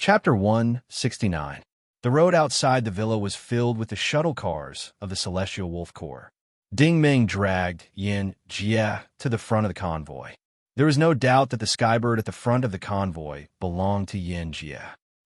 Chapter 169. The road outside the villa was filled with the shuttle cars of the Celestial Wolf Corps. Ding Ming dragged Yin Jie to the front of the convoy. There was no doubt that the skybird at the front of the convoy belonged to Yin Jie.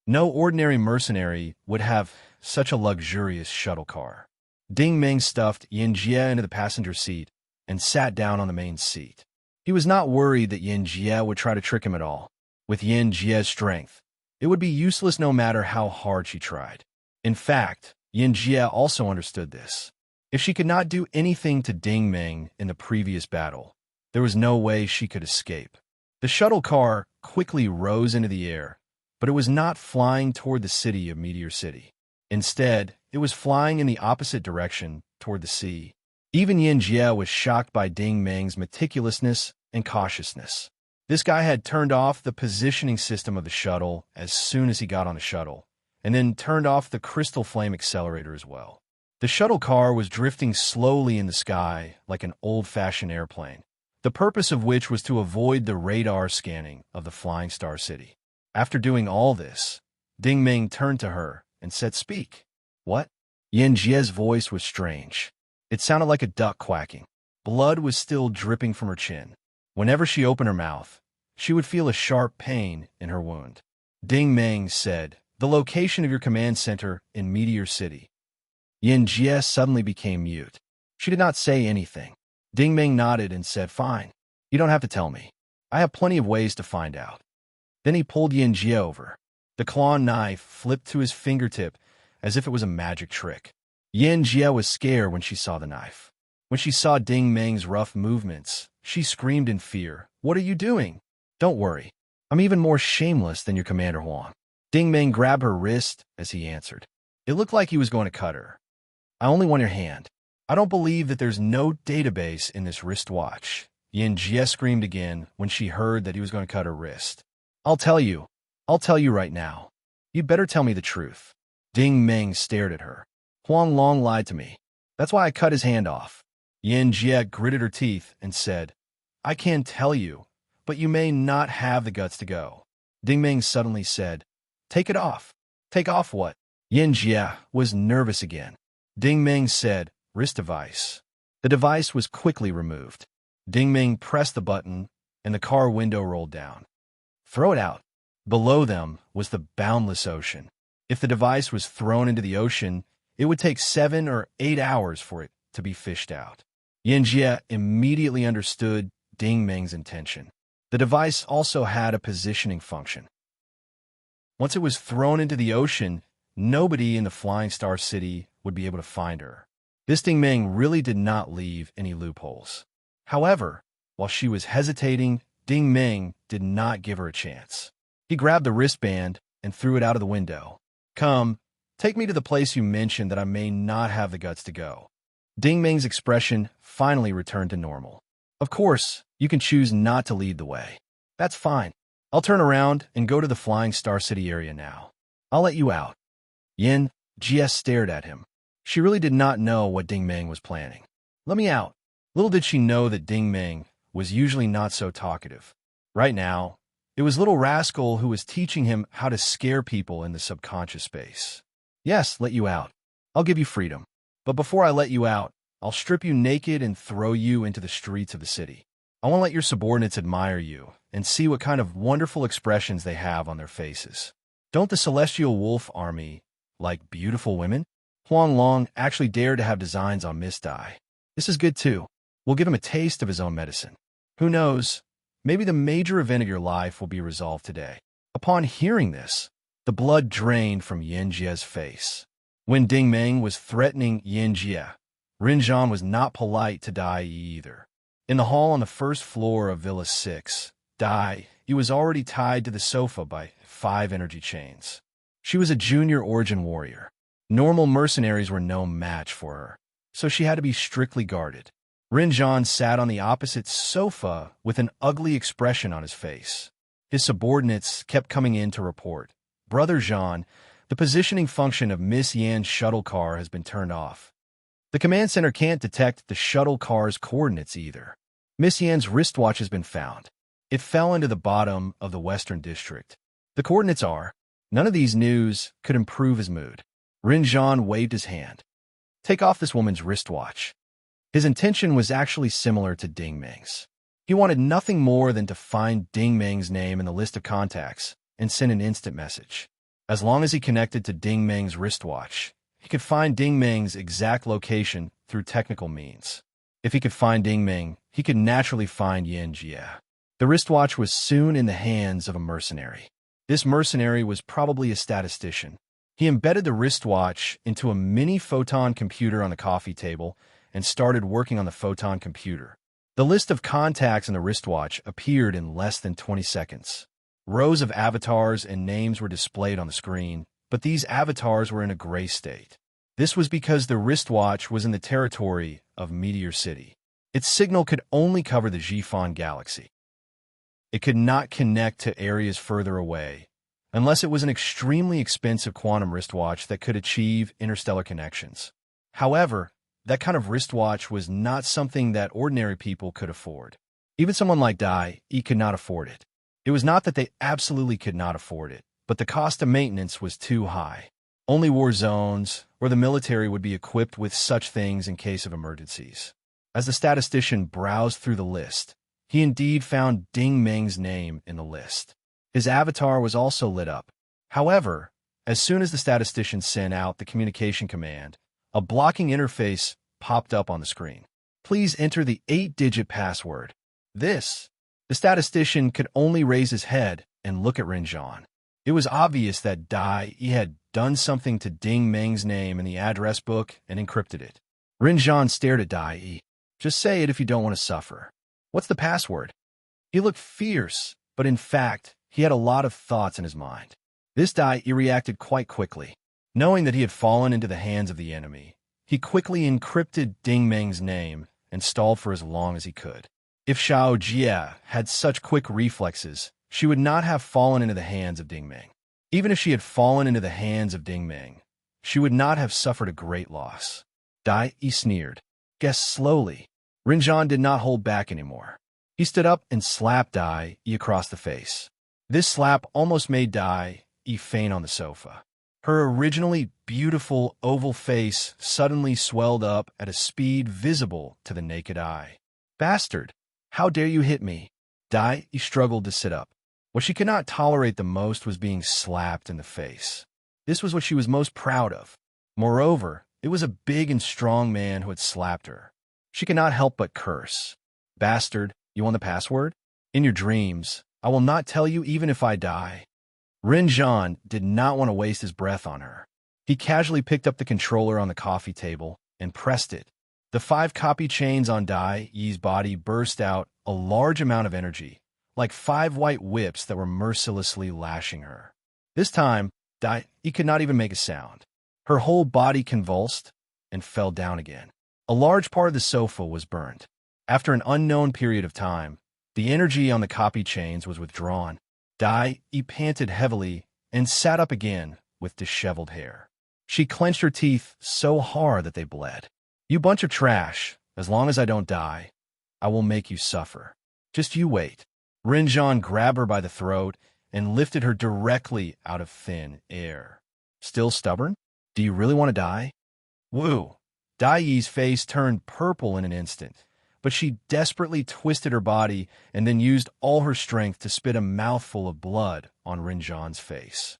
No ordinary mercenary would have such a luxurious shuttle car. Ding Ming stuffed Yin Jie into the passenger seat and sat down on the main seat. He was not worried that Yin Jie would try to trick him at all. With Yin Jie's strength, it would be useless no matter how hard she tried. In fact, Yin Jie also understood this. If she could not do anything to Ding Ming in the previous battle, there was no way she could escape. The shuttle car quickly rose into the air, but it was not flying toward the city of Meteor City. Instead, it was flying in the opposite direction, toward the sea. Even Yin Jie was shocked by Ding Ming's meticulousness and cautiousness. This guy had turned off the positioning system of the shuttle as soon as he got on the shuttle, and then turned off the crystal flame accelerator as well. The shuttle car was drifting slowly in the sky like an old-fashioned airplane, the purpose of which was to avoid the radar scanning of the Flying Star City. After doing all this, Ding Ming turned to her and said, "Speak." "What?" Yin Jie's voice was strange. It sounded like a duck quacking. Blood was still dripping from her chin. Whenever she opened her mouth, she would feel a sharp pain in her wound. Ding Ming said, "The location of your command center in Meteor City." Yin Jie suddenly became mute. She did not say anything. Ding Ming nodded and said, "Fine. You don't have to tell me. I have plenty of ways to find out." Then he pulled Yin Jie over. The claw knife flipped to his fingertip as if it was a magic trick. Yin Jie was scared when she saw the knife. When she saw Ding Ming's rough movements, she screamed in fear, "What are you doing?" "Don't worry. I'm even more shameless than your Commander Huang." Ding Ming grabbed her wrist as he answered. It looked like he was going to cut her. "I only want your hand. I don't believe that there's no database in this wristwatch." Yin Jie screamed again when she heard that he was going to cut her wrist. I'll tell you right now. You'd better tell me the truth." Ding Ming stared at her. "Huang Long lied to me. That's why I cut his hand off." Yin Jie gritted her teeth and said, "I can tell you, but you may not have the guts to go." Ding Ming suddenly said, "Take it off." "Take off what?" Yin Jie was nervous again. Ding Ming said, "Wrist device." The device was quickly removed. Ding Ming pressed the button, and the car window rolled down. "Throw it out." Below them was the boundless ocean. If the device was thrown into the ocean, it would take 7 or 8 hours for it to be fished out. Yin Jie immediately understood Ding Ming's intention. The device also had a positioning function. Once it was thrown into the ocean, nobody in the Flying Star City would be able to find her. This Ding Ming really did not leave any loopholes. However, while she was hesitating, Ding Ming did not give her a chance. He grabbed the wristband and threw it out of the window. "Come, take me to the place you mentioned that I may not have the guts to go." Ding Ming's expression finally returned to normal. "Of course, you can choose not to lead the way. That's fine. I'll turn around and go to the Flying Star City area now. I'll let you out." Yin Jie stared at him. She really did not know what Ding Ming was planning. "Let me out." Little did she know that Ding Ming was usually not so talkative. Right now, it was Little Rascal who was teaching him how to scare people in the subconscious space. "Yes, let you out. I'll give you freedom. But before I let you out, I'll strip you naked and throw you into the streets of the city. I want to let your subordinates admire you and see what kind of wonderful expressions they have on their faces. Don't the Celestial Wolf Army like beautiful women?" Huang Long actually dared to have designs on misty. This is good too. We'll give him a taste of his own medicine. Who knows? Maybe the major event of your life will be resolved today. Upon hearing this, the blood drained from Yin Jie's face. When Ding Ming was threatening Yin Jie, Rinzhan was not polite to Dai Yi either. In the hall on the first floor of Villa 6, Dai Yi was already tied to the sofa by 5 energy chains. She was a junior origin warrior. Normal mercenaries were no match for her, so she had to be strictly guarded. Rinzhan sat on the opposite sofa with an ugly expression on his face. His subordinates kept coming in to report, "Brother Jean, the positioning function of Miss Yan's shuttle car has been turned off. The command center can't detect the shuttle car's coordinates either. Miss Yan's wristwatch has been found. It fell into the bottom of the Western District. The coordinates are..." None of these news could improve his mood. Rinzhan waved his hand. Take off this woman's wristwatch. His intention was actually similar to Ding Ming's. He wanted nothing more than to find Ding Ming's name in the list of contacts and send an instant message. As long as he connected to Ding Ming's wristwatch, he could find Ding Ming's exact location through technical means. If he could find Ding Ming, he could naturally find Yin Jie. The wristwatch was soon in the hands of a mercenary. This mercenary was probably a statistician. He embedded the wristwatch into a mini photon computer on the coffee table and started working on the photon computer. The list of contacts in the wristwatch appeared in less than 20 seconds. Rows of avatars and names were displayed on the screen, but these avatars were in a gray state. This was because the wristwatch was in the territory of Meteor City. Its signal could only cover the Zhifan galaxy. It could not connect to areas further away, unless it was an extremely expensive quantum wristwatch that could achieve interstellar connections. However, that kind of wristwatch was not something that ordinary people could afford. Even someone like Dai Yi could not afford it. It was not that they absolutely could not afford it, but the cost of maintenance was too high. Only war zones or the military would be equipped with such things in case of emergencies. As the statistician browsed through the list, he indeed found Ding Ming's name in the list. His avatar was also lit up. However, as soon as the statistician sent out the communication command, a blocking interface popped up on the screen. Please enter the 8-digit password. The statistician could only raise his head and look at Rinzhan. It was obvious that Dai Yi had done something to Ding Ming's name in the address book and encrypted it. Rinzhan stared at Dai Yi. Just say it if you don't want to suffer. What's the password? He looked fierce, but in fact, he had a lot of thoughts in his mind. This Dai Yi reacted quite quickly. Knowing that he had fallen into the hands of the enemy, he quickly encrypted Ding Ming's name and stalled for as long as he could. If Xiao Jie had such quick reflexes, she would not have fallen into the hands of Ding Ming. Even if she had fallen into the hands of Ding Ming, she would not have suffered a great loss. Dai Yi sneered. Guess slowly. Rinzhan did not hold back anymore. He stood up and slapped Dai Yi across the face. This slap almost made Dai Yi faint on the sofa. Her originally beautiful oval face suddenly swelled up at a speed visible to the naked eye. Bastard! How dare you hit me? Dai Yi struggled to sit up. What she could not tolerate the most was being slapped in the face. This was what she was most proud of. Moreover, it was a big and strong man who had slapped her. She could not help but curse. Bastard, you want the password? In your dreams, I will not tell you even if I die. Rinzhan did not want to waste his breath on her. He casually picked up the controller on the coffee table and pressed it. The 5 copy chains on Dai Yi's body burst out a large amount of energy, like 5 white whips that were mercilessly lashing her. This time, Dai Yi could not even make a sound. Her whole body convulsed and fell down again. A large part of the sofa was burned. After an unknown period of time, the energy on the copy chains was withdrawn. Dai Yi panted heavily and sat up again with disheveled hair. She clenched her teeth so hard that they bled. You bunch of trash, as long as I don't die, I will make you suffer. Just you wait. Rinzhan grabbed her by the throat and lifted her directly out of thin air. Still stubborn? Do you really want to die? Woo! Dai Yi's face turned purple in an instant, but she desperately twisted her body and then used all her strength to spit a mouthful of blood on Rinzhan's face.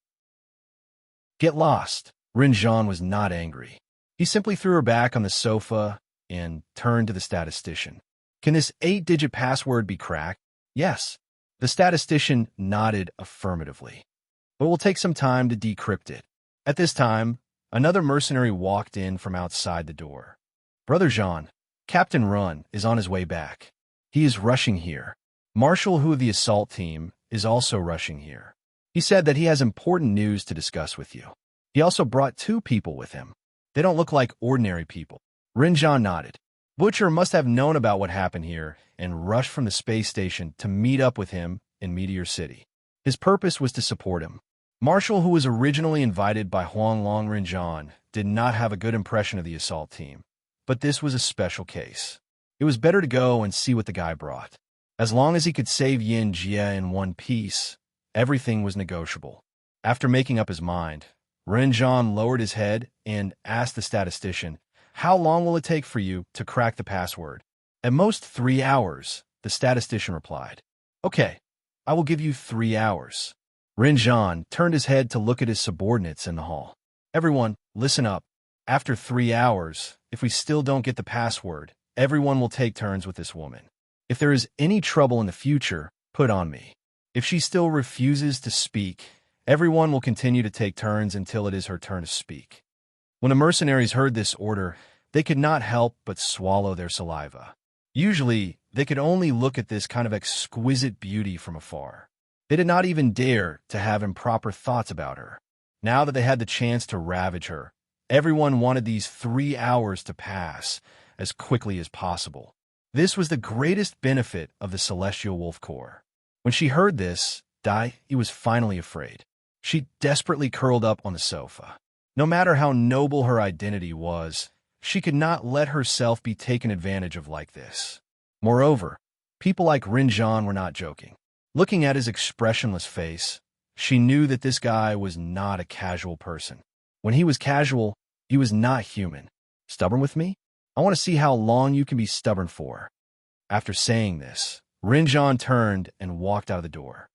Get lost. Rinzhan was not angry. He simply threw her back on the sofa and turned to the statistician. Can this 8-digit password be cracked? Yes. The statistician nodded affirmatively. But it will take some time to decrypt it. At this time, another mercenary walked in from outside the door. Brother Jean, Captain Run is on his way back. He is rushing here. Marshal Hu of the assault team is also rushing here. He said that he has important news to discuss with you. He also brought 2 people with him. They don't look like ordinary people. Rinzhan nodded. Butcher must have known about what happened here and rushed from the space station to meet up with him in Meteor City. His purpose was to support him. Marshal, who was originally invited by Huanglong Rinzhan, did not have a good impression of the assault team. But this was a special case. It was better to go and see what the guy brought. As long as he could save Yin Jie in one piece, everything was negotiable. After making up his mind, Renjan lowered his head and asked the statistician, "How long will it take for you to crack the password?" "At most 3 hours," the statistician replied. "Okay, I will give you 3 hours." Renjan turned his head to look at his subordinates in the hall. "Everyone, listen up. After 3 hours, if we still don't get the password, everyone will take turns with this woman. If there is any trouble in the future, put on me. If she still refuses to speak, everyone will continue to take turns until it is her turn to speak." When the mercenaries heard this order, they could not help but swallow their saliva. Usually, they could only look at this kind of exquisite beauty from afar. They did not even dare to have improper thoughts about her. Now that they had the chance to ravage her, everyone wanted these 3 hours to pass as quickly as possible. This was the greatest benefit of the Celestial Wolf Corps. When she heard this, Dai was finally afraid. She desperately curled up on the sofa. No matter how noble her identity was, she could not let herself be taken advantage of like this. Moreover, people like Renjan were not joking. Looking at his expressionless face, she knew that this guy was not a casual person. When he was casual, he was not human. "Stubborn with me? I want to see how long you can be stubborn for." After saying this, Renjan turned and walked out of the door.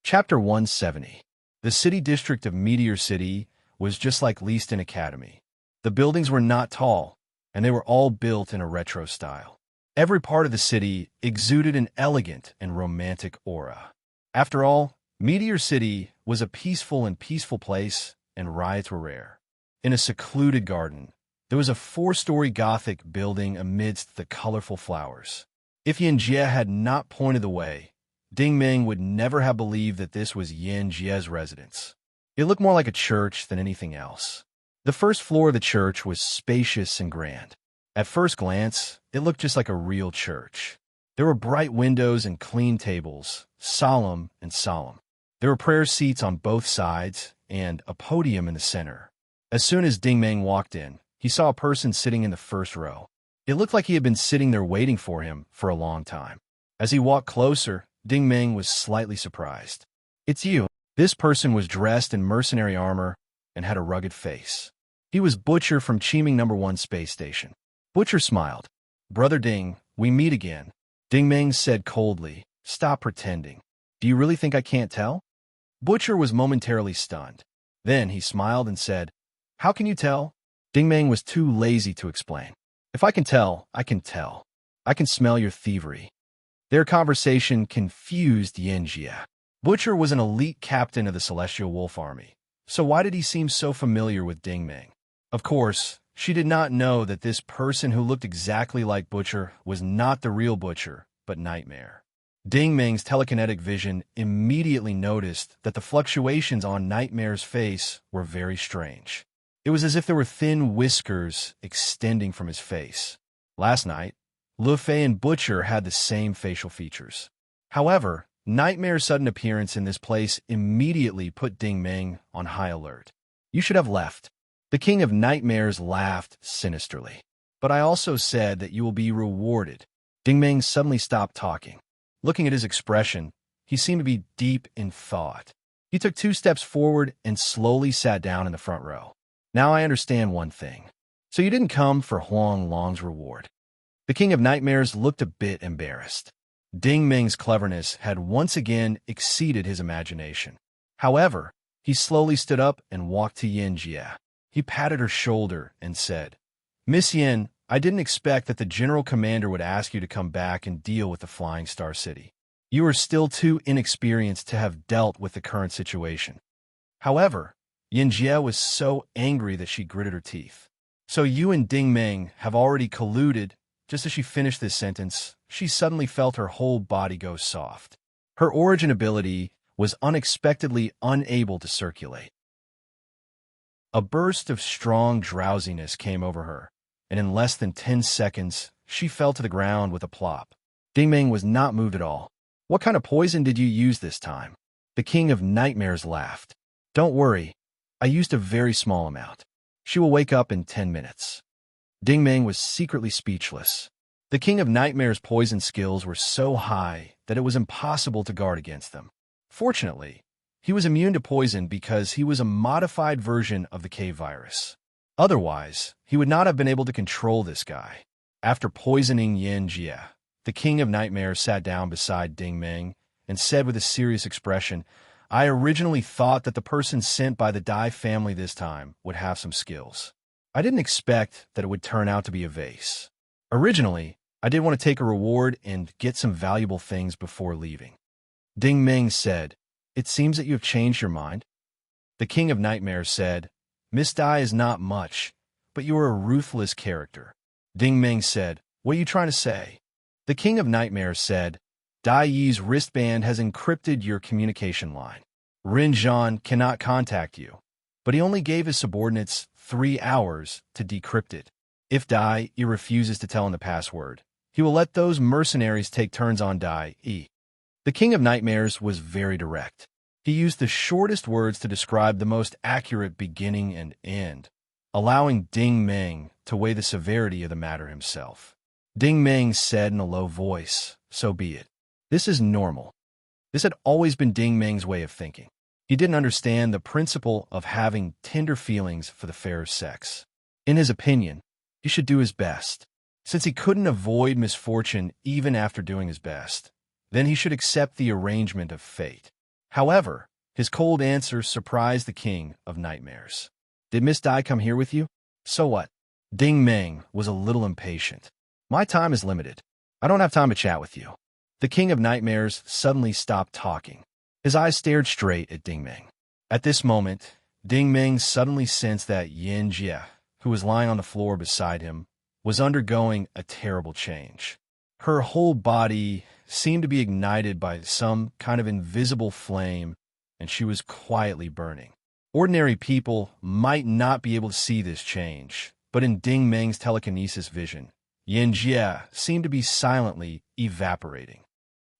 Chapter 170. The city district of Meteor City was just like Leaston Academy. The buildings were not tall, and they were all built in a retro style. Every part of the city exuded an elegant and romantic aura. After all, Meteor City was a peaceful place, and riots were rare. In a secluded garden, there was a 4-story Gothic building amidst the colorful flowers. If Yin Jie had not pointed the way, Ding Ming would never have believed that this was Yin Jie's residence. It looked more like a church than anything else. The first floor of the church was spacious and grand. At first glance, it looked just like a real church. There were bright windows and clean tables, solemn. There were prayer seats on both sides and a podium in the center. As soon as Ding Ming walked in, he saw a person sitting in the first row. It looked like he had been sitting there waiting for him for a long time. As he walked closer, Ding Ming was slightly surprised. "It's you." This person was dressed in mercenary armor and had a rugged face. He was Butcher from Chiming No. 1 space station. Butcher smiled. "Brother Ding, we meet again." Ding Ming said coldly, "Stop pretending. Do you really think I can't tell?" Butcher was momentarily stunned. Then he smiled and said, "How can you tell?" Ding Ming was too lazy to explain. "If I can tell, I can tell. I can smell your thievery." Their conversation confused Yin Jie. Butcher was an elite captain of the Celestial Wolf Army, so why did he seem so familiar with Ding Ming? Of course, she did not know that this person who looked exactly like Butcher was not the real Butcher, but Nightmare. Ding Ming's telekinetic vision immediately noticed that the fluctuations on Nightmare's face were very strange. It was as if there were thin whiskers extending from his face. Last night, Lu Fei and Butcher had the same facial features. However, Nightmare's sudden appearance in this place immediately put Ding Ming on high alert. "You should have left." The King of Nightmares laughed sinisterly. "But I also said that you will be rewarded." Ding Ming suddenly stopped talking. Looking at his expression, he seemed to be deep in thought. He took 2 steps forward and slowly sat down in the front row. "Now I understand one thing. So you didn't come for Huang Long's reward." The King of Nightmares looked a bit embarrassed. Ding Ming's cleverness had once again exceeded his imagination. However, he slowly stood up and walked to Yin Jie. He patted her shoulder and said, "Miss Yin, I didn't expect that the General Commander would ask you to come back and deal with the Flying Star City. You are still too inexperienced to have dealt with the current situation." However, Yin Jie was so angry that she gritted her teeth. "So you and Ding Ming have already colluded." Just as she finished this sentence, she suddenly felt her whole body go soft. Her origin ability was unexpectedly unable to circulate. A burst of strong drowsiness came over her, and in less than 10 seconds, she fell to the ground with a plop. Ding Ming was not moved at all. "What kind of poison did you use this time?" The King of Nightmares laughed. "Don't worry, I used a very small amount. She will wake up in 10 minutes. Ding Ming was secretly speechless. The King of Nightmares' poison skills were so high that it was impossible to guard against them. Fortunately, he was immune to poison because he was a modified version of the cave virus. Otherwise, he would not have been able to control this guy. After poisoning Yin Jie, the King of Nightmares sat down beside Ding Ming and said with a serious expression, "I originally thought that the person sent by the Dai family this time would have some skills. I didn't expect that it would turn out to be a vase. Originally, I did want to take a reward and get some valuable things before leaving." Ding Ming said, "It seems that you have changed your mind." The King of Nightmares said, "Miss Dai is not much, but you are a ruthless character." Ding Ming said, "What are you trying to say?" The King of Nightmares said, "Dai Yi's wristband has encrypted your communication line. Rin Zhan cannot contact you, but he only gave his subordinates 3 hours to decrypt it. If Dai Yi refuses to tell him the password, he will let those mercenaries take turns on Dai Yi." The King of Nightmares was very direct. He used the shortest words to describe the most accurate beginning and end, allowing Ding Ming to weigh the severity of the matter himself. Ding Ming said in a low voice, "So be it. This is normal." This had always been Ding Ming's way of thinking. He didn't understand the principle of having tender feelings for the fairer sex. In his opinion, he should do his best. Since he couldn't avoid misfortune even after doing his best, then he should accept the arrangement of fate. However, his cold answer surprised the King of Nightmares. "Did Miss Dai come here with you? So what?" Ding Ming was a little impatient. "My time is limited. I don't have time to chat with you." The King of Nightmares suddenly stopped talking. His eyes stared straight at Ding Ming. At this moment, Ding Ming suddenly sensed that Yin Jie, who was lying on the floor beside him, was undergoing a terrible change. Her whole body seemed to be ignited by some kind of invisible flame, and she was quietly burning. Ordinary people might not be able to see this change, but in Ding Ming's telekinesis vision, Yin Jie seemed to be silently evaporating.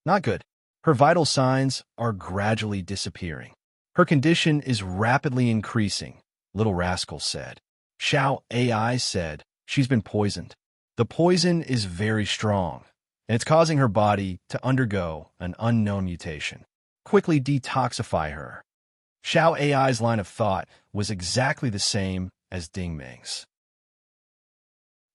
Not good. Her vital signs are gradually disappearing. "Her condition is rapidly increasing," Little Rascal said. Xiao AI said, "She's been poisoned. The poison is very strong, and it's causing her body to undergo an unknown mutation. Quickly detoxify her." Xiao AI's line of thought was exactly the same as Ding Ming's.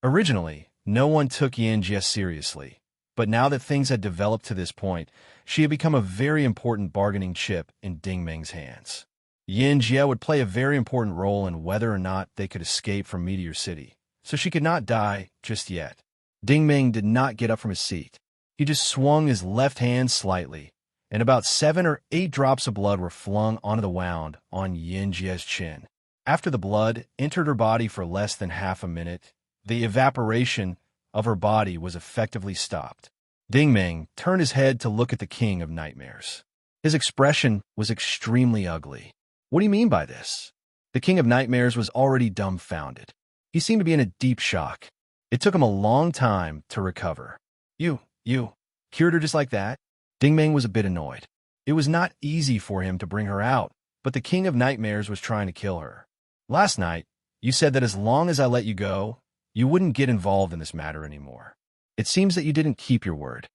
Originally, no one took Yin Jie seriously, but now that things had developed to this point, she had become a very important bargaining chip in Ding Ming's hands. Yin Jie would play a very important role in whether or not they could escape from Meteor City, so she could not die just yet. Ding Ming did not get up from his seat. He just swung his left hand slightly, and about 7 or 8 drops of blood were flung onto the wound on Yin Jie's chin. After the blood entered her body for less than half a minute, the evaporation of her body was effectively stopped. Ding Ming turned his head to look at the King of Nightmares. His expression was extremely ugly. "What do you mean by this?" The King of Nightmares was already dumbfounded. He seemed to be in a deep shock. It took him a long time to recover. You cured her just like that?" Ding Ming was a bit annoyed. It was not easy for him to bring her out, but the King of Nightmares was trying to kill her. "Last night, you said that as long as I let you go, you wouldn't get involved in this matter anymore. It seems that you didn't keep your word."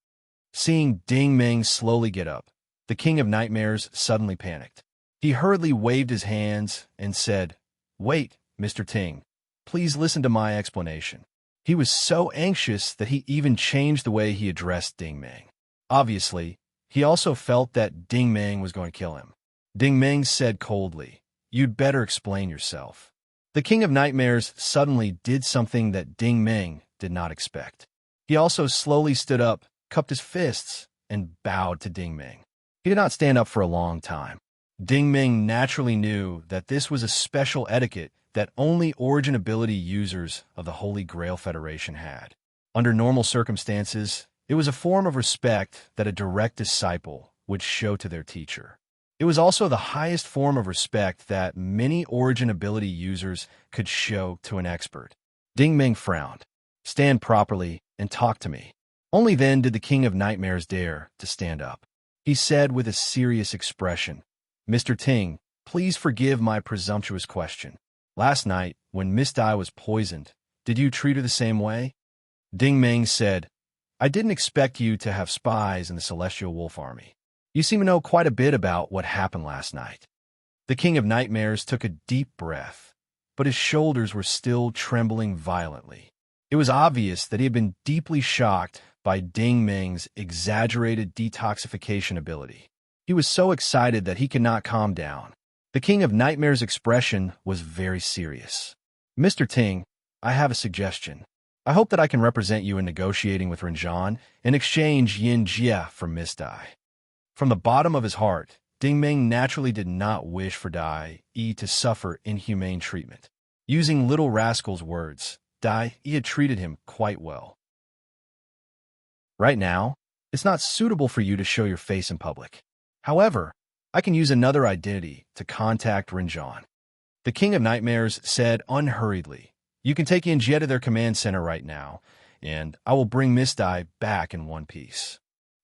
Seeing Ding Ming slowly get up, the King of Nightmares suddenly panicked. He hurriedly waved his hands and said, "Wait, Mr. Ting. Please listen to my explanation." He was so anxious that he even changed the way he addressed Ding Ming. Obviously, he also felt that Ding Ming was going to kill him. Ding Ming said coldly, "You'd better explain yourself." The King of Nightmares suddenly did something that Ding Ming did not expect. He also slowly stood up, cupped his fists, and bowed to Ding Ming. He did not stand up for a long time. Ding Ming naturally knew that this was a special etiquette that only Origin Ability users of the Holy Grail Federation had. Under normal circumstances, it was a form of respect that a direct disciple would show to their teacher. It was also the highest form of respect that many Origin Ability users could show to an expert. Ding Ming frowned. "Stand properly and talk to me." Only then did the King of Nightmares dare to stand up. He said with a serious expression, "Mr. Ting, please forgive my presumptuous question. Last night, when Miss Dai was poisoned, did you treat her the same way?" Ding Ming said, "I didn't expect you to have spies in the Celestial Wolf Army. You seem to know quite a bit about what happened last night. The King of Nightmares took a deep breath, but his shoulders were still trembling violently. It was obvious that he had been deeply shocked by Ding Ming's exaggerated detoxification ability. He was so excited that he could not calm down. The King of Nightmares' expression was very serious. Mr. Ting, I have a suggestion. I hope that I can represent you in negotiating with Renjan in exchange Yin Jia for misty. From the bottom of his heart, Ding Ming naturally did not wish for Dai Yi to suffer inhumane treatment. Using Little Rascal's words, Dai Yi had treated him quite well. Right now, it's not suitable for you to show your face in public. However, I can use another identity to contact Renjan. The King of Nightmares said unhurriedly, You can take Yin Jia to their command center right now, and I will bring Misty back in one piece.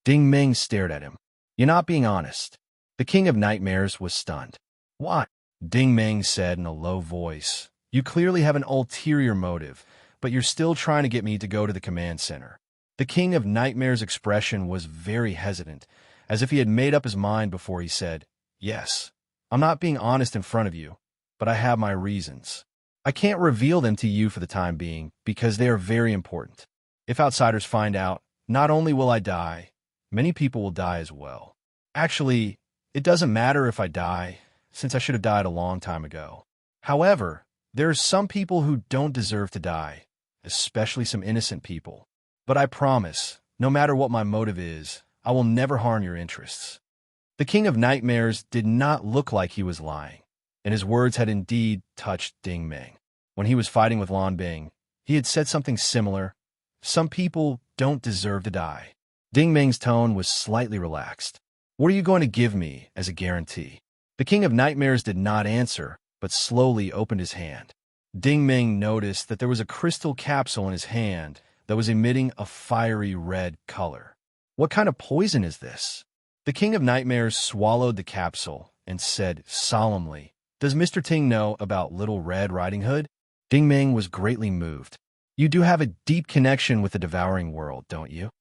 Ding Ming stared at him. You're not being honest. The King of Nightmares was stunned. What? Ding Ming said in a low voice. You clearly have an ulterior motive, but you're still trying to get me to go to the command center. The King of Nightmares' expression was very hesitant, as if he had made up his mind before he said, Yes, I'm not being honest in front of you, but I have my reasons. I can't reveal them to you for the time being because they are very important. If outsiders find out, not only will I die, many people will die as well. Actually, it doesn't matter if I die, since I should have died a long time ago. However, there are some people who don't deserve to die, especially some innocent people. But I promise, no matter what my motive is, I will never harm your interests. The King of Nightmares did not look like he was lying, and his words had indeed touched Ding Ming. When he was fighting with Lan Bing, he had said something similar. Some people don't deserve to die. Ding Ming's tone was slightly relaxed. What are you going to give me as a guarantee? The King of Nightmares did not answer, but slowly opened his hand. Ding Ming noticed that there was a crystal capsule in his hand that was emitting a fiery red color. What kind of poison is this? The King of Nightmares swallowed the capsule and said solemnly, Does Mr. Ting know about Little Red Riding Hood? Ding Ming was greatly moved. You do have a deep connection with the devouring world, don't you?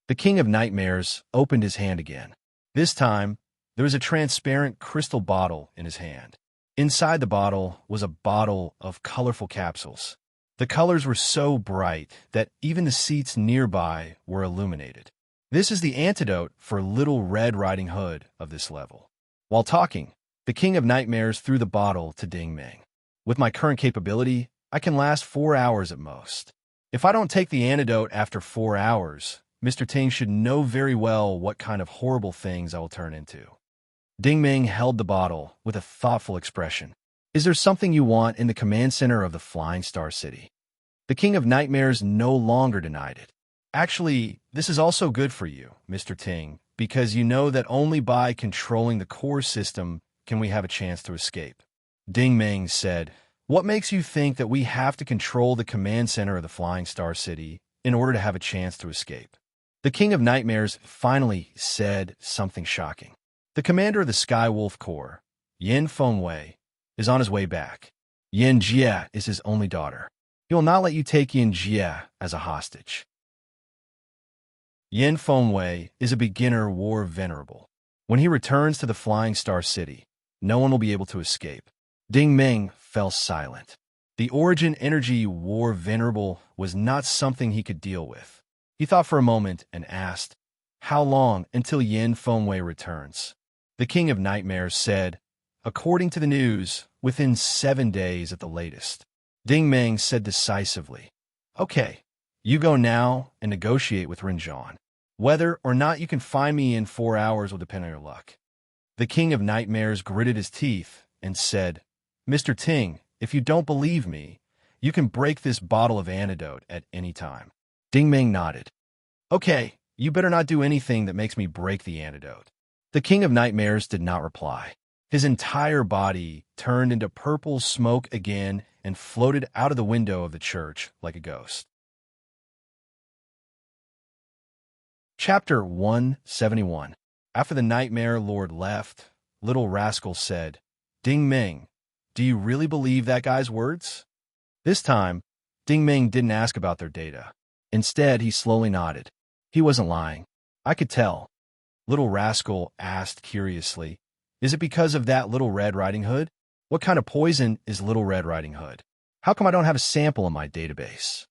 The King of Nightmares opened his hand again. This time, there was a transparent crystal bottle in his hand. Inside the bottle was a bottle of colorful capsules. The colors were so bright that even the seats nearby were illuminated. This is the antidote for Little Red Riding Hood of this level. While talking, the King of Nightmares threw the bottle to Ding Ming. With my current capability, I can last 4 hours at most. If I don't take the antidote after 4 hours, Mr. Ting should know very well what kind of horrible things I will turn into. Ding Ming held the bottle with a thoughtful expression. Is there something you want in the command center of the Flying Star City? The King of Nightmares no longer denied it. Actually, this is also good for you, Mr. Ting, because you know that only by controlling the core system can we have a chance to escape. Ding Ming said, What makes you think that we have to control the command center of the Flying Star City in order to have a chance to escape? The King of Nightmares finally said something shocking. The commander of the Sky Wolf Corps, Yin Fengwei, is on his way back. Yin Jia is his only daughter. He will not let you take Yin Jia as a hostage. Yin Fengwei is a beginner war venerable. When he returns to the Flying Star City, no one will be able to escape. Ding Ming fell silent. The Origin Energy War Venerable was not something he could deal with. He thought for a moment and asked, How long until Yin Fengwei returns? The King of Nightmares said, According to the news, within 7 days at the latest. Ding Ming said decisively, Okay, you go now and negotiate with Renjan. Whether or not you can find me in 4 hours will depend on your luck. The King of Nightmares gritted his teeth and said, Mr. Ting, if you don't believe me, you can break this bottle of antidote at any time. Ding Ming nodded. Okay, you better not do anything that makes me break the antidote. The King of Nightmares did not reply. His entire body turned into purple smoke again and floated out of the window of the church like a ghost. Chapter 171. After the Nightmare Lord left, Little Rascal said, Ding Ming, do you really believe that guy's words? This time, Ding Ming didn't ask about their data. Instead, he slowly nodded. He wasn't lying. I could tell. Little Rascal asked curiously. Is it because of that Little Red Riding Hood? What kind of poison is Little Red Riding Hood? How come I don't have a sample in my database?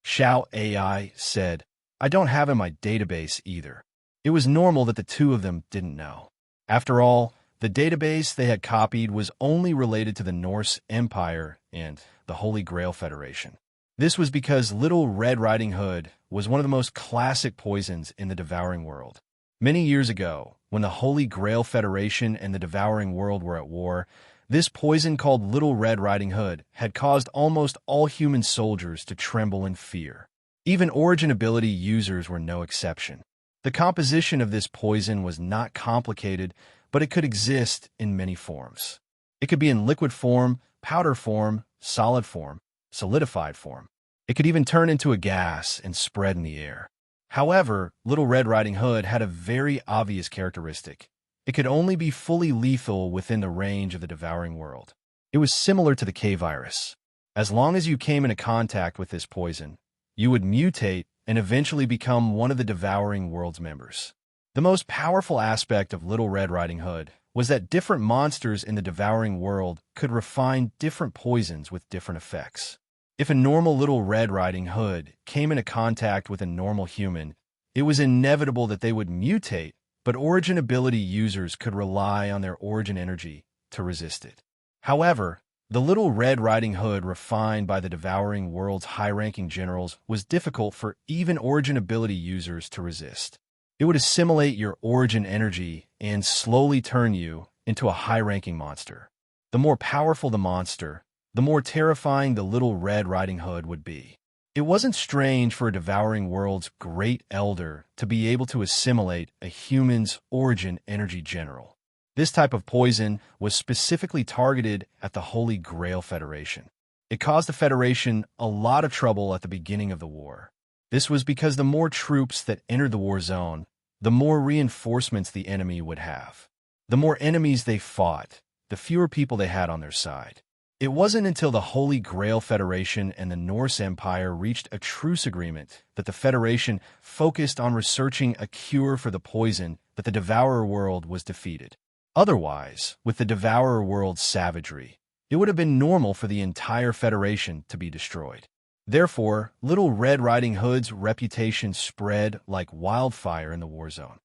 Xiao AI said, I don't have it in my database either. It was normal that the two of them didn't know. After all, the database they had copied was only related to the Norse Empire and the Holy Grail Federation. This was because Little Red Riding Hood was one of the most classic poisons in the Devouring World. Many years ago, when the Holy Grail Federation and the Devouring World were at war, this poison called Little Red Riding Hood had caused almost all human soldiers to tremble in fear. Even origin ability users were no exception. The composition of this poison was not complicated, but it could exist in many forms. It could be in liquid form, powder form, solid form, solidified form. It could even turn into a gas and spread in the air. However, Little Red Riding Hood had a very obvious characteristic. It could only be fully lethal within the range of the Devouring World. It was similar to the K-virus. As long as you came into contact with this poison, you would mutate and eventually become one of the Devouring World's members. The most powerful aspect of Little Red Riding Hood was that different monsters in the Devouring World could refine different poisons with different effects. If a normal Little Red Riding Hood came into contact with a normal human, it was inevitable that they would mutate, but origin ability users could rely on their origin energy to resist it. However, the Little Red Riding Hood refined by the Devouring World's high-ranking generals was difficult for even origin ability users to resist. It would assimilate your origin energy and slowly turn you into a high-ranking monster. The more powerful the monster, the more terrifying the Little Red Riding Hood would be. It wasn't strange for a Devouring World's great elder to be able to assimilate a human's origin energy general. This type of poison was specifically targeted at the Holy Grail Federation. It caused the Federation a lot of trouble at the beginning of the war. This was because the more troops that entered the war zone, the more reinforcements the enemy would have. The more enemies they fought, the fewer people they had on their side. It wasn't until the Holy Grail Federation and the Norse Empire reached a truce agreement that the Federation focused on researching a cure for the poison that the Devourer World was defeated. Otherwise, with the Devourer World's savagery, it would have been normal for the entire Federation to be destroyed. Therefore, Little Red Riding Hood's reputation spread like wildfire in the war zone.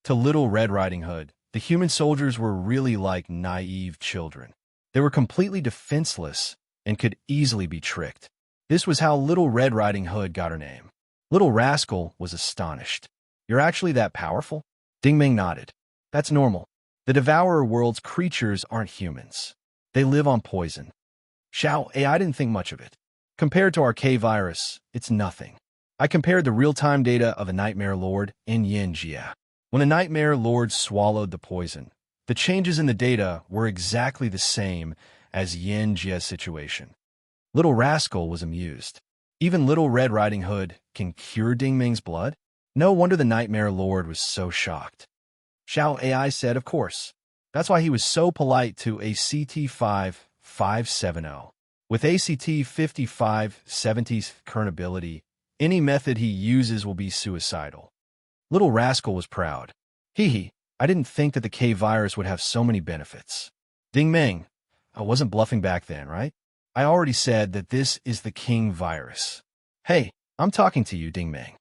To Little Red Riding Hood, the human soldiers were really like naive children. They were completely defenseless and could easily be tricked. This was how Little Red Riding Hood got her name. Little Rascal was astonished. You're actually that powerful? Ding Ming nodded. That's normal. The Devourer World's creatures aren't humans. They live on poison. Xiao, I didn't think much of it. Compared to our K-virus, it's nothing. I compared the real-time data of a Nightmare Lord and Yin Jia. When the Nightmare Lord swallowed the poison, the changes in the data were exactly the same as Yin Jia's situation. Little Rascal was amused. Even Little Red Riding Hood can cure Ding Ming's blood? No wonder the Nightmare Lord was so shocked. Xiao AI said, of course. That's why he was so polite to ACT 5570. With ACT 5570's current ability, any method he uses will be suicidal. Little Rascal was proud. Hee, I didn't think that the K-virus would have so many benefits. Ding Ming, I wasn't bluffing back then, right? I already said that this is the King virus. Hey, I'm talking to you, Ding Ming.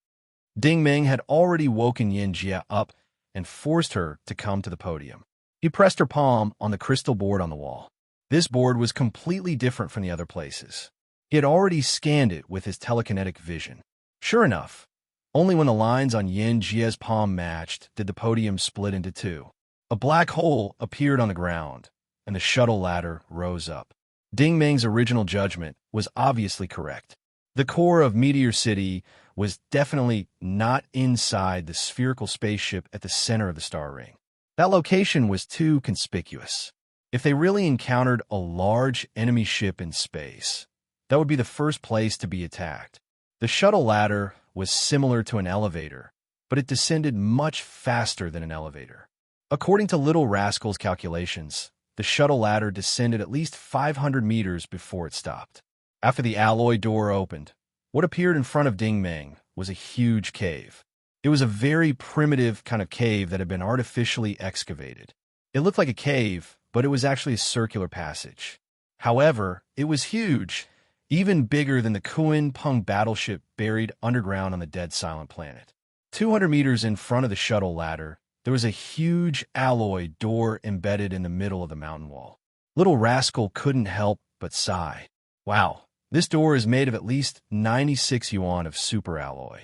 Ding Ming had already woken Yin Jia up and forced her to come to the podium. He pressed her palm on the crystal board on the wall. This board was completely different from the other places. He had already scanned it with his telekinetic vision. Sure enough, only when the lines on Yin Jia's palm matched did the podium split into two. A black hole appeared on the ground, and the shuttle ladder rose up. Ding Ming's original judgment was obviously correct. The core of Meteor City was definitely not inside the spherical spaceship at the center of the star ring. That location was too conspicuous. If they really encountered a large enemy ship in space, that would be the first place to be attacked. The shuttle ladder was similar to an elevator, but it descended much faster than an elevator. According to Little Rascal's calculations, the shuttle ladder descended at least 500 meters before it stopped. After the alloy door opened, what appeared in front of Ding Ming was a huge cave. It was a very primitive kind of cave that had been artificially excavated. It looked like a cave, but it was actually a circular passage. However, it was huge, even bigger than the Kuan Pung battleship buried underground on the dead silent planet. 200 meters in front of the shuttle ladder, there was a huge alloy door embedded in the middle of the mountain wall. Little Rascal couldn't help but sigh. Wow, this door is made of at least 96 yuan of super alloy.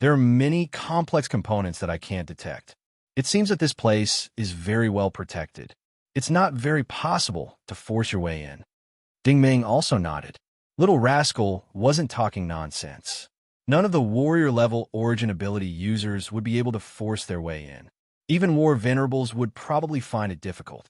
There are many complex components that I can't detect. It seems that this place is very well protected. It's not very possible to force your way in. Ding Ming also nodded. Little Rascal wasn't talking nonsense. None of the warrior-level origin ability users would be able to force their way in. Even war venerables would probably find it difficult.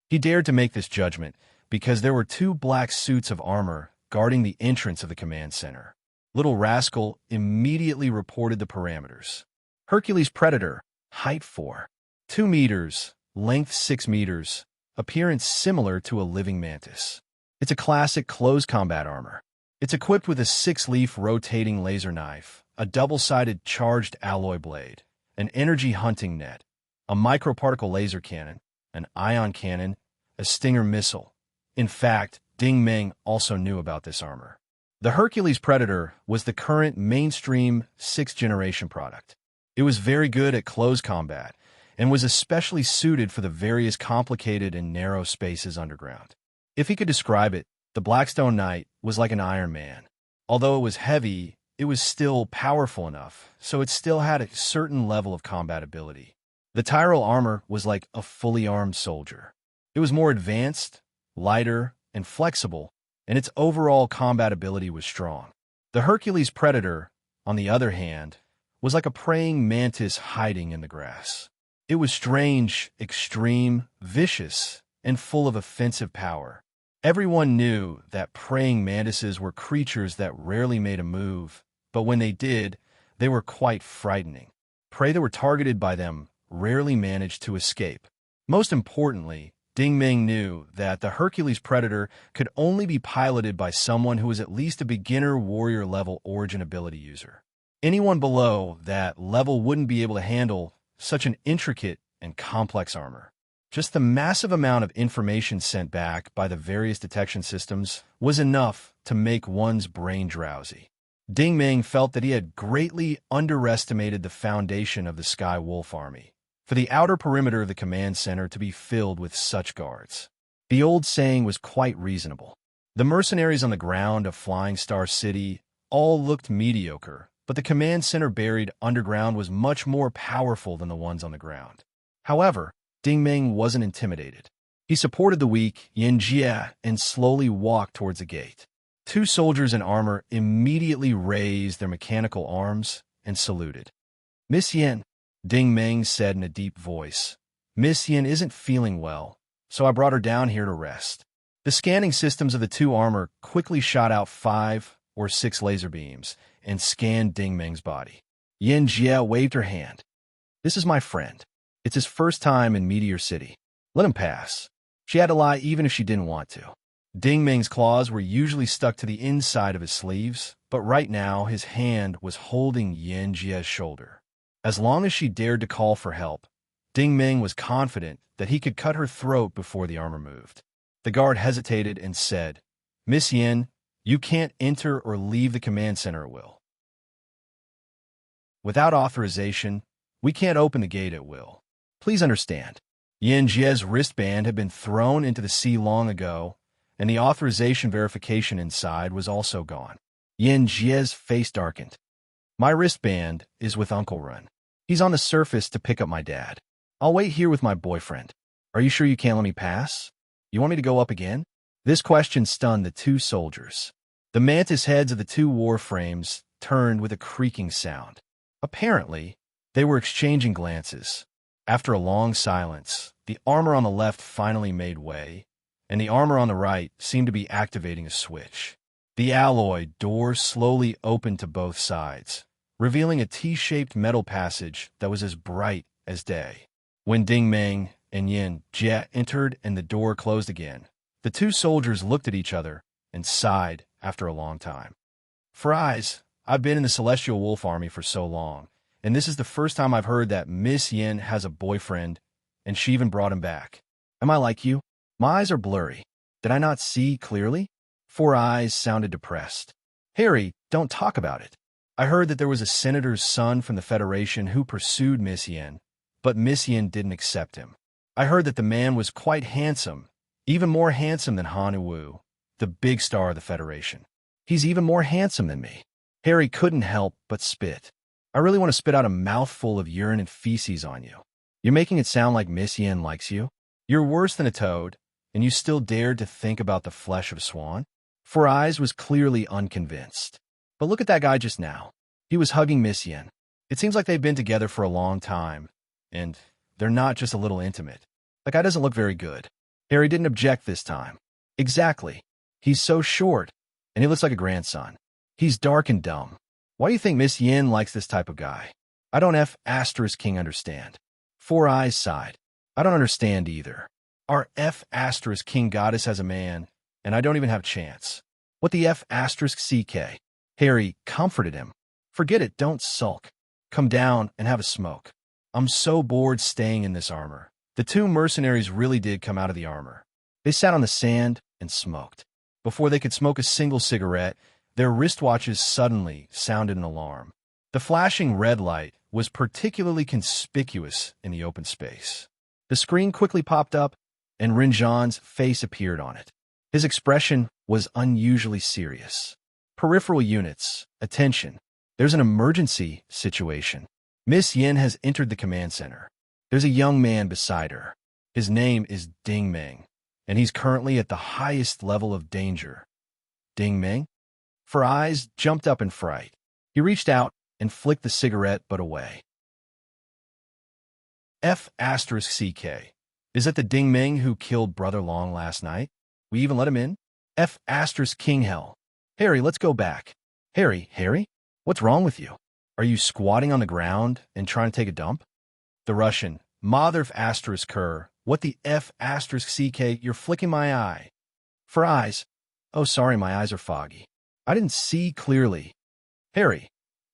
He dared to make this judgment because there were 2 black suits of armor guarding the entrance of the command center. Little Rascal immediately reported the parameters. Hercules Predator, height 4, 2 meters, length 6 meters, appearance similar to a living mantis. It's a classic close combat armor. It's equipped with a 6-leaf rotating laser knife, a double-sided charged alloy blade, an energy hunting net, a microparticle laser cannon, an ion cannon, a Stinger missile. In fact, Ding Ming also knew about this armor. The Hercules Predator was the current mainstream 6th-generation product. It was very good at close combat and was especially suited for the various complicated and narrow spaces underground. If he could describe it, the Blackstone Knight was like an Iron Man. Although it was heavy, it was still powerful enough, so it still had a certain level of combat ability. The Tyrol armor was like a fully armed soldier. It was more advanced, lighter, and flexible, and its overall combat ability was strong. The Hercules Predator, on the other hand, was like a praying mantis hiding in the grass. It was strange, extreme, vicious, and full of offensive power. Everyone knew that praying mantises were creatures that rarely made a move, but when they did, they were quite frightening. Prey that were targeted by them rarely managed to escape. Most importantly, Ding Ming knew that the Hercules Predator could only be piloted by someone who was at least a beginner warrior-level origin ability user. Anyone below that level wouldn't be able to handle such an intricate and complex armor. Just the massive amount of information sent back by the various detection systems was enough to make one's brain drowsy. Ding Ming felt that he had greatly underestimated the foundation of the Sky Wolf Army, for the outer perimeter of the command center to be filled with such guards. The old saying was quite reasonable. The mercenaries on the ground of Flying Star City all looked mediocre, but the command center buried underground was much more powerful than the ones on the ground. However, Ding Ming wasn't intimidated. He supported the weak Yin Jie and slowly walked towards the gate. 2 soldiers in armor immediately raised their mechanical arms and saluted. "Miss Yin," Ding Ming said in a deep voice. "Miss Yin isn't feeling well, so I brought her down here to rest." The scanning systems of the 2 armor quickly shot out 5 or 6 laser beams and scanned Ding Ming's body. Yin Jie waved her hand. "This is my friend. It's his first time in Meteor City. Let him pass." She had to lie even if she didn't want to. Ding Ming's claws were usually stuck to the inside of his sleeves, but right now his hand was holding Yin Jie's shoulder. As long as she dared to call for help, Ding Ming was confident that he could cut her throat before the armor moved. The guard hesitated and said, "Miss Yin, you can't enter or leave the command center at will. Without authorization, we can't open the gate at will. Please understand." Yin Jie's wristband had been thrown into the sea long ago, and the authorization verification inside was also gone. Yin Jie's face darkened. "My wristband is with Uncle Run. He's on the surface to pick up my dad. I'll wait here with my boyfriend. Are you sure you can't let me pass? You want me to go up again?" This question stunned the 2 soldiers. The mantis heads of the 2 warframes turned with a creaking sound. Apparently, they were exchanging glances. After a long silence, the armor on the left finally made way, and the armor on the right seemed to be activating a switch. The alloy door slowly opened to both sides, revealing a T-shaped metal passage that was as bright as day. When Ding Ming and Yin Jie entered and the door closed again, the 2 soldiers looked at each other and sighed after a long time. "For eyes, I've been in the Celestial Wolf Army for so long, and this is the first time I've heard that Miss Yin has a boyfriend, and she even brought him back. Am I like you? My eyes are blurry. Did I not see clearly? Four Eyes sounded depressed. Harry, don't talk about it. I heard that there was a senator's son from the Federation who pursued Miss Yin, but Miss Yin didn't accept him. I heard that the man was quite handsome, even more handsome than Han Wu, the big star of the Federation. He's even more handsome than me. Harry couldn't help but spit. I really want to spit out a mouthful of urine and feces on you. You're making it sound like Miss Yin likes you. You're worse than a toad, and you still dared to think about the flesh of a swan? Four Eyes was clearly unconvinced. But look at that guy just now. He was hugging Miss Yin. It seems like they've been together for a long time, and they're not just a little intimate. That guy doesn't look very good. Harry didn't object this time. Exactly. He's so short, and he looks like a grandson. He's dark and dumb. Why do you think Miss Yin likes this type of guy? I don't F***king understand. Four Eyes sighed. I don't understand either. Our F***king goddess has a man, and I don't even have a chance. What the F***ck? Harry comforted him. Forget it, don't sulk. Come down and have a smoke. I'm so bored staying in this armor. The two mercenaries really did come out of the armor. They sat on the sand and smoked. Before they could smoke a single cigarette, their wristwatches suddenly sounded an alarm. The flashing red light was particularly conspicuous in the open space. The screen quickly popped up, and Rinjan's face appeared on it. His expression was unusually serious. Peripheral units, attention. There's an emergency situation. Miss Yin has entered the command center. There's a young man beside her. His name is Ding Meng, and he's currently at the highest level of danger. Ding Meng? Four Eyes jumped up in fright. He reached out and flicked the cigarette butt away. F***ck. Is that the Ding Meng who killed Brother Long last night? We even let him in? F***king hell. Harry, let's go back. Harry? What's wrong with you? Are you squatting on the ground and trying to take a dump? The Russian, Mother Kerr, what the F***ck, you're flicking my eye. Four Eyes. Oh, sorry, my eyes are foggy. I didn't see clearly. Harry,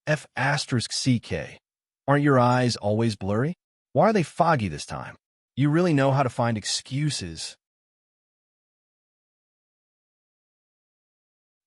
F***ck. Aren't your eyes always blurry? Why are they foggy this time? You really know how to find excuses.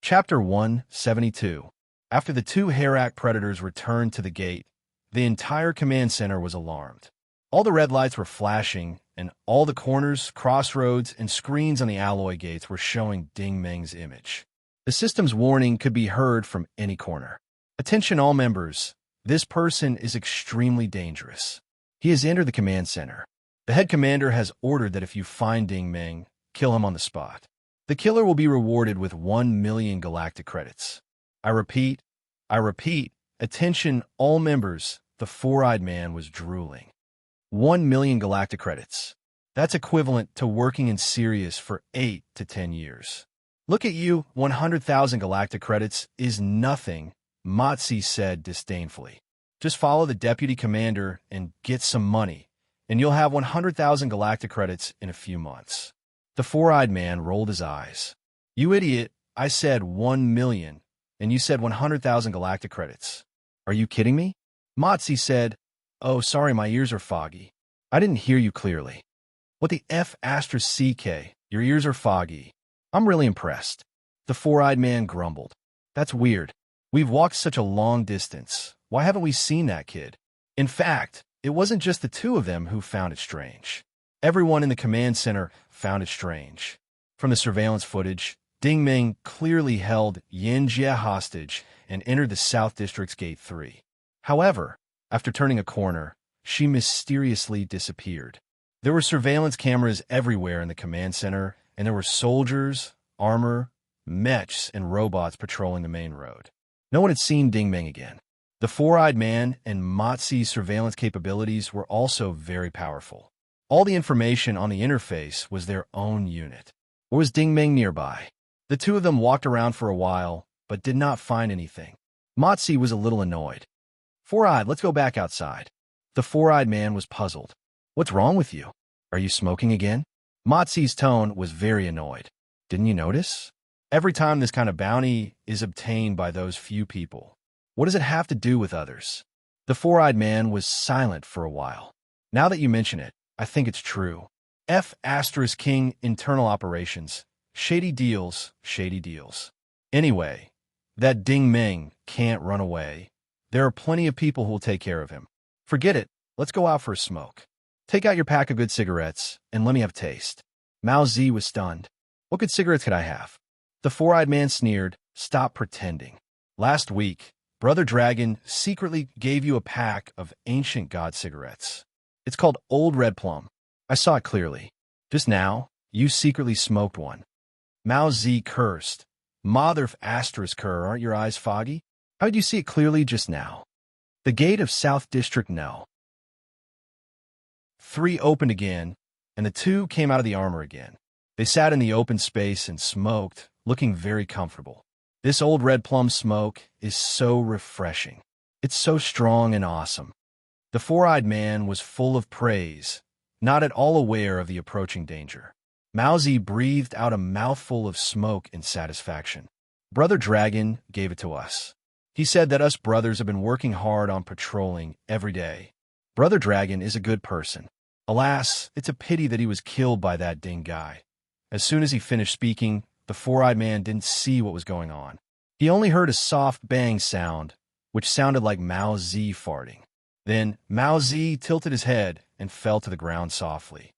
Chapter 172. After the two Herak predators returned to the gate, the entire command center was alarmed. All the red lights were flashing, and all the corners, crossroads, and screens on the alloy gates were showing Ding Meng's image. The system's warning could be heard from any corner. Attention all members, this person is extremely dangerous. He has entered the command center. The head commander has ordered that if you find Ding Meng, kill him on the spot. The killer will be rewarded with 1 million galactic credits. I repeat, attention all members, the four-eyed man was drooling. 1 million galactic credits. That's equivalent to working in Sirius for 8 to 10 years. Look at you, 100,000 galactic credits is nothing, Motzi said disdainfully. Just follow the deputy commander and get some money, and you'll have 100,000 galactic credits in a few months. The four-eyed man rolled his eyes. You idiot, I said 1 million, and you said 100,000 galactic credits. Are you kidding me? Motzi said, oh, sorry, my ears are foggy. I didn't hear you clearly. What the F***ck, your ears are foggy. I'm really impressed. The four-eyed man grumbled. That's weird. We've walked such a long distance. Why haven't we seen that kid? In fact, it wasn't just the two of them who found it strange. Everyone in the command center found it strange. From the surveillance footage, Ding Meng clearly held Yin Jie hostage and entered the South District's Gate 3. However, after turning a corner, she mysteriously disappeared. There were surveillance cameras everywhere in the command center, and there were soldiers, armor, mechs, and robots patrolling the main road. No one had seen Ding Meng again. The four-eyed man and Motzi's surveillance capabilities were also very powerful. All the information on the interface was their own unit. Or was Ding Meng nearby? The two of them walked around for a while, but did not find anything. Motzi was a little annoyed. Four-eyed, let's go back outside. The four-eyed man was puzzled. What's wrong with you? Are you smoking again? Motzi's tone was very annoyed. Didn't you notice? Every time this kind of bounty is obtained by those few people, What does it have to do with others? The four-eyed man was silent for a while. Now that you mention it, I think it's true. King internal operations. Shady deals, shady deals. Anyway, that Ding Ming can't run away. There are plenty of people who will take care of him. Forget it. Let's go out for a smoke. Take out your pack of good cigarettes and let me have a taste. Mao Zi was stunned. What good cigarettes could I have? The four-eyed man sneered. Stop pretending. Last week, Brother Dragon secretly gave you a pack of ancient god cigarettes. It's called Old Red Plum. I saw it clearly. Just now, you secretly smoked one. Mao Zi cursed. Mother of Cur, aren't your eyes foggy? How did you see it clearly just now? The gate of South District No. 3 opened again, and the two came out of the armor again. They sat in the open space and smoked, looking very comfortable. This Old Red Plum smoke is so refreshing. It's so strong and awesome. The four-eyed man was full of praise, not at all aware of the approaching danger. Mao Zi breathed out a mouthful of smoke in satisfaction. Brother Dragon gave it to us. He said that us brothers have been working hard on patrolling every day. Brother Dragon is a good person. Alas, it's a pity that he was killed by that Ding guy. As soon as he finished speaking, the four-eyed man didn't see what was going on. He only heard a soft bang sound, which sounded like Mao Zi farting. Then Mao Zi tilted his head and fell to the ground softly.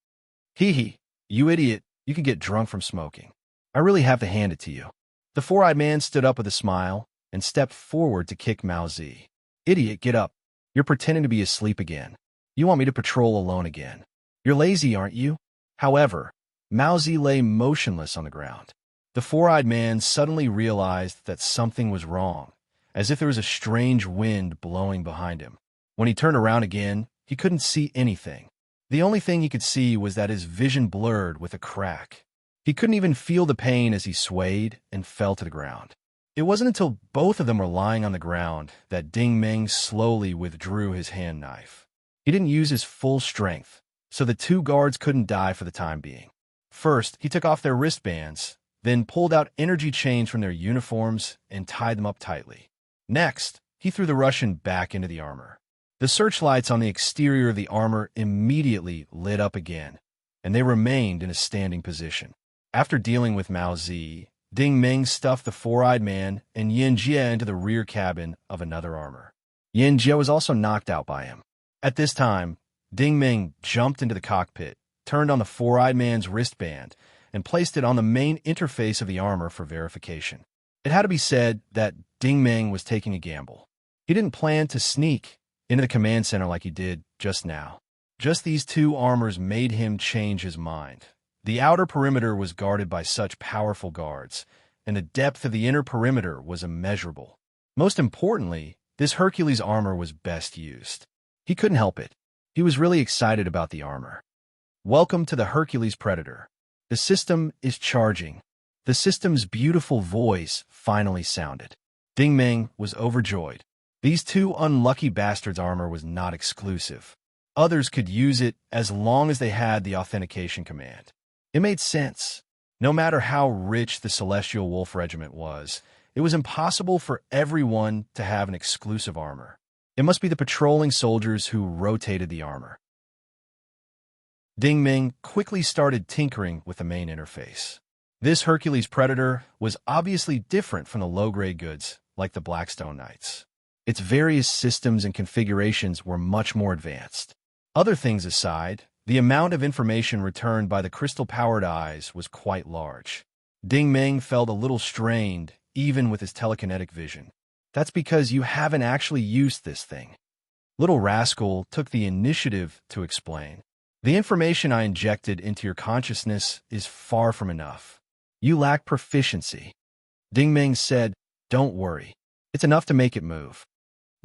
Hee, you idiot, you can get drunk from smoking. I really have to hand it to you. The four-eyed man stood up with a smile and stepped forward to kick Mao Zi. Idiot, get up. You're pretending to be asleep again. You want me to patrol alone again. You're lazy, aren't you? However, Mao Zi lay motionless on the ground. The four-eyed man suddenly realized that something was wrong, as if there was a strange wind blowing behind him. When he turned around again, he couldn't see anything. The only thing he could see was that his vision blurred with a crack. He couldn't even feel the pain as he swayed and fell to the ground. It wasn't until both of them were lying on the ground that Ding Ming slowly withdrew his hand knife. He didn't use his full strength, so the two guards couldn't die for the time being. First, he took off their wristbands, then pulled out energy chains from their uniforms and tied them up tightly. Next, he threw the Russian back into the armor. The searchlights on the exterior of the armor immediately lit up again, and they remained in a standing position. After dealing with Mao Zi, Ding Ming stuffed the four-eyed man and Yin Jie into the rear cabin of another armor. Yin Jie was also knocked out by him. At this time, Ding Ming jumped into the cockpit, turned on the four-eyed man's wristband, and placed it on the main interface of the armor for verification. It had to be said that Ding Ming was taking a gamble. He didn't plan to sneak into the command center like he did just now. Just these two armors made him change his mind. The outer perimeter was guarded by such powerful guards, and the depth of the inner perimeter was immeasurable. Most importantly, this Hercules armor was best used. He couldn't help it. He was really excited about the armor. Welcome to the Hercules Predator. The system is charging. The system's beautiful voice finally sounded. Ding Ming was overjoyed. These two unlucky bastards' armor was not exclusive. Others could use it as long as they had the authentication command. It made sense. No matter how rich the Celestial Wolf Regiment was, it was impossible for everyone to have an exclusive armor. It must be the patrolling soldiers who rotated the armor. Ding Ming quickly started tinkering with the main interface. This Hercules Predator was obviously different from the low-grade goods like the Blackstone Knights. Its various systems and configurations were much more advanced. Other things aside, the amount of information returned by the crystal-powered eyes was quite large. Ding Ming felt a little strained, even with his telekinetic vision. That's because you haven't actually used this thing. Little Rascal took the initiative to explain. The information I injected into your consciousness is far from enough. You lack proficiency. Ding Ming said, don't worry. It's enough to make it move.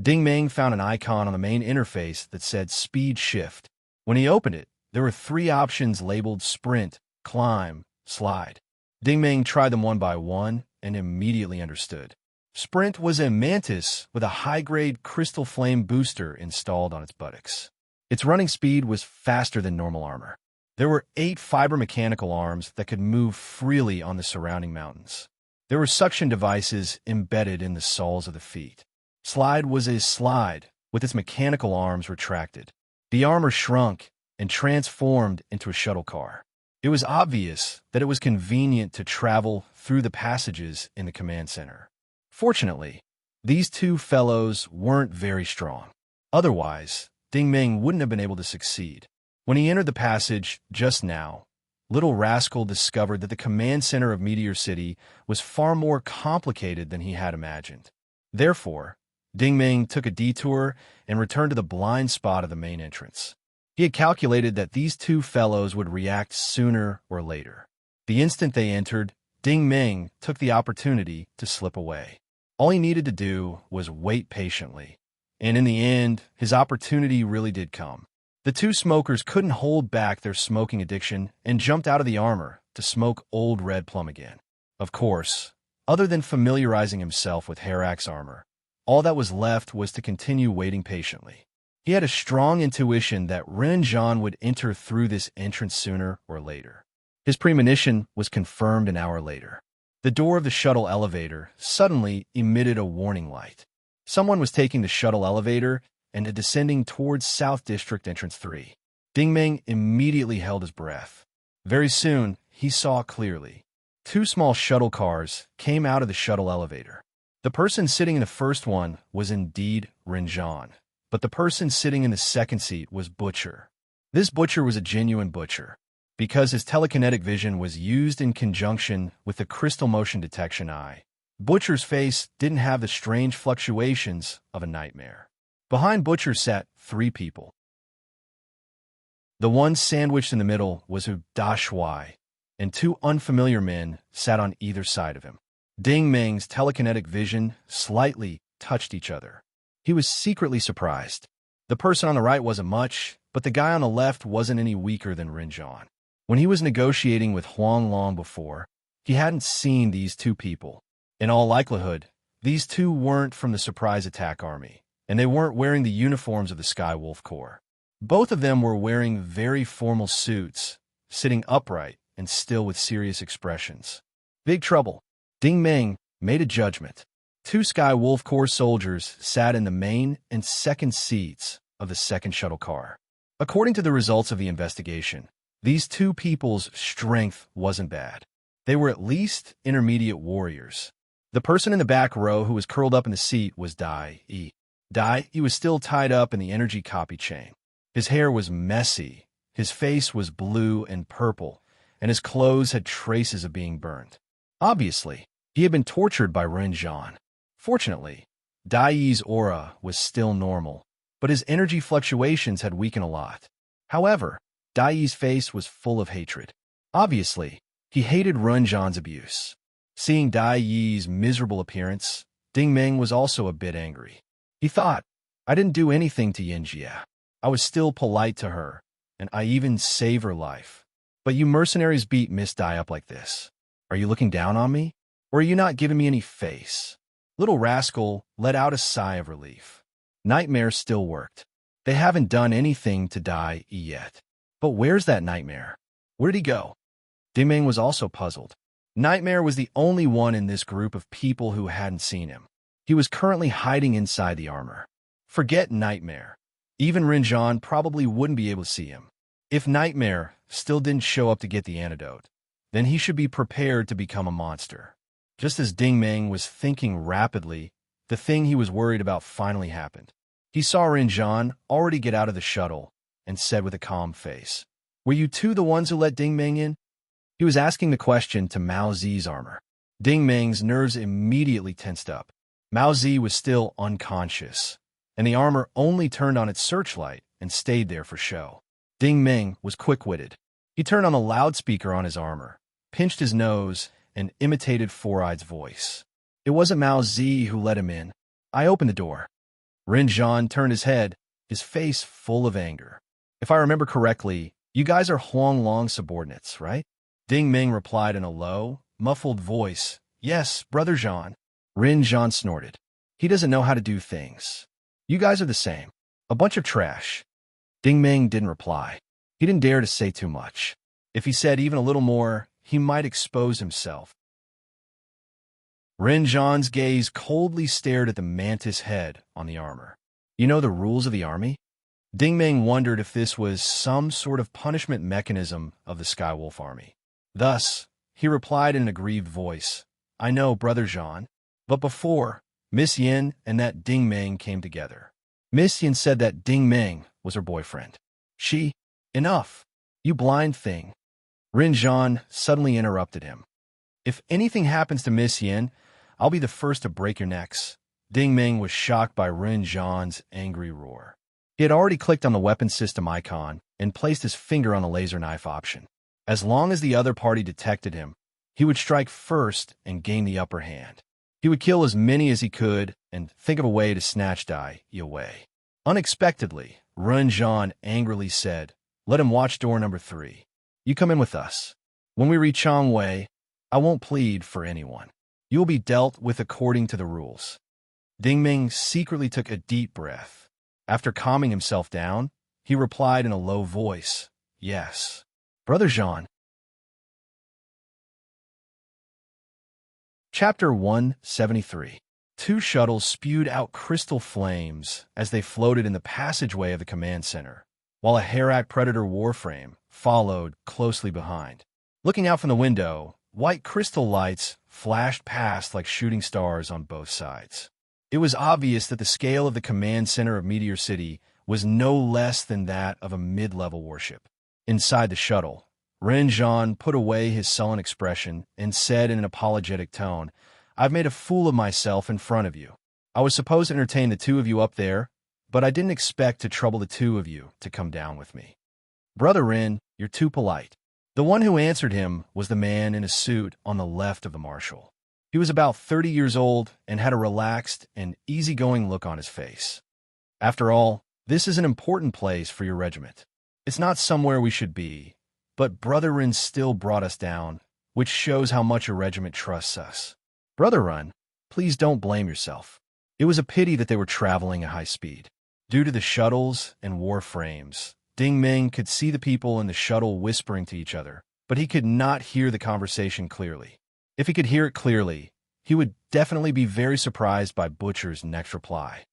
Ding Ming found an icon on the main interface that said Speed Shift. When he opened it, there were 3 options labeled Sprint, Climb, Slide. Ding Ming tried them one by one and immediately understood. Sprint was a mantis with a high-grade crystal flame booster installed on its buttocks. Its running speed was faster than normal armor. There were 8 fiber-mechanical arms that could move freely on the surrounding mountains. There were suction devices embedded in the soles of the feet. Slide was a slide, with its mechanical arms retracted. The armor shrunk and transformed into a shuttle car. It was obvious that it was convenient to travel through the passages in the command center. Fortunately, these two fellows weren't very strong. Otherwise, Ding Ming wouldn't have been able to succeed. When he entered the passage just now, Little Rascal discovered that the command center of Meteor City was far more complicated than he had imagined. Therefore, Ding Ming took a detour and returned to the blind spot of the main entrance. He had calculated that these two fellows would react sooner or later. The instant they entered, Ding Ming took the opportunity to slip away. All he needed to do was wait patiently. And in the end, his opportunity really did come. The two smokers couldn't hold back their smoking addiction and jumped out of the armor to smoke Old Red Plum again. Of course, other than familiarizing himself with Harak's armor, all that was left was to continue waiting patiently. He had a strong intuition that Renjan would enter through this entrance sooner or later. His premonition was confirmed an hour later. The door of the shuttle elevator suddenly emitted a warning light. Someone was taking the shuttle elevator and descending towards South District Entrance 3. Ding Ming immediately held his breath. Very soon, he saw clearly. Two small shuttle cars came out of the shuttle elevator. The person sitting in the first one was indeed Renjan, but the person sitting in the second seat was Butcher. This Butcher was a genuine Butcher, because his telekinetic vision was used in conjunction with the crystal motion detection eye. Butcher's face didn't have the strange fluctuations of a nightmare. Behind Butcher sat three people. The one sandwiched in the middle was Da Shui, and two unfamiliar men sat on either side of him. Ding Ming's telekinetic vision slightly touched each other. He was secretly surprised. The person on the right wasn't much, but the guy on the left wasn't any weaker than Renjan. When he was negotiating with Huang Long before, he hadn't seen these two people. In all likelihood, these two weren't from the surprise attack army, and they weren't wearing the uniforms of the Sky Wolf Corps. Both of them were wearing very formal suits, sitting upright and still with serious expressions. Big trouble. Ding Ming made a judgment. Two Sky Wolf Corps soldiers sat in the main and second seats of the second shuttle car. According to the results of the investigation, these two people's strength wasn't bad. They were at least intermediate warriors. The person in the back row who was curled up in the seat was Dai Yi. Dai Yi was still tied up in the energy copy chain. His hair was messy, his face was blue and purple, and his clothes had traces of being burned. Obviously, he had been tortured by Renjan. Fortunately, Dai Yi's aura was still normal, but his energy fluctuations had weakened a lot. However, Dai Yi's face was full of hatred. Obviously, he hated Renjan's abuse. Seeing Dai Yi's miserable appearance, Ding Ming was also a bit angry. He thought, I didn't do anything to Yinjia. I was still polite to her, and I even saved her life. But you mercenaries beat Miss Dai up like this. Are you looking down on me? Or are you not giving me any face? Little Rascal let out a sigh of relief. Nightmare still worked. They haven't done anything to Dai Yi yet. But where's that Nightmare? Where did he go? Ding Ming was also puzzled. Nightmare was the only one in this group of people who hadn't seen him. He was currently hiding inside the armor. Forget Nightmare. Even Renjan probably wouldn't be able to see him. If Nightmare still didn't show up to get the antidote, then he should be prepared to become a monster. Just as Ding Ming was thinking rapidly, the thing he was worried about finally happened. He saw Renjan already get out of the shuttle and said with a calm face, Were you two the ones who let Ding Ming in? He was asking the question to Mao Zi's armor. Ding Ming's nerves immediately tensed up. Mao Zi was still unconscious, and the armor only turned on its searchlight and stayed there for show. Ding Ming was quick-witted. He turned on the loudspeaker on his armor, pinched his nose, and imitated Four-Eye's voice. It wasn't Mao Zi who let him in. I opened the door. Renjan turned his head, his face full of anger. If I remember correctly, you guys are Huang Long's subordinates, right? Ding Ming replied in a low, muffled voice, Yes, Brother Zhan. Renjan snorted. He doesn't know how to do things. You guys are the same. A bunch of trash. Ding Ming didn't reply. He didn't dare to say too much. If he said even a little more, he might expose himself. Ren Zhan's gaze coldly stared at the mantis head on the armor. You know the rules of the army? Ding Ming wondered if this was some sort of punishment mechanism of the Skywolf army. Thus, he replied in an aggrieved voice, I know, Brother Zhan. But before, Miss Yin and that Ding Ming came together. Miss Yin said that Ding Ming was her boyfriend. She, enough, you blind thing. Ren Zhan suddenly interrupted him. If anything happens to Miss Yin, I'll be the first to break your necks. Ding Ming was shocked by Ren Zhan's angry roar. He had already clicked on the weapon system icon and placed his finger on the laser knife option. As long as the other party detected him, he would strike first and gain the upper hand. He would kill as many as he could and think of a way to snatch Dai away. Unexpectedly, Ren Zhan angrily said, Let him watch door number 3. You come in with us. When we reach Changwei, I won't plead for anyone. You will be dealt with according to the rules. Ding Ming secretly took a deep breath. After calming himself down, he replied in a low voice, Yes. Brother Zhan. Chapter 173. 2 shuttles spewed out crystal flames as they floated in the passageway of the command center, while a Herak Predator warframe followed closely behind. Looking out from the window, white crystal lights flashed past like shooting stars on both sides. It was obvious that the scale of the command center of Meteor City was no less than that of a mid-level warship. Inside the shuttle, Ren Zhan put away his sullen expression and said in an apologetic tone, I've made a fool of myself in front of you. I was supposed to entertain the 2 of you up there, but I didn't expect to trouble the 2 of you to come down with me. Brother Ren, you're too polite. The one who answered him was the man in a suit on the left of the marshal. He was about 30 years old and had a relaxed and easygoing look on his face. After all, this is an important place for your regiment. It's not somewhere we should be, but Brother Ren still brought us down, which shows how much your regiment trusts us. Brother Ren, please don't blame yourself. It was a pity that they were traveling at high speed. Due to the shuttles and warframes, Ding Ming could see the people in the shuttle whispering to each other, but he could not hear the conversation clearly. If he could hear it clearly, he would definitely be very surprised by Butcher's next reply.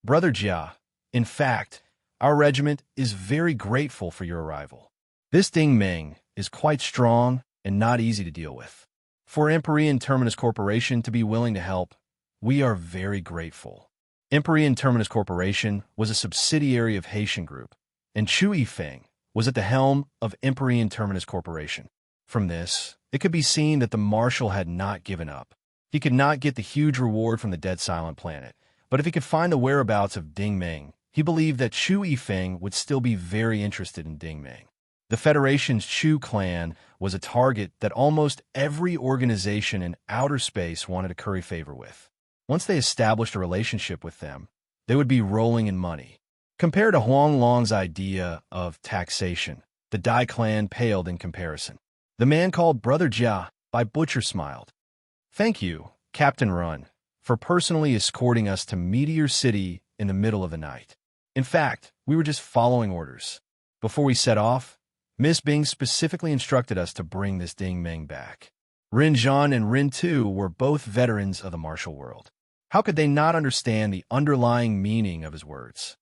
Brother Jia, in fact, our regiment is very grateful for your arrival. This Ding Ming is quite strong and not easy to deal with. For Empyrean Terminus Corporation to be willing to help, we are very grateful. Empyrean Terminus Corporation was a subsidiary of Haitian Group, and Chu Yifeng was at the helm of Empyrean Terminus Corporation. From this, it could be seen that the Marshal had not given up. He could not get the huge reward from the Dead Silent Planet, but if he could find the whereabouts of Ding Ming, he believed that Chu Yifeng would still be very interested in Ding Ming. The Federation's Chu clan was a target that almost every organization in outer space wanted to curry favor with. Once they established a relationship with them, they would be rolling in money. Compared to Huang Long's idea of taxation, the Dai clan paled in comparison. The man called Brother Jia by Butcher smiled. Thank you, Captain Run, for personally escorting us to Meteor City in the middle of the night. In fact, we were just following orders. Before we set off, Miss Bing specifically instructed us to bring this Ding Ming back. Ren Zhan and Ren Tu were both veterans of the martial world. How could they not understand the underlying meaning of his words?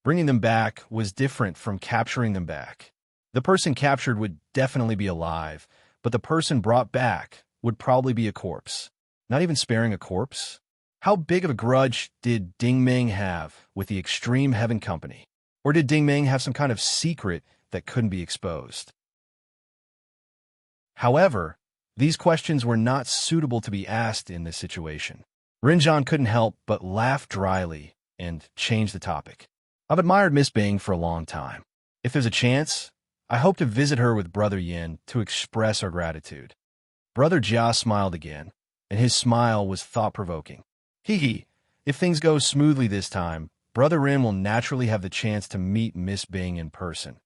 Bringing them back was different from capturing them back. The person captured would definitely be alive, but the person brought back would probably be a corpse. Not even sparing a corpse? How big of a grudge did Ding Ming have with the Extreme Heaven Company? Or did Ding Ming have some kind of secret that couldn't be exposed? However, these questions were not suitable to be asked in this situation. Ren Zhan couldn't help but laugh dryly and change the topic. I've admired Miss Bing for a long time. If there's a chance, I hope to visit her with Brother Yin to express our gratitude. Brother Jia smiled again, and his smile was thought-provoking. Hee, if things go smoothly this time, Brother Ren will naturally have the chance to meet Miss Bing in person.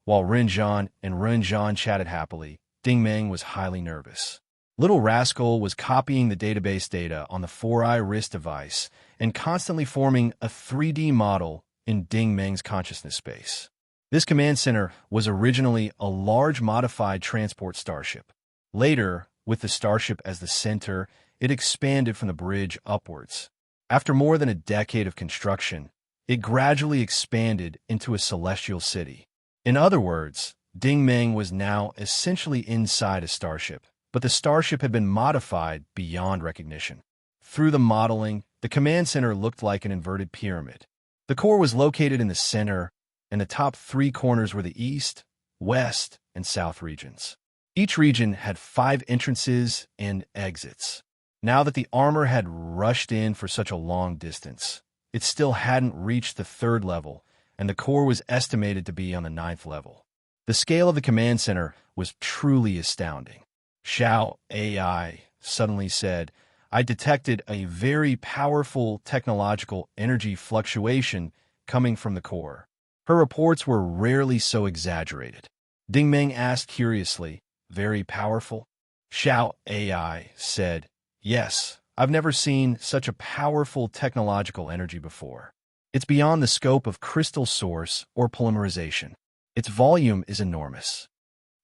While Ren Zhan and Ren Zhan chatted happily, Ding Ming was highly nervous. Little Rascal was copying the database data on the 4-eye wrist device and constantly forming a 3D model in Ding Ming's consciousness space. This command center was originally a large modified transport starship. Later, with the starship as the center it expanded from the bridge upwards. After more than a decade of construction, it gradually expanded into a celestial city. In other words, Ding Meng was now essentially inside a starship, but the starship had been modified beyond recognition. Through the modeling, the command center looked like an inverted pyramid. The core was located in the center, and the top 3 corners were the east, west, and south regions. Each region had 5 entrances and exits. Now that the armor had rushed in for such a long distance, it still hadn't reached the 3rd level, and the core was estimated to be on the 9th level. The scale of the command center was truly astounding. Xiao AI suddenly said, "I detected a very powerful technological energy fluctuation coming from the core." Her reports were rarely so exaggerated. Ding Meng asked curiously, "Very powerful?" Xiao AI said, "Yes, I've never seen such a powerful technological energy before. It's beyond the scope of crystal source or polymerization. Its volume is enormous."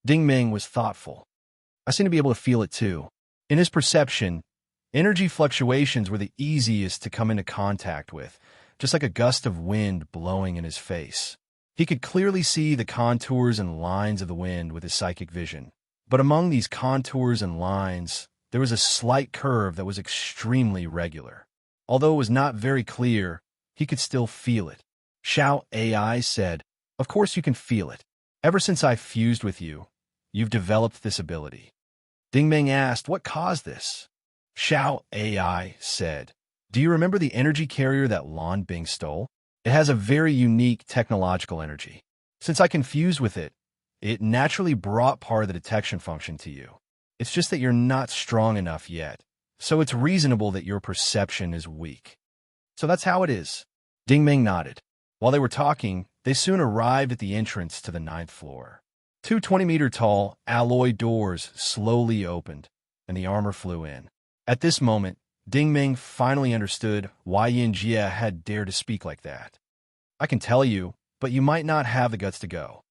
Ding Meng was thoughtful. "I seem to be able to feel it too." In his perception, energy fluctuations were the easiest to come into contact with, just like a gust of wind blowing in his face. He could clearly see the contours and lines of the wind with his psychic vision. But among these contours and lines, there was a slight curve that was extremely regular. Although it was not very clear, he could still feel it. Xiao AI said, "Of course you can feel it. Ever since I fused with you, you've developed this ability." Ding Meng asked, "What caused this?" Xiao AI said, "Do you remember the energy carrier that Lan Bing stole? It has a very unique technological energy. Since I confused with it, it naturally brought part of the detection function to you. It's just that you're not strong enough yet, so it's reasonable that your perception is weak." "So that's how it is." Ding Meng nodded. While they were talking, they soon arrived at the entrance to the 9th floor. 2 20-meter-tall alloy doors slowly opened, and the armor flew in. At this moment, Ding Meng finally understood why Yin Jie had dared to speak like that. "I can tell you, but you might not have the guts to go."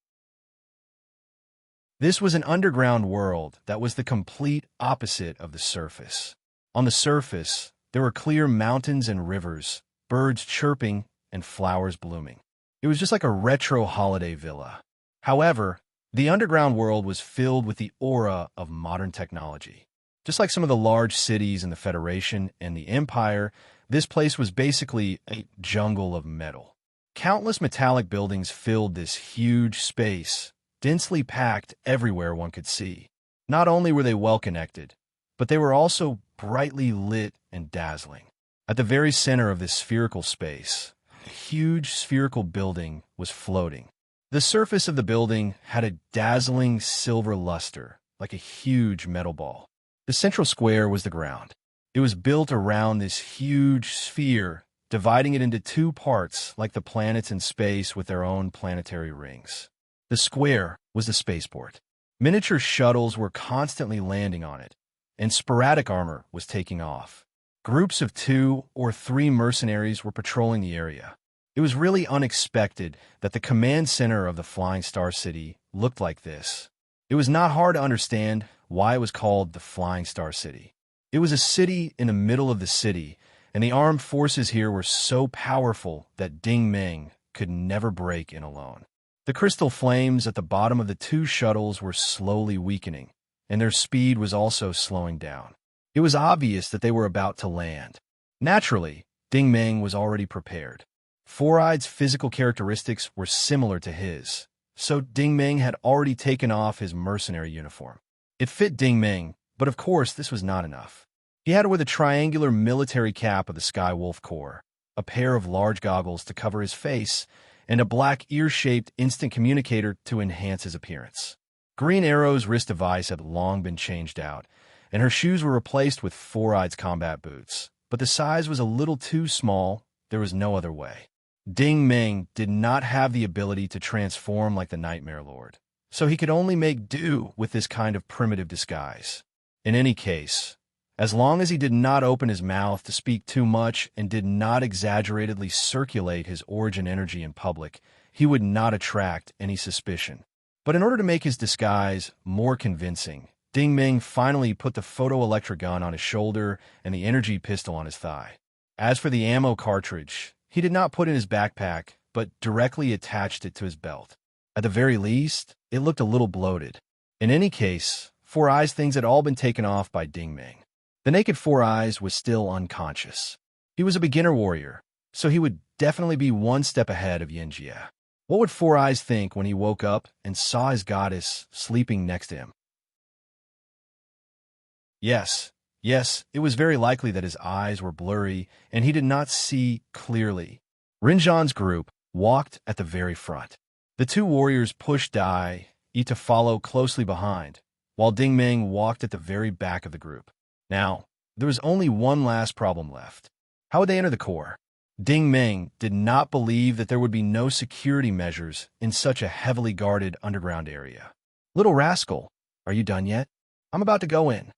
This was an underground world that was the complete opposite of the surface. On the surface, there were clear mountains and rivers, birds chirping, and flowers blooming. It was just like a retro holiday villa. However, the underground world was filled with the aura of modern technology. Just like some of the large cities in the Federation and the Empire, this place was basically a jungle of metal. Countless metallic buildings filled this huge space, densely packed everywhere one could see. Not only were they well connected, but they were also brightly lit and dazzling. At the very center of this spherical space, a huge spherical building was floating. The surface of the building had a dazzling silver luster, like a huge metal ball. The central square was the ground. It was built around this huge sphere, dividing it into 2 parts like the planets in space with their own planetary rings. The square was the spaceport. Miniature shuttles were constantly landing on it, and sporadic armor was taking off. Groups of 2 or 3 mercenaries were patrolling the area. It was really unexpected that the command center of the Flying Star City looked like this. It was not hard to understand why it was called the Flying Star City. It was a city in the middle of the city, and the armed forces here were so powerful that Ding Meng could never break in alone. The crystal flames at the bottom of the 2 shuttles were slowly weakening, and their speed was also slowing down. It was obvious that they were about to land. Naturally, Ding Meng was already prepared. Four-Eye's physical characteristics were similar to his, so Ding Meng had already taken off his mercenary uniform. It fit Ding Meng, but of course this was not enough. He had it with a triangular military cap of the Sky Wolf Corps, a pair of large goggles to cover his face, and a black ear-shaped instant communicator to enhance his appearance. Green Arrow's wrist device had long been changed out, and her shoes were replaced with Four-Eye's combat boots. But the size was a little too small. There was no other way. Ding Meng did not have the ability to transform like the Nightmare Lord, so he could only make do with this kind of primitive disguise. In any case, as long as he did not open his mouth to speak too much and did not exaggeratedly circulate his origin energy in public, he would not attract any suspicion. But in order to make his disguise more convincing, Ding Ming finally put the photoelectric gun on his shoulder and the energy pistol on his thigh. As for the ammo cartridge, he did not put it in his backpack, but directly attached it to his belt. At the very least, it looked a little bloated. In any case, Four Eyes' things had all been taken off by Ding Ming. The naked Four Eyes was still unconscious. He was a beginner warrior, so he would definitely be one step ahead of Yin Jie. What would Four Eyes think when he woke up and saw his goddess sleeping next to him? Yes, it was very likely that his eyes were blurry and he did not see clearly. Rinzhan's group walked at the very front. The two warriors pushed Dai Yi to follow closely behind, while Ding Ming walked at the very back of the group. Now, there was only one last problem left. How would they enter the core? Ding Ming did not believe that there would be no security measures in such a heavily guarded underground area. Little rascal, are you done yet? I'm about to go in.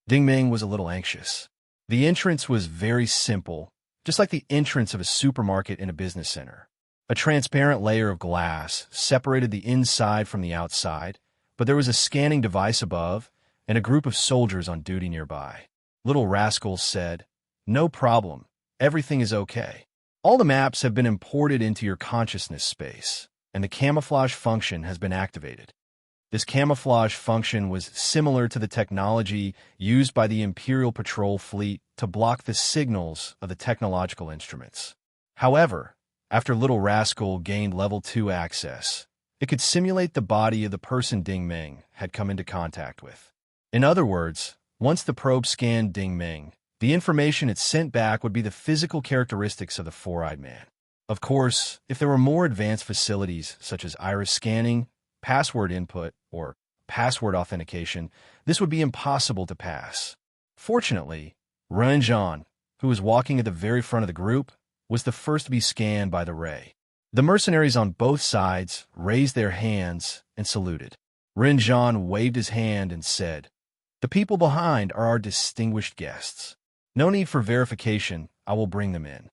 Ding Ming was a little anxious. The entrance was very simple, just like the entrance of a supermarket in a business center. A transparent layer of glass separated the inside from the outside, but there was a scanning device above and a group of soldiers on duty nearby. Little Rascal said, "No problem. Everything is okay. All the maps have been imported into your consciousness space, and the camouflage function has been activated." This camouflage function was similar to the technology used by the Imperial Patrol Fleet to block the signals of the technological instruments. However, after Little Rascal gained Level 2 access, it could simulate the body of the person Ding Ming had come into contact with. In other words, once the probe scanned Ding Ming, the information it sent back would be the physical characteristics of the four-eyed man. Of course, if there were more advanced facilities such as iris scanning, password input, or password authentication, this would be impossible to pass. Fortunately, Rinzhan, who was walking at the very front of the group, was the first to be scanned by the ray. The mercenaries on both sides raised their hands and saluted. Rinzhan waved his hand and said, "The people behind are our distinguished guests. No need for verification, I will bring them in."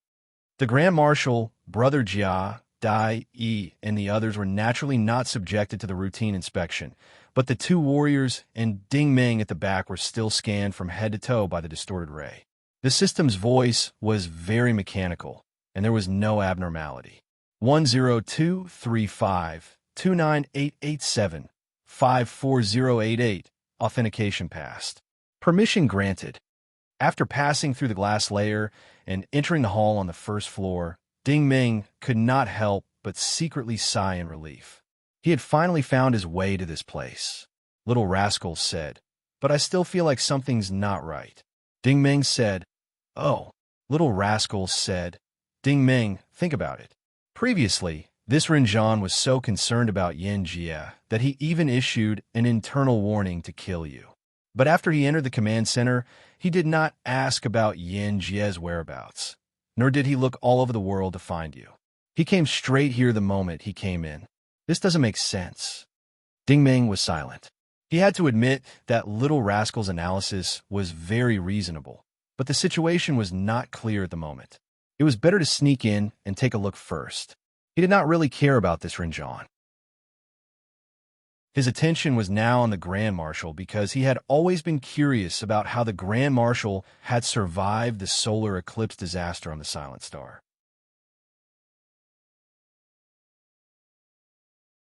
The Grand Marshal, Brother Jia, Dai Yi, and the others were naturally not subjected to the routine inspection, but the two warriors and Ding Ming at the back were still scanned from head to toe by the distorted ray. The system's voice was very mechanical, and there was no abnormality. 10235298887 54088 Authentication passed. Permission granted. After passing through the glass layer and entering the hall on the first floor, Ding Ming could not help but secretly sigh in relief. He had finally found his way to this place. Little Rascal said, "But I still feel like something's not right." Ding Ming said, "Oh." Little Rascal said, "Ding Ming, think about it. Previously, this Rinzhan was so concerned about Yin Jie that he even issued an internal warning to kill you. But after he entered the command center, he did not ask about Yin Jie's whereabouts, nor did he look all over the world to find you. He came straight here the moment he came in. This doesn't make sense." Ding Ming was silent. He had to admit that Little Rascal's analysis was very reasonable, but the situation was not clear at the moment. It was better to sneak in and take a look first. He did not really care about this Rinzhan. His attention was now on the Grand Marshal because he had always been curious about how the Grand Marshal had survived the solar eclipse disaster on the Silent Star.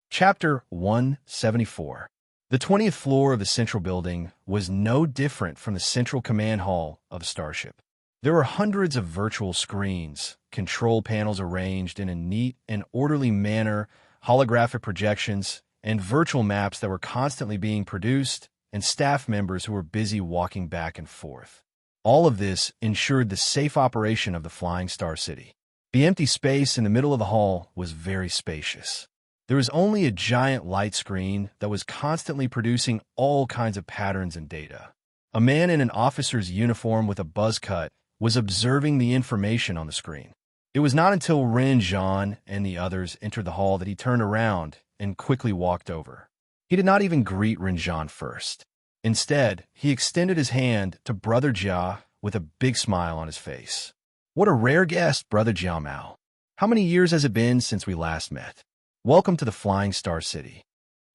Chapter 174. The 20th floor of the central building was no different from the central command hall of a starship. There were hundreds of virtual screens, control panels arranged in a neat and orderly manner, holographic projections, and virtual maps that were constantly being produced, and staff members who were busy walking back and forth. All of this ensured the safe operation of the Flying Star City. The empty space in the middle of the hall was very spacious. There was only a giant light screen that was constantly producing all kinds of patterns and data. A man in an officer's uniform with a buzz cut was observing the information on the screen. It was not until Rinzhan and the others entered the hall that he turned around and quickly walked over. He did not even greet Rinzhan first. Instead, he extended his hand to Brother Jia with a big smile on his face. "What a rare guest, Brother Jiao Mao. How many years has it been since we last met? Welcome to the Flying Star City."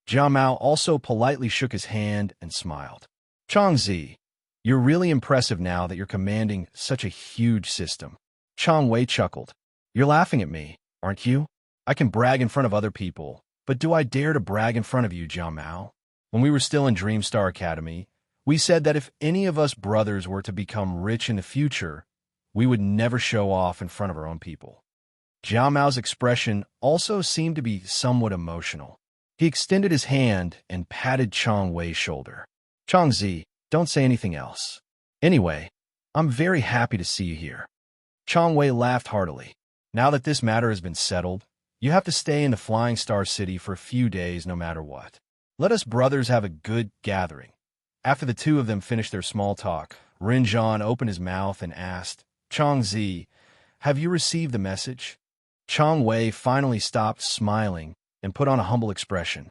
Jia Mao also politely shook his hand and smiled. Changzi, you're really impressive now that you're commanding such a huge system. Chang Wei chuckled. You're laughing at me, aren't you? I can brag in front of other people, but do I dare to brag in front of you, Jia Mao? When we were still in Dreamstar Academy, we said that if any of us brothers were to become rich in the future, we would never show off in front of our own people. Jia Mao's expression also seemed to be somewhat emotional. He extended his hand and patted Chang Wei's shoulder. Changzi, don't say anything else. Anyway, I'm very happy to see you here. Chang Wei laughed heartily. Now that this matter has been settled, you have to stay in the Flying Star City for a few days no matter what. Let us brothers have a good gathering. After the two of them finished their small talk, Rinzhan opened his mouth and asked, Changzi, have you received the message? Chang Wei finally stopped smiling and put on a humble expression.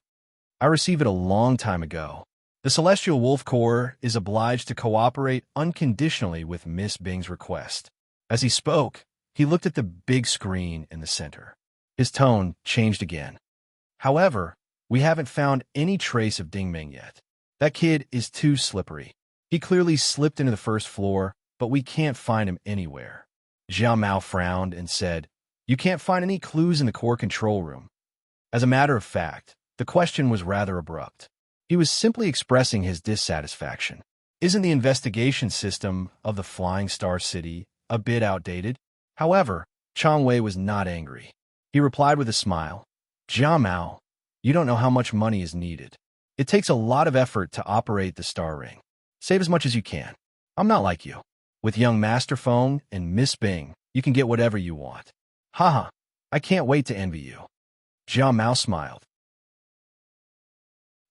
I received it a long time ago. The Celestial Wolf Corps is obliged to cooperate unconditionally with Miss Bing's request. As he spoke, he looked at the big screen in the center. His tone changed again. However, we haven't found any trace of Ding Ming yet. That kid is too slippery. He clearly slipped into the first floor, but we can't find him anywhere. Jia Mao frowned and said, You can't find any clues in the core control room. As a matter of fact, the question was rather abrupt. He was simply expressing his dissatisfaction. Isn't the investigation system of the Flying Star City a bit outdated? However, Chang Wei was not angry. He replied with a smile, Jia Mao, you don't know how much money is needed. It takes a lot of effort to operate the Star Ring. Save as much as you can. I'm not like you. With young Master Phone and Miss Bing, you can get whatever you want. Haha, I can't wait to envy you. Jia Mao smiled.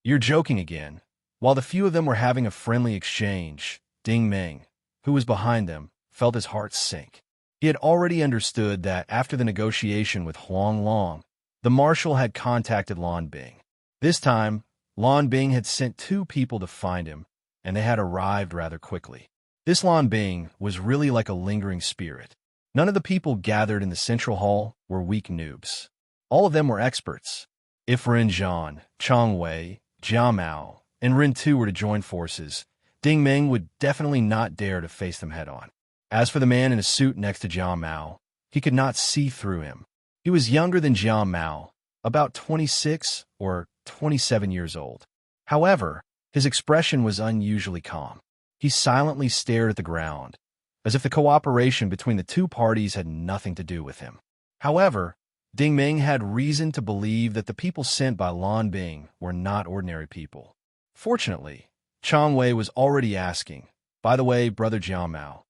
You're joking again. While the few of them were having a friendly exchange, Ding Ming, who was behind them, felt his heart sink. He had already understood that after the negotiation with Huang Long, the marshal had contacted Lan Bing. This time, Lan Bing had sent 2 people to find him, and they had arrived rather quickly. This Lan Bing was really like a lingering spirit. None of the people gathered in the central hall were weak noobs. All of them were experts. If Rinzhan, Chang Wei, Jia Mao, and Rin Tu were to join forces, Ding Ming would definitely not dare to face them head-on. As for the man in a suit next to Jia Mao, he could not see through him. He was younger than Jia Mao, about 26 or 27 years old. However, his expression was unusually calm. He silently stared at the ground, as if the cooperation between the two parties had nothing to do with him. However, Ding Ming had reason to believe that the people sent by Lan Bing were not ordinary people. Fortunately, Chang Wei was already asking, By the way, Brother Jia Mao,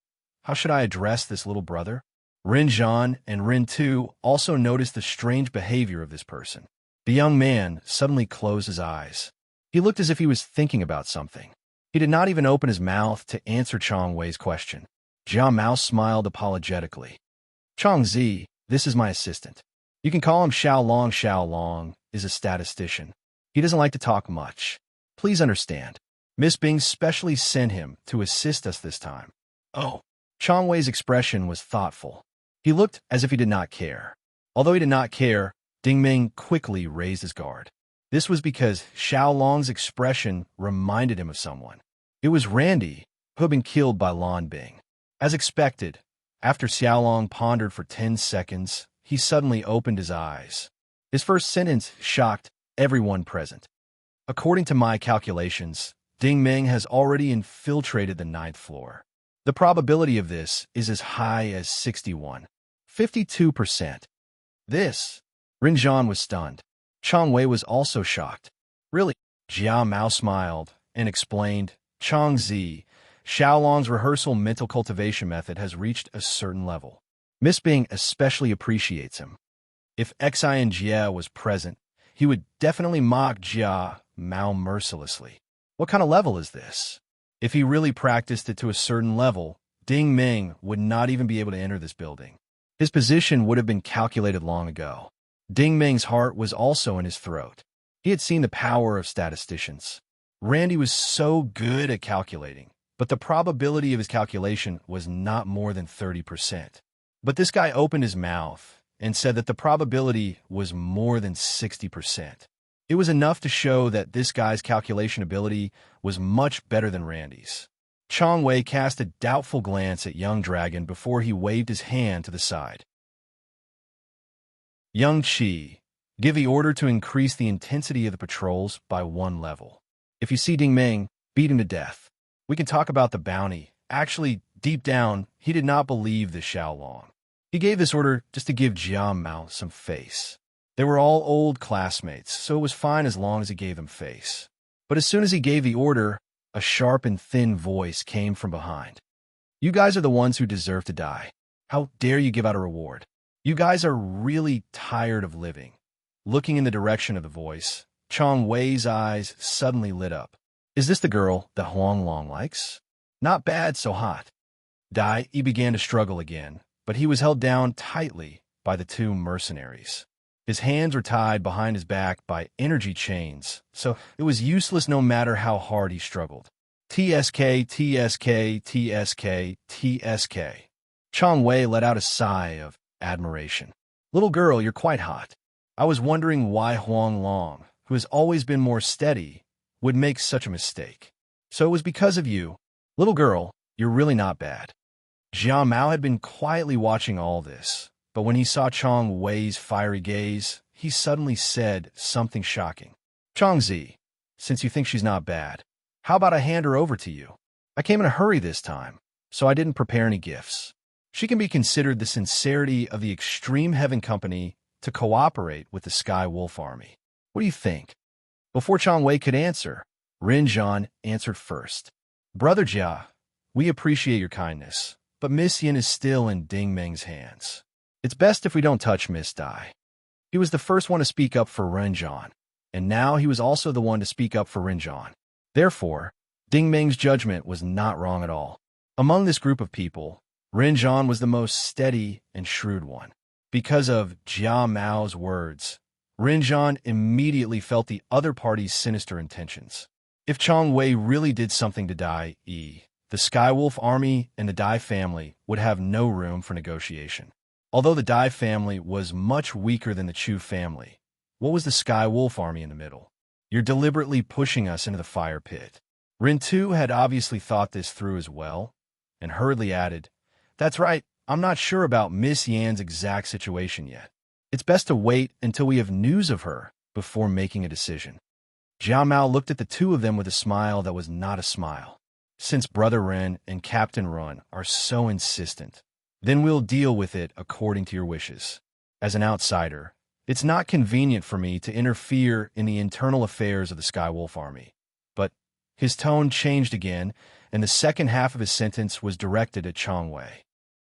how should I address this little brother? Rinzhan and Rin Tu also noticed the strange behavior of this person. The young man suddenly closed his eyes. He looked as if he was thinking about something. He did not even open his mouth to answer Chang Wei's question. Jia Mao smiled apologetically. Changzi, this is my assistant. You can call him Xiao Long. Xiao Long is a statistician. He doesn't like to talk much. Please understand. Miss Bing specially sent him to assist us this time. Oh. Chang Wei's expression was thoughtful. He looked as if he did not care. Although he did not care, Ding Ming quickly raised his guard. This was because Xiao Long's expression reminded him of someone. It was Randy, who had been killed by Lan Bing. As expected, after Xiao Long pondered for 10 seconds, he suddenly opened his eyes. His first sentence shocked everyone present. According to my calculations, Ding Ming has already infiltrated the 9th floor. The probability of this is as high as 52%. This, Rinzhan was stunned. Chang Wei was also shocked. Really? Jia Mao smiled and explained, Changzi, Xiaolong's rehearsal mental cultivation method has reached a certain level. Miss Bing especially appreciates him. If Xin Jia was present, he would definitely mock Jia Mao mercilessly. What kind of level is this? If he really practiced it to a certain level, Ding Ming would not even be able to enter this building. His position would have been calculated long ago. Ding Ming's heart was also in his throat. He had seen the power of statisticians. Randy was so good at calculating, but the probability of his calculation was not more than 30%. But this guy opened his mouth and said that the probability was more than 60%. It was enough to show that this guy's calculation ability was much better than Randy's. Chong Wei cast a doubtful glance at young dragon before he waved his hand to the side. Young Chi, give the order to increase the intensity of the patrols by 1 level. If you see Ding Ming, beat him to death. We can talk about the bounty. Actually, deep down, he did not believe this Xiaolong. He gave this order just to give Jia Mao some face. They were all old classmates, so it was fine as long as he gave them face. But as soon as he gave the order, a sharp and thin voice came from behind. You guys are the ones who deserve to die. How dare you give out a reward? You guys are really tired of living. Looking in the direction of the voice, Chong Wei's eyes suddenly lit up. Is this the girl that Huang Long likes? Not bad, so hot. Dai Yi began to struggle again, but he was held down tightly by the 2 mercenaries. His hands were tied behind his back by energy chains, so it was useless no matter how hard he struggled. TSK, TSK, TSK, TSK. Chong Wei let out a sigh of admiration. Little girl, you're quite hot. I was wondering why Huang Long, who has always been more steady, would make such a mistake. So it was because of you. Little girl, you're really not bad. Jia Mao had been quietly watching all this, but when he saw Chong Wei's fiery gaze, he suddenly said something shocking. Chongzi, since you think she's not bad, how about I hand her over to you? I came in a hurry this time, so I didn't prepare any gifts. She can be considered the sincerity of the Extreme Heaven Company to cooperate with the Sky Wolf Army. What do you think? Before Chong Wei could answer, Rin Zhan answered first. Brother Jia, we appreciate your kindness, but Miss Yin is still in Ding Meng's hands. It's best if we don't touch Miss Dai. He was the first one to speak up for Rin Zhan, and now he was also the one to speak up for Rin Zhan. Therefore, Ding Meng's judgment was not wrong at all. Among this group of people, Rin Zhan was the most steady and shrewd one. Because of Jia Mao's words, Rin Zhan immediately felt the other party's sinister intentions. If Chong Wei really did something to Dai Yi, the Skywolf army and the Dai family would have no room for negotiation. Although the Dai family was much weaker than the Chu family, what was the Skywolf army in the middle? You're deliberately pushing us into the fire pit. Rin Tu had obviously thought this through as well, and hurriedly added, That's right, I'm not sure about Miss Yan's exact situation yet. It's best to wait until we have news of her before making a decision. Jiao Mao looked at the 2 of them with a smile that was not a smile. Since Brother Ren and Captain Run are so insistent, then we'll deal with it according to your wishes. As an outsider, it's not convenient for me to interfere in the internal affairs of the Skywolf Army. But his tone changed again, and the second half of his sentence was directed at Chong Wei.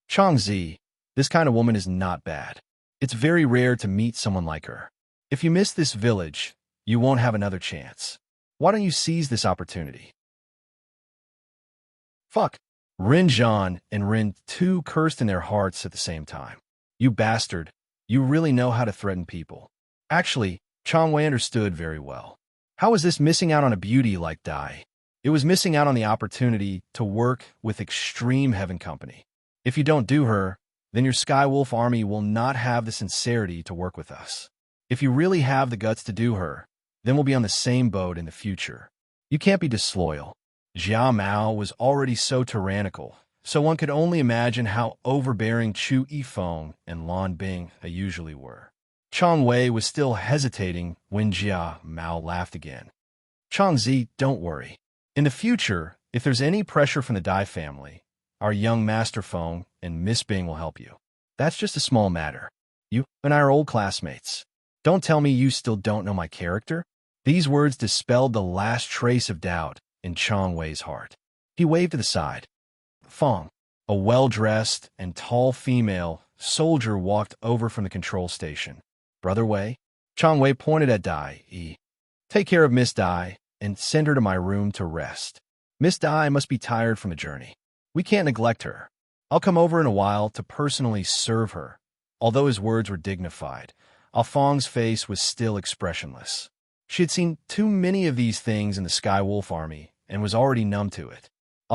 Chongzi, this kind of woman is not bad. It's very rare to meet someone like her. If you miss this village, you won't have another chance. Why don't you seize this opportunity? Fuck. Rin Zhan and Rin Tu cursed in their hearts at the same time. You bastard. You really know how to threaten people. Actually, Chong Wei understood very well. How is this missing out on a beauty like Dai? It was missing out on the opportunity to work with Extreme Heaven Company. If you don't do her, then your Skywolf army will not have the sincerity to work with us. If you really have the guts to do her, then we'll be on the same boat in the future. You can't be disloyal. Jia Mao was already so tyrannical, so one could only imagine how overbearing Chu Yifeng and Lan Bing usually were. Chong Wei was still hesitating when Jia Mao laughed again. Chongzi, don't worry. In the future, if there's any pressure from the Dai family, our young Master Feng and Miss Bing will help you. That's just a small matter. You and I are old classmates. Don't tell me you still don't know my character. These words dispelled the last trace of doubt in Chong Wei's heart. He waved to the side. Feng, a well-dressed and tall female soldier, walked over from the control station. Brother Wei? Chong Wei pointed at Dai Yi. Take care of Miss Dai and send her to my room to rest. Miss Dai must be tired from the journey. We can't neglect her. I'll come over in a while to personally serve her. Although his words were dignified, Feng's face was still expressionless. She had seen too many of these things in the Skywolf army and was already numb to it.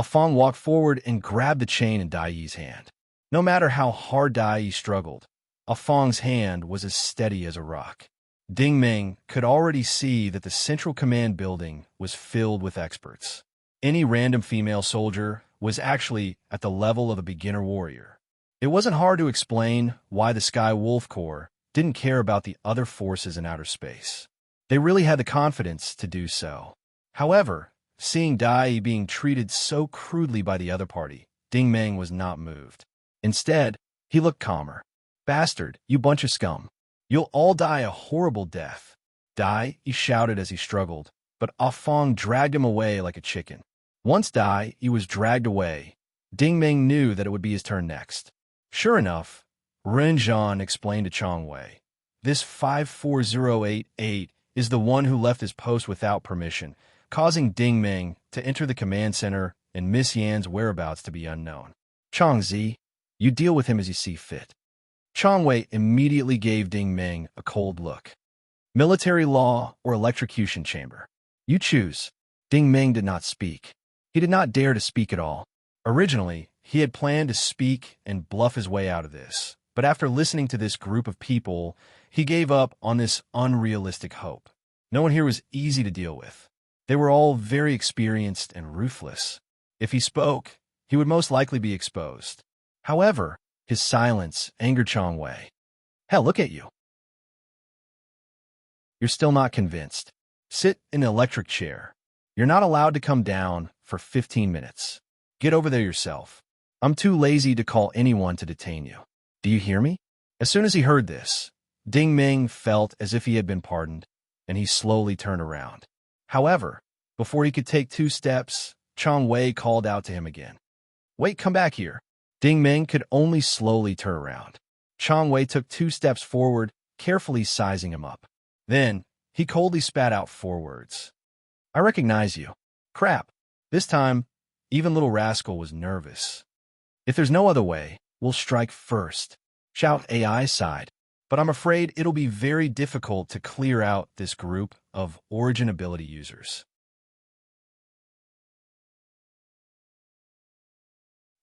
Feng walked forward and grabbed the chain in Dai Yi's hand. No matter how hard Dai Yi struggled, Feng's hand was as steady as a rock. Ding Ming could already see that the Central Command building was filled with experts. Any random female soldier was actually at the level of a beginner warrior. It wasn't hard to explain why the Sky Wolf Corps didn't care about the other forces in outer space. They really had the confidence to do so. However, seeing Dai being treated so crudely by the other party, Ding Ming was not moved. Instead, he looked calmer. "Bastard, you bunch of scum. You'll all die a horrible death." "Dai," he shouted as he struggled, but Ah Fong dragged him away like a chicken. Once Dai was dragged away, Ding Ming knew that it would be his turn next. Sure enough, Ren Zhan explained to Chong Wei, "This 54088 is the one who left his post without permission, causing Ding Ming to enter the command center and Miss Yan's whereabouts to be unknown. Chong Zi, you deal with him as you see fit." Chong Wei immediately gave Ding Ming a cold look. "Military law or electrocution chamber? You choose." Ding Ming did not speak. He did not dare to speak at all. Originally, he had planned to speak and bluff his way out of this, but after listening to this group of people, he gave up on this unrealistic hope. No one here was easy to deal with. They were all very experienced and ruthless. If he spoke, he would most likely be exposed. However, his silence angered Chong Wei. "Hell, look at you. You're still not convinced. Sit in an electric chair. You're not allowed to come down for 15 minutes. Get over there yourself. I'm too lazy to call anyone to detain you. Do you hear me?" As soon as he heard this, Ding Ming felt as if he had been pardoned, and he slowly turned around. However, before he could take 2 steps, Chong Wei called out to him again. "Wait, come back here." Ding Ming could only slowly turn around. Chong Wei took 2 steps forward, carefully sizing him up. Then, he coldly spat out 4 words. "I recognize you." Crap. This time, even little rascal was nervous. "If there's no other way, we'll strike first." Shout AI sighed. "But I'm afraid it'll be very difficult to clear out this group of origin ability users."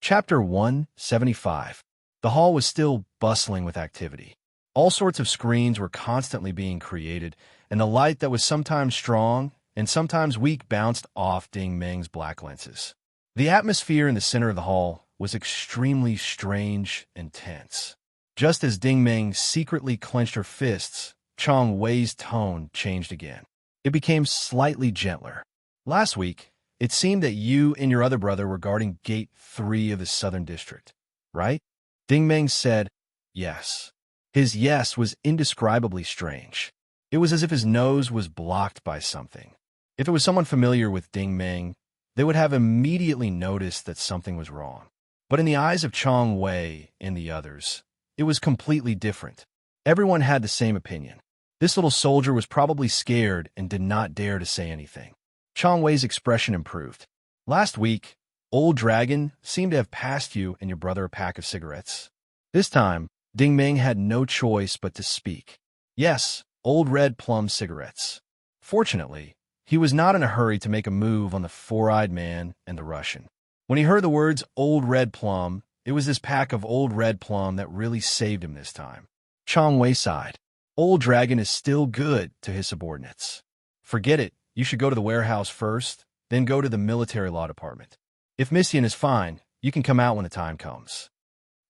Chapter 175. The hall was still bustling with activity. All sorts of screens were constantly being created, and the light that was sometimes strong and sometimes weak bounced off Ding Ming's black lenses. The atmosphere in the center of the hall was extremely strange and tense. Just as Ding Ming secretly clenched her fists, Chong Wei's tone changed again. It became slightly gentler. "Last week, it seemed that you and your other brother were guarding Gate 3 of the Southern District, right?" Ding Ming said, "Yes." His yes was indescribably strange. It was as if his nose was blocked by something. If it was someone familiar with Ding Ming, they would have immediately noticed that something was wrong. But in the eyes of Chong Wei and the others, it was completely different. Everyone had the same opinion. This little soldier was probably scared and did not dare to say anything. Chong Wei's expression improved. "Last week, Old Dragon seemed to have passed you and your brother a pack of cigarettes." This time, Ding Ming had no choice but to speak. "Yes, Old Red Plum cigarettes." Fortunately, he was not in a hurry to make a move on the four-eyed man and the Russian. When he heard the words Old Red Plum, it was this pack of Old Red Plum that really saved him this time. Chong Wei sighed. Old Dragon is still good to his subordinates. "Forget it. You should go to the warehouse first, then go to the military law department. If Miss Yin is fine, you can come out when the time comes."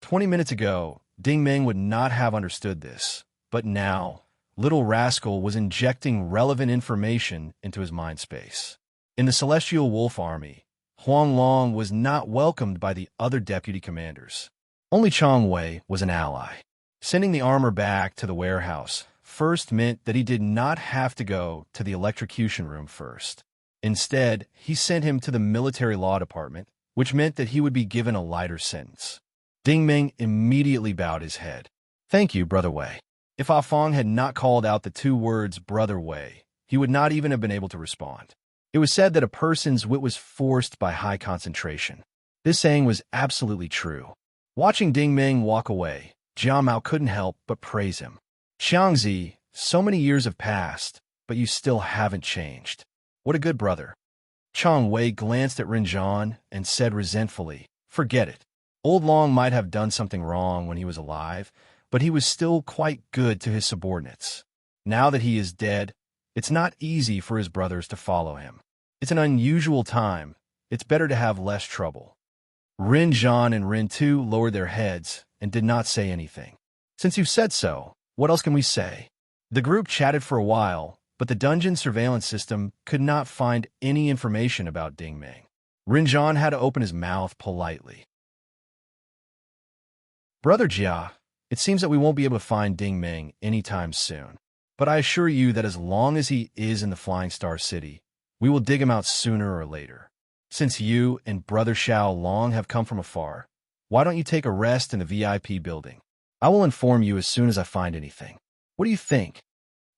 20 minutes ago, Ding Ming would not have understood this, but now, little rascal was injecting relevant information into his mind space. In the Celestial Wolf Army, Huang Long was not welcomed by the other deputy commanders. Only Chong Wei was an ally. Sending the armor back to the warehouse first meant that he did not have to go to the electrocution room first. Instead, he sent him to the military law department, which meant that he would be given a lighter sentence. Ding Ming immediately bowed his head. "Thank you, Brother Wei." If Ah Fong had not called out the 2 words Brother Wei, he would not even have been able to respond. It was said that a person's wit was forced by high concentration. This saying was absolutely true. Watching Ding Ming walk away, Jiao Mao couldn't help but praise him. "Xiangzi, so many years have passed, but you still haven't changed. What a good brother." Chong Wei glanced at Ren Zhan and said resentfully, "Forget it. Old Long might have done something wrong when he was alive, but he was still quite good to his subordinates." Now that he is dead, it's not easy for his brothers to follow him. It's an unusual time. It's better to have less trouble. Rin Zhan and Rin Tu lowered their heads and did not say anything. Since you've said so, what else can we say? The group chatted for a while, but the dungeon surveillance system could not find any information about Ding Ming. Rin Zhan had to open his mouth politely. Brother Jia, it seems that we won't be able to find Ding Ming anytime soon. But I assure you that as long as he is in the Flying Star City, we will dig him out sooner or later. Since you and Brother Xiao Long have come from afar, why don't you take a rest in the VIP building? I will inform you as soon as I find anything. What do you think?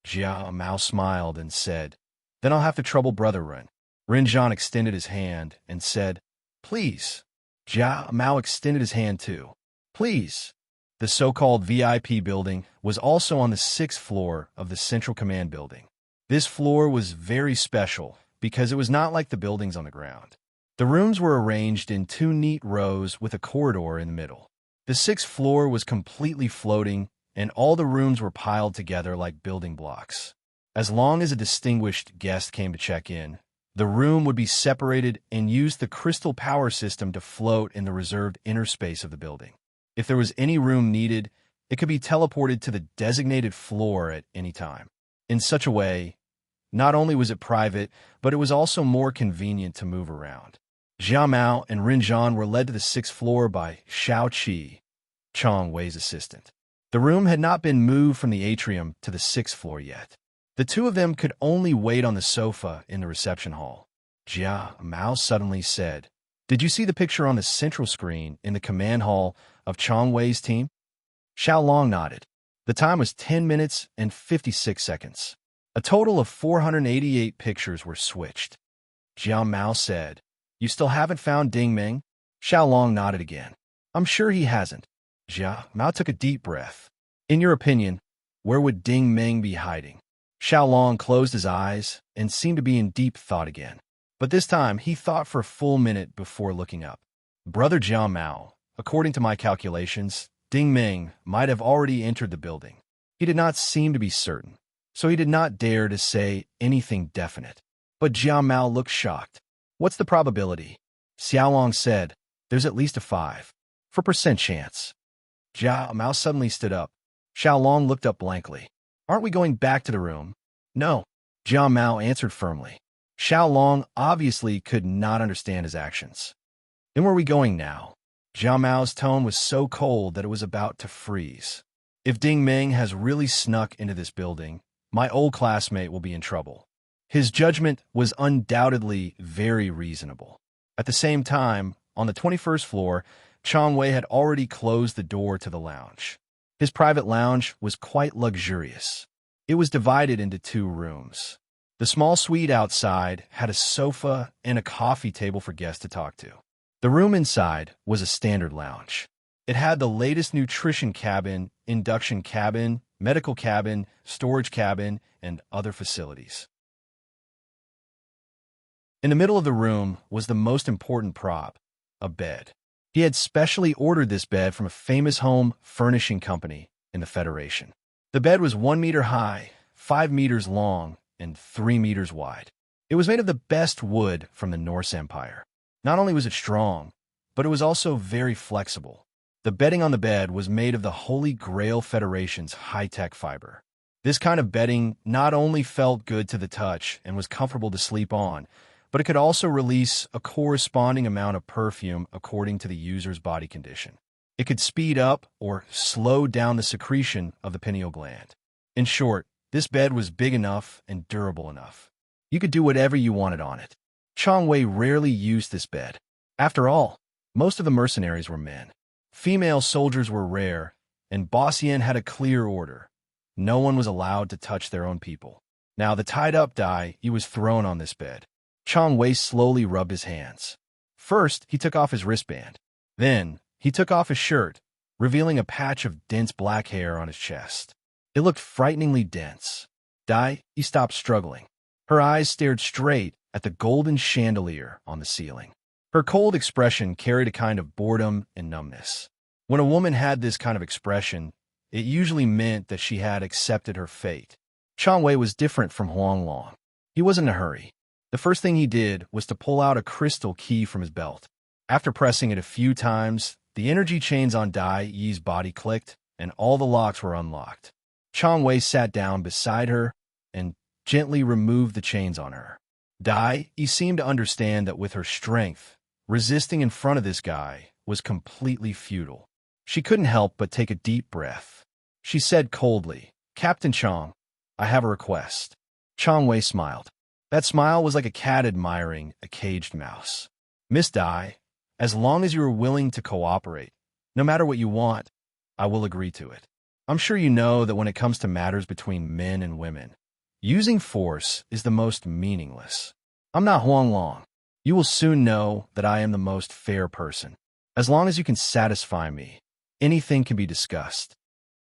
Jia Mao smiled and said, Then I'll have to trouble Brother Rin. Rin Zhan extended his hand and said, Please. Jia Mao extended his hand too. Please. The so-called VIP building was also on the 6th floor of the Central Command building. This floor was very special because it was not like the buildings on the ground. The rooms were arranged in 2 neat rows with a corridor in the middle. The 6th floor was completely floating, and all the rooms were piled together like building blocks. As long as a distinguished guest came to check in, the room would be separated and use the crystal power system to float in the reserved inner space of the building. If there was any room needed, it could be teleported to the designated floor at any time. In such a way, not only was it private, but it was also more convenient to move around. Jia Mao and Rin Zhan were led to the 6th floor by Xiao Qi, Chong Wei's assistant. The room had not been moved from the atrium to the 6th floor yet. The two of them could only wait on the sofa in the reception hall. Jia Mao suddenly said, Did you see the picture on the central screen in the command hall of Chong Wei's team? Xiao Long nodded. The time was 10 minutes and 56 seconds. A total of 488 pictures were switched. Jiao Mao said, You still haven't found Ding Ming? Xiao Long nodded again. I'm sure he hasn't. Jiao Mao took a deep breath. In your opinion, where would Ding Ming be hiding? Xiao Long closed his eyes and seemed to be in deep thought again. But this time, he thought for a full minute before looking up. Brother Jiao Mao, according to my calculations, Ding Ming might have already entered the building. He did not seem to be certain, so he did not dare to say anything definite. But Jiao Mao looked shocked. What's the probability? Xiao Long said, There's at least a 5% chance. Jiao Mao suddenly stood up. Xiao Long looked up blankly. Aren't we going back to the room? No. Jiao Mao answered firmly. Xiao Long obviously could not understand his actions. And where are we going now? Jiao Mao's tone was so cold that it was about to freeze. If Ding Ming has really snuck into this building, my old classmate will be in trouble. His judgment was undoubtedly very reasonable. At the same time, on the 21st floor, Chong Wei had already closed the door to the lounge. His private lounge was quite luxurious. It was divided into 2 rooms. The small suite outside had a sofa and a coffee table for guests to talk to. The room inside was a standard lounge. It had the latest nutrition cabin, induction cabin, medical cabin, storage cabin, and other facilities. In the middle of the room was the most important prop, a bed. He had specially ordered this bed from a famous home furnishing company in the Federation. The bed was 1 meter high, 5 meters long, and 3 meters wide. It was made of the best wood from the Norse Empire. Not only was it strong, but it was also very flexible. The bedding on the bed was made of the Holy Grail Federation's high-tech fiber. This kind of bedding not only felt good to the touch and was comfortable to sleep on, but it could also release a corresponding amount of perfume according to the user's body condition. It could speed up or slow down the secretion of the pineal gland. In short, this bed was big enough and durable enough. You could do whatever you wanted on it. Chong Wei rarely used this bed. After all, most of the mercenaries were men. Female soldiers were rare, and Bossian had a clear order. No one was allowed to touch their own people. Now, the tied-up Dai was thrown on this bed. Chong Wei slowly rubbed his hands. First, he took off his wristband. Then, he took off his shirt, revealing a patch of dense black hair on his chest. It looked frighteningly dense. Dai stopped struggling. Her eyes stared straight at the golden chandelier on the ceiling. Her cold expression carried a kind of boredom and numbness. When a woman had this kind of expression, it usually meant that she had accepted her fate. Chang Wei was different from Huang Long. He wasn't in a hurry. The first thing he did was to pull out a crystal key from his belt. After pressing it a few times, the energy chains on Dai Yi's body clicked, and all the locks were unlocked. Chang Wei sat down beside her and gently removed the chains on her. Dai Yi seemed to understand that with her strength, resisting in front of this guy was completely futile. She couldn't help but take a deep breath. She said coldly, "Captain Chang, I have a request." Chang Wei smiled. That smile was like a cat admiring a caged mouse. "Miss Dai, as long as you are willing to cooperate, no matter what you want, I will agree to it. I'm sure you know that when it comes to matters between men and women, using force is the most meaningless. I'm not Huang Long. You will soon know that I am the most fair person. As long as you can satisfy me, anything can be discussed."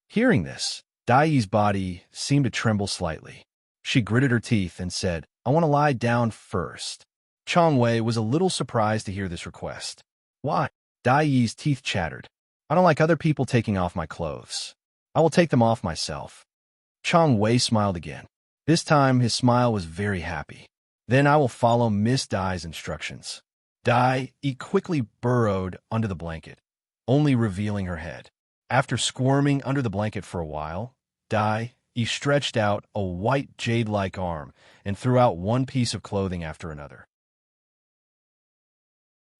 Hearing this, Dai Yi's body seemed to tremble slightly. She gritted her teeth and said, "I want to lie down first." Chang Wei was a little surprised to hear this request. "Why?" Dai Yi's teeth chattered. "I don't like other people taking off my clothes. I will take them off myself." Chang Wei smiled again. This time, his smile was very happy. "Then I will follow Miss Dai's instructions." Dai Yi quickly burrowed under the blanket, only revealing her head. After squirming under the blanket for a while, Dai Yi stretched out a white jade-like arm and threw out one piece of clothing after another.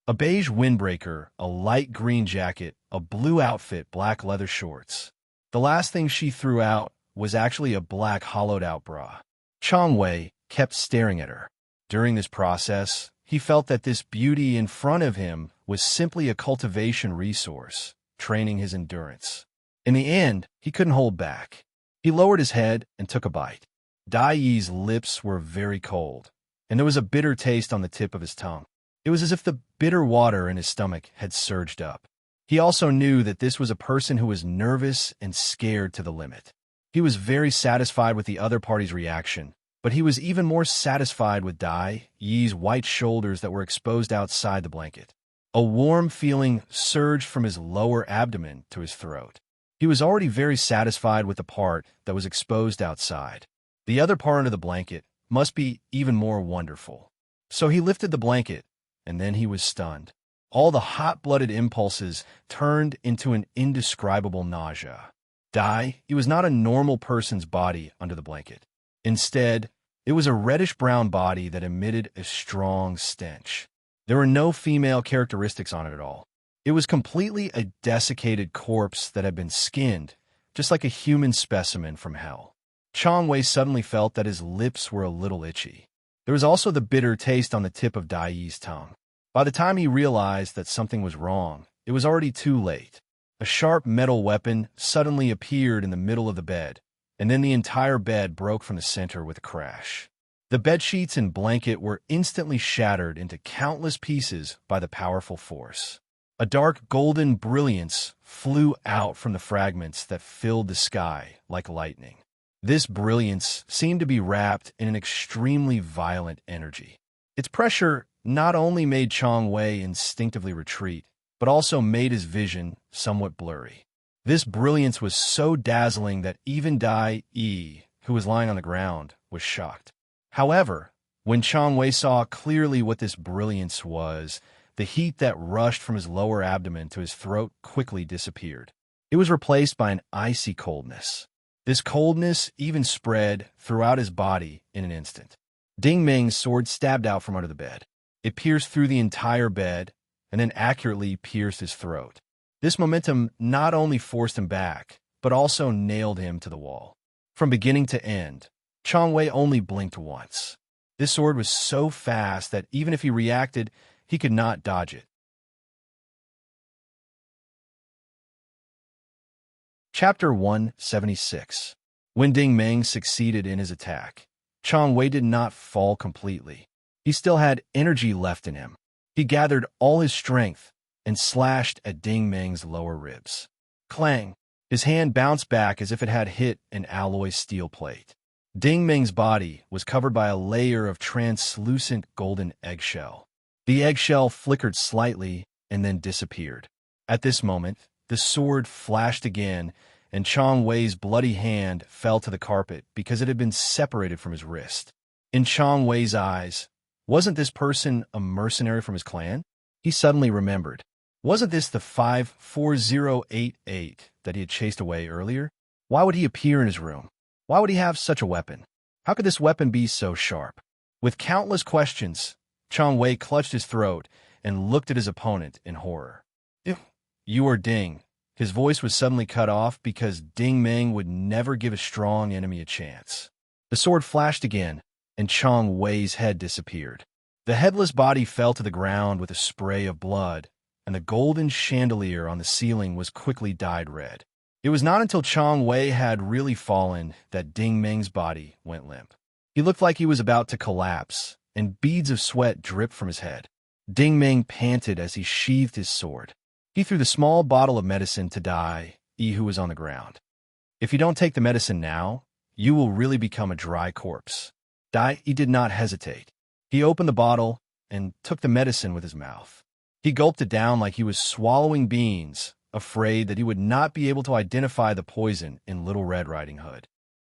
A beige windbreaker, a light green jacket, a blue outfit, black leather shorts. The last thing she threw out was actually a black hollowed-out bra. Chang Wei kept staring at her. During this process, he felt that this beauty in front of him was simply a cultivation resource, training his endurance. In the end, he couldn't hold back. He lowered his head and took a bite. Dai Yi's lips were very cold, and there was a bitter taste on the tip of his tongue. It was as if the bitter water in his stomach had surged up. He also knew that this was a person who was nervous and scared to the limit. He was very satisfied with the other party's reaction, but he was even more satisfied with Dai Yi's white shoulders that were exposed outside the blanket. A warm feeling surged from his lower abdomen to his throat. He was already very satisfied with the part that was exposed outside. The other part under the blanket must be even more wonderful. So he lifted the blanket, and then he was stunned. All the hot-blooded impulses turned into an indescribable nausea. Dai Yi was not a normal person's body under the blanket. Instead, it was a reddish-brown body that emitted a strong stench. There were no female characteristics on it at all. It was completely a desiccated corpse that had been skinned, just like a human specimen from hell. Chang Wei suddenly felt that his lips were a little itchy. There was also the bitter taste on the tip of Dai Yi's tongue. By the time he realized that something was wrong, it was already too late. A sharp metal weapon suddenly appeared in the middle of the bed, and then the entire bed broke from the center with a crash. The bedsheets and blanket were instantly shattered into countless pieces by the powerful force. A dark golden brilliance flew out from the fragments that filled the sky like lightning. This brilliance seemed to be wrapped in an extremely violent energy. Its pressure not only made Chang Wei instinctively retreat, but also made his vision somewhat blurry. This brilliance was so dazzling that even Dai Yi, who was lying on the ground, was shocked. However, when Chang Wei saw clearly what this brilliance was, the heat that rushed from his lower abdomen to his throat quickly disappeared. It was replaced by an icy coldness. This coldness even spread throughout his body in an instant. Ding Ming's sword stabbed out from under the bed. It pierced through the entire bed and then accurately pierced his throat. This momentum not only forced him back, but also nailed him to the wall. From beginning to end, Chang Wei only blinked once. This sword was so fast that even if he reacted, he could not dodge it. Chapter 176. When Ding Ming succeeded in his attack, Chang Wei did not fall completely. He still had energy left in him. He gathered all his strength and slashed at Ding Ming's lower ribs. Clang! His hand bounced back as if it had hit an alloy steel plate. Ding Ming's body was covered by a layer of translucent golden eggshell. The eggshell flickered slightly and then disappeared. At this moment, the sword flashed again, and Chong Wei's bloody hand fell to the carpet because it had been separated from his wrist. In Chong Wei's eyes, wasn't this person a mercenary from his clan? He suddenly remembered. Wasn't this the 54088 that he had chased away earlier? Why would he appear in his room? Why would he have such a weapon? How could this weapon be so sharp? With countless questions, Chong Wei clutched his throat and looked at his opponent in horror. You are Ding. His voice was suddenly cut off because Ding Meng would never give a strong enemy a chance. The sword flashed again, and Chong Wei's head disappeared. The headless body fell to the ground with a spray of blood, and the golden chandelier on the ceiling was quickly dyed red. It was not until Chong Wei had really fallen that Ding Meng's body went limp. He looked like he was about to collapse, and beads of sweat dripped from his head. Ding Meng panted as he sheathed his sword. He threw the small bottle of medicine to Dai, who was on the ground. If you don't take the medicine now, you will really become a dry corpse. Dai did not hesitate. He opened the bottle and took the medicine with his mouth. He gulped it down like he was swallowing beans, afraid that he would not be able to identify the poison in Little Red Riding Hood.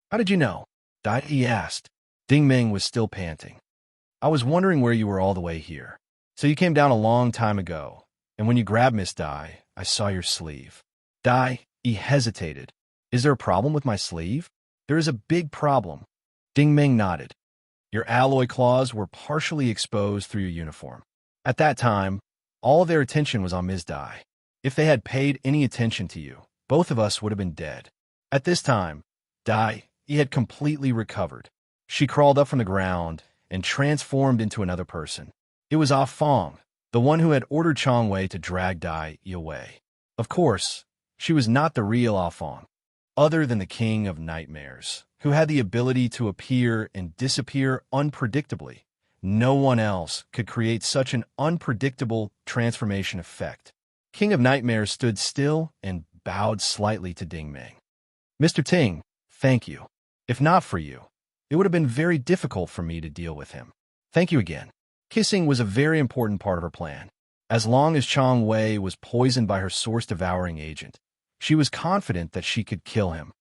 How did you know? Dai asked. Ding Meng was still panting. I was wondering where you were all the way here. So you came down a long time ago. And when you grabbed Miss Dai, I saw your sleeve. Dai, he hesitated. Is there a problem with my sleeve? There is a big problem. Ding Meng nodded. Your alloy claws were partially exposed through your uniform. At that time, all of their attention was on Ms. Dai. If they had paid any attention to you, both of us would have been dead. At this time, Dai, he had completely recovered. She crawled up from the ground and transformed into another person. It was Ah Fong, the one who had ordered Chong Wei to drag Dai away. Of course, she was not the real Ah Fong, other than the King of Nightmares, who had the ability to appear and disappear unpredictably. No one else could create such an unpredictable transformation effect. King of Nightmares stood still and bowed slightly to Ding Meng. Mr. Ting, thank you. If not for you, it would have been very difficult for me to deal with him. Thank you again. Kissing was a very important part of her plan. As long as Chong Wei was poisoned by her source-devouring agent, she was confident that she could kill him.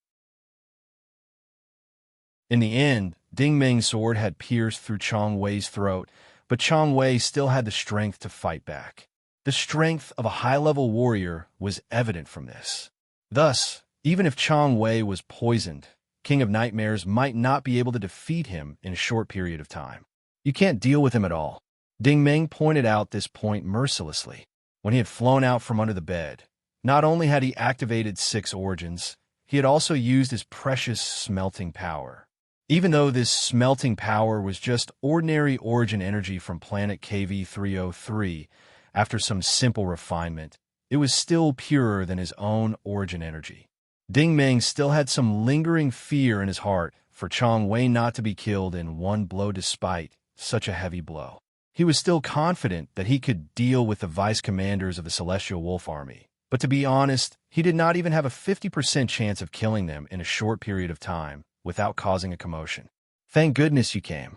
In the end, Ding Meng's sword had pierced through Chong Wei's throat, but Chong Wei still had the strength to fight back. The strength of a high-level warrior was evident from this. Thus, even if Chong Wei was poisoned, King of Nightmares might not be able to defeat him in a short period of time. You can't deal with him at all. Ding Meng pointed out this point mercilessly. When he had flown out from under the bed, not only had he activated 6 origins, he had also used his precious smelting power. Even though this smelting power was just ordinary origin energy from planet KV-303, after some simple refinement, it was still purer than his own origin energy. Ding Meng still had some lingering fear in his heart for Chong Wei not to be killed in one blow despite such a heavy blow. He was still confident that he could deal with the vice commanders of the Celestial Wolf Army, but to be honest, he did not even have a 50% chance of killing them in a short period of time without causing a commotion. Thank goodness you came.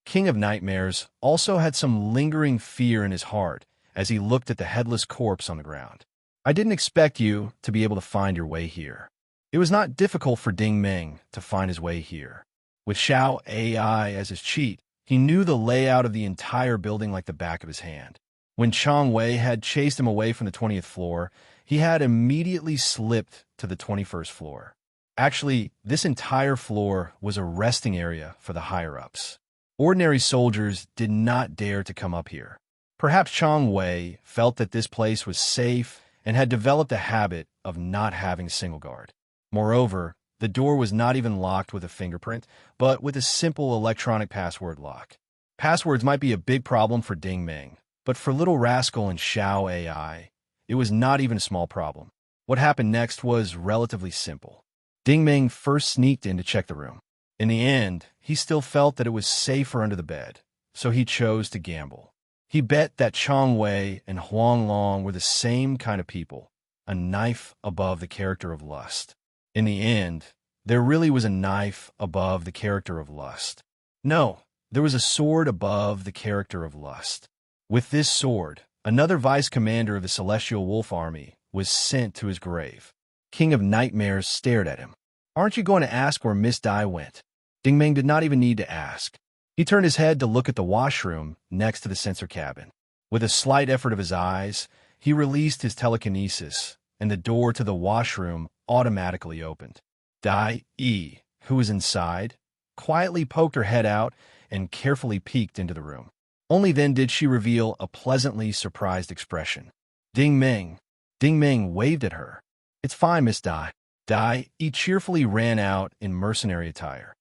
King of Nightmares also had some lingering fear in his heart as he looked at the headless corpse on the ground. I didn't expect you to be able to find your way here. It was not difficult for Ding Meng to find his way here. With Xiao AI as his cheat, he knew the layout of the entire building like the back of his hand. When Chong Wei had chased him away from the 20th floor, he had immediately slipped to the 21st floor. Actually, this entire floor was a resting area for the higher-ups. Ordinary soldiers did not dare to come up here. Perhaps Chong Wei felt that this place was safe and had developed a habit of not having a single guard. Moreover, the door was not even locked with a fingerprint, but with a simple electronic password lock. Passwords might be a big problem for Ding Meng, but for Little Rascal and Xiao AI, it was not even a small problem. What happened next was relatively simple. Ding Meng first sneaked in to check the room. In the end, he still felt that it was safer under the bed, so he chose to gamble. He bet that Chong Wei and Huang Long were the same kind of people, a knife above the character of lust. In the end, there really was a knife above the character of lust. No, there was a sword above the character of lust. With this sword, another vice commander of the Celestial Wolf Army was sent to his grave. King of Nightmares stared at him. Aren't you going to ask where Miss Dai went? Ding Ming did not even need to ask. He turned his head to look at the washroom next to the sensor cabin. With a slight effort of his eyes, he released his telekinesis, and the door to the washroom automatically opened. Dai Yi, who was inside, quietly poked her head out and carefully peeked into the room. Only then did she reveal a pleasantly surprised expression. Ding Ming. Ding Ming waved at her. It's fine, Miss Dai. Dai Yi cheerfully ran out in mercenary attire.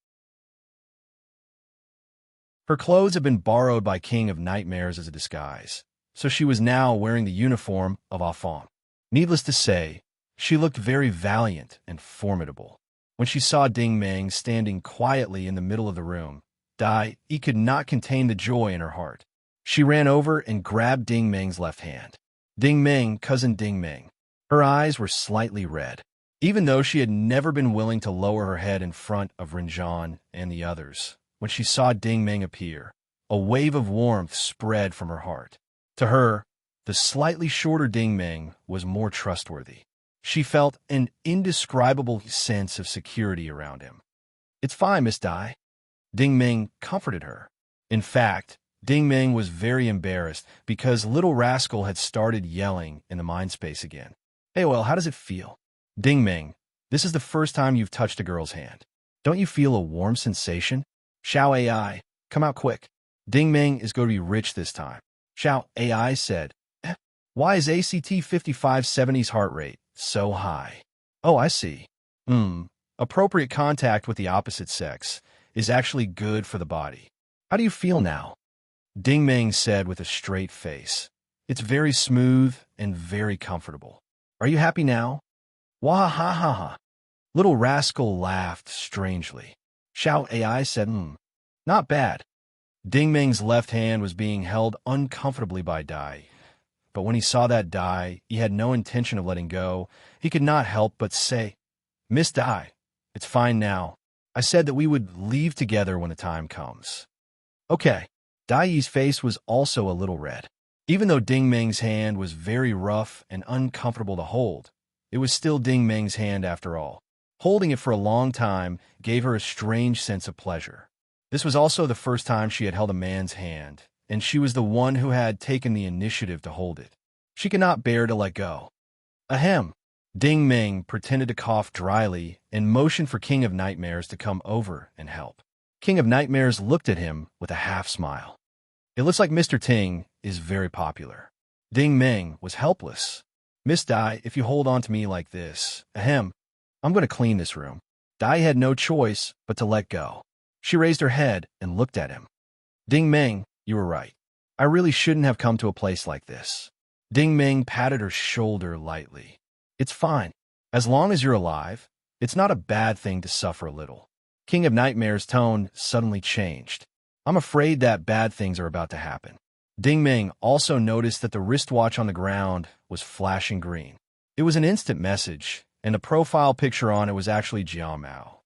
Her clothes had been borrowed by King of Nightmares as a disguise, so she was now wearing the uniform of Enfant. Needless to say, she looked very valiant and formidable. When she saw Ding Ming standing quietly in the middle of the room, Dai Yi could not contain the joy in her heart. She ran over and grabbed Ding Ming's left hand. Ding Ming, cousin Ding Ming. Her eyes were slightly red. Even though she had never been willing to lower her head in front of Rinjan and the others, when she saw Ding Ming appear, a wave of warmth spread from her heart. To her, the slightly shorter Ding Ming was more trustworthy. She felt an indescribable sense of security around him. It's fine, Miss Dai. Ding Ming comforted her. In fact, Ding Ming was very embarrassed because Little Rascal had started yelling in the mind space again. Hey, well, how does it feel? Ding Ming, this is the first time you've touched a girl's hand. Don't you feel a warm sensation? Xiao AI, come out quick. Ding Ming is going to be rich this time. Xiao AI said, Why is ACT 5570's heart rate so high? Oh, I see. Appropriate contact with the opposite sex is actually good for the body. How do you feel now? Ding Ming said with a straight face. It's very smooth and very comfortable. Are you happy now? Wah ha ha ha. Little Rascal laughed strangely. Xiao AI said, not bad. Ding Ming's left hand was being held uncomfortably by Dai. But when he saw that Dai, he had no intention of letting go. He could not help but say, Miss Dai, it's fine now. I said that we would leave together when the time comes. Okay. Dai Yi's face was also a little red. Even though Ding Ming's hand was very rough and uncomfortable to hold, it was still Ding Ming's hand after all. Holding it for a long time gave her a strange sense of pleasure. This was also the first time she had held a man's hand, and she was the one who had taken the initiative to hold it. She could not bear to let go. Ahem. Ding Ming pretended to cough dryly and motioned for King of Nightmares to come over and help. King of Nightmares looked at him with a half-smile. It looks like Mr. Ting is very popular. Ding Ming was helpless. Miss Dai, if you hold on to me like this, I'm going to clean this room. Dai had no choice but to let go. She raised her head and looked at him. Ding Ming, you were right. I really shouldn't have come to a place like this. Ding Ming patted her shoulder lightly. It's fine. As long as you're alive, it's not a bad thing to suffer a little. King of Nightmares' tone suddenly changed. I'm afraid that bad things are about to happen. Ding Ming also noticed that the wristwatch on the ground was flashing green. It was an instant message, and the profile picture on it was actually Jiao Mao.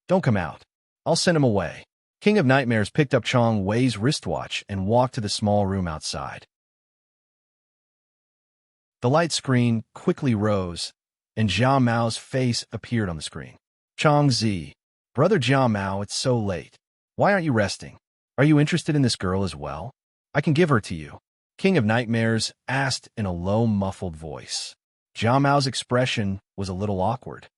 Don't come out. I'll send him away. King of Nightmares picked up Chong Wei's wristwatch and walked to the small room outside. The light screen quickly rose, and Jiao Mao's face appeared on the screen. Chong Zi. Brother Jiao Mao, it's so late. Why aren't you resting? Are you interested in this girl as well? I can give her to you. King of Nightmares asked in a low, muffled voice. Jiao Mao's expression was a little awkward.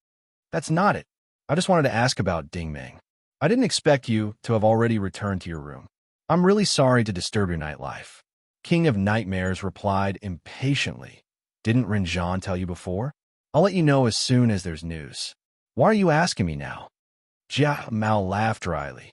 That's not it. I just wanted to ask about Ding Ming. I didn't expect you to have already returned to your room. I'm really sorry to disturb your nightlife. King of Nightmares replied impatiently. Didn't Rinjan tell you before? I'll let you know as soon as there's news. Why are you asking me now? Jiao Mao laughed dryly.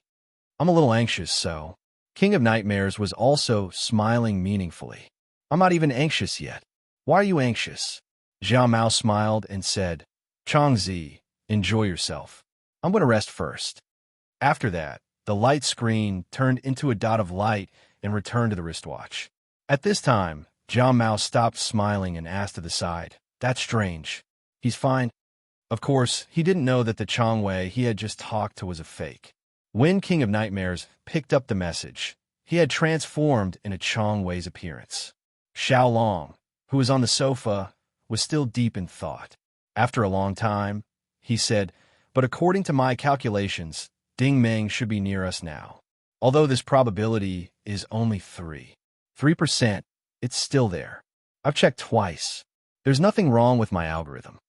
I'm a little anxious, so. King of Nightmares was also smiling meaningfully. I'm not even anxious yet. Why are you anxious? Jiao Mao smiled and said, Chongzi, enjoy yourself. I'm going to rest first. After that, the light screen turned into a dot of light and returned to the wristwatch. At this time, Jiao Mao stopped smiling and asked to the side, That's strange. He's fine. Of course, he didn't know that the Chongwei he had just talked to was a fake. When King of Nightmares picked up the message, he had transformed into Chongwei's appearance. Xiao Long, who was on the sofa, was still deep in thought. After a long time, he said, "But according to my calculations, Ding Meng should be near us now. Although this probability is only 3%, it's still there. I've checked twice. There's nothing wrong with my algorithm."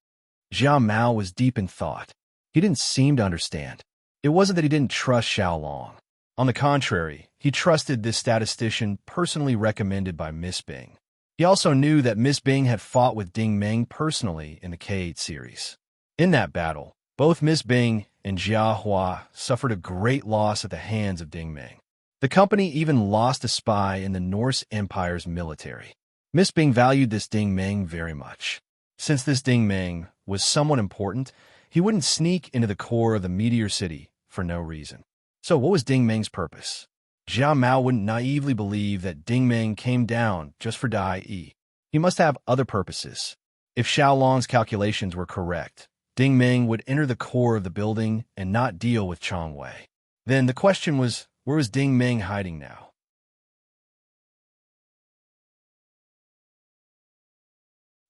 Jia Mao was deep in thought. He didn't seem to understand. It wasn't that he didn't trust Xiaolong. On the contrary, he trusted this statistician personally recommended by Miss Bing. He also knew that Miss Bing had fought with Ding Meng personally in the K8 series. In that battle, both Miss Bing and Jia Hua suffered a great loss at the hands of Ding Meng. The company even lost a spy in the Norse Empire's military. Miss Bing valued this Ding Meng very much. Since this Ding Meng was somewhat important, he wouldn't sneak into the core of the Meteor City for no reason. So what was Ding Meng's purpose? Jia Mao wouldn't naively believe that Ding Meng came down just for Dai Yi. He must have other purposes. If Xiaolong's calculations were correct, Ding Meng would enter the core of the building and not deal with Chang Wei. Then the question was, where was Ding Meng hiding now?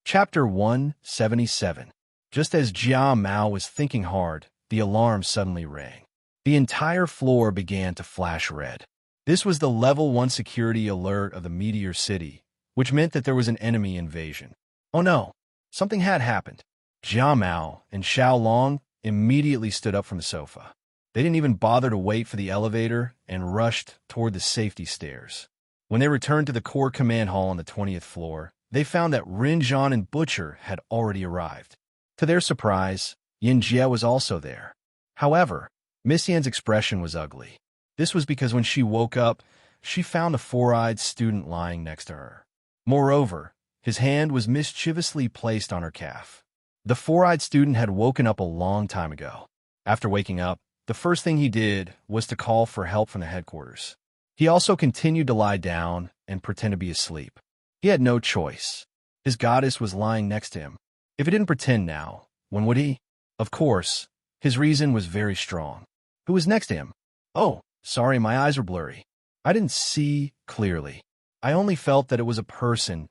Chapter 177. Just as Jia Mao was thinking hard, the alarm suddenly rang. The entire floor began to flash red. This was the Level 1 security alert of the Meteor City, which meant that there was an enemy invasion. Oh no, something had happened. Jia Mao and Xiaolong immediately stood up from the sofa. They didn't even bother to wait for the elevator and rushed toward the safety stairs. When they returned to the core command hall on the 20th floor, they found that Rinzhan and Butcher had already arrived. To their surprise, Yin Jie was also there. However, Miss Yan's expression was ugly. This was because when she woke up, she found the four-eyed student lying next to her. Moreover, his hand was mischievously placed on her calf. The four-eyed student had woken up a long time ago. After waking up, the first thing he did was to call for help from the headquarters. He also continued to lie down and pretend to be asleep. He had no choice. His goddess was lying next to him. If he didn't pretend now, when would he? Of course, his reason was very strong. Who was next to him? Oh, sorry, my eyes were blurry. I didn't see clearly. I only felt that it was a person.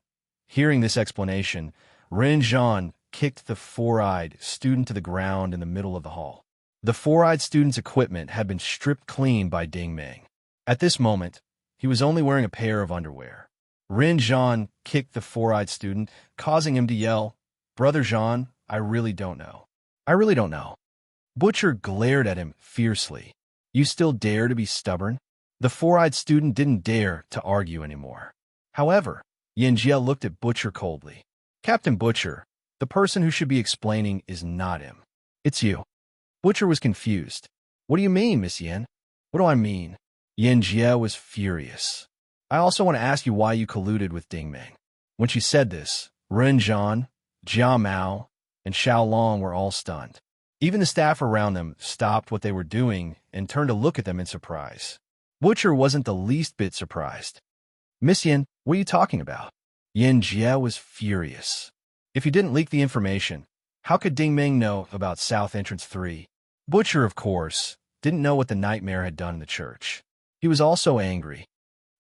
Hearing this explanation, Rinzhan kicked the four-eyed student to the ground in the middle of the hall. The four-eyed student's equipment had been stripped clean by Ding Meng. At this moment, he was only wearing a pair of underwear. Rinzhan kicked the four-eyed student, causing him to yell, "Brother Zhan, I really don't know. I really don't know." Butcher glared at him fiercely. "You still dare to be stubborn?" The four-eyed student didn't dare to argue anymore. However, Yin Jie looked at Butcher coldly. "Captain Butcher, the person who should be explaining is not him. It's you." Butcher was confused. "What do you mean, Miss Yin?" "What do I mean?" Yin Jie was furious. "I also want to ask you why you colluded with Ding Meng." When she said this, Rinzhan, Jia Mao, and Xiaolong were all stunned. Even the staff around them stopped what they were doing and turned to look at them in surprise. Butcher wasn't the least bit surprised. "Miss Yin, what are you talking about?" Yin Jie was furious. If you didn't leak the information, how could Ding Meng know about South Entrance 3? Butcher, of course, didn't know what the nightmare had done in the church. He was also angry.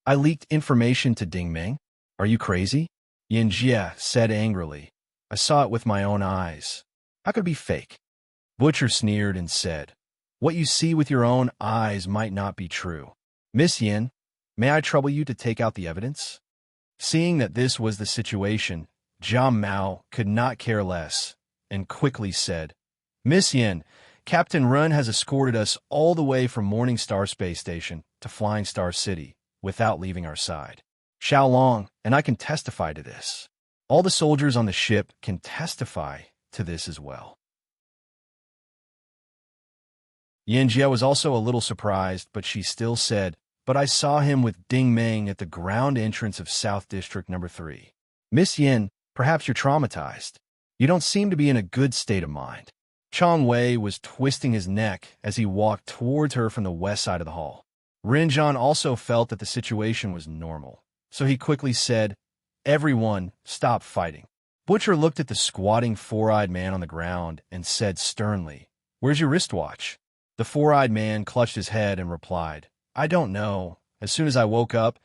"I leaked information to Ding Meng? Are you crazy?" Yin Jie said angrily. "I saw it with my own eyes. How could it be fake?" Butcher sneered and said, "What you see with your own eyes might not be true. Miss Yin, may I trouble you to take out the evidence?" Seeing that this was the situation, Jia Mao could not care less and quickly said, "Miss Yin, Captain Run has escorted us all the way from Morning Star Space Station to Flying Star City without leaving our side. Xiaolong, and I can testify to this. All the soldiers on the ship can testify to this as well." Yin Jie was also a little surprised, but she still said, "But I saw him with Ding Meng at the ground entrance of South District Number 3. Miss Yin, perhaps you're traumatized. You don't seem to be in a good state of mind." Chang Wei was twisting his neck as he walked towards her from the west side of the hall. Rinzhan also felt that the situation was normal, so he quickly said, "Everyone, stop fighting." Butcher looked at the squatting four-eyed man on the ground and said sternly, "Where's your wristwatch?" The four-eyed man clutched his head and replied, "I don't know. As soon as I woke up,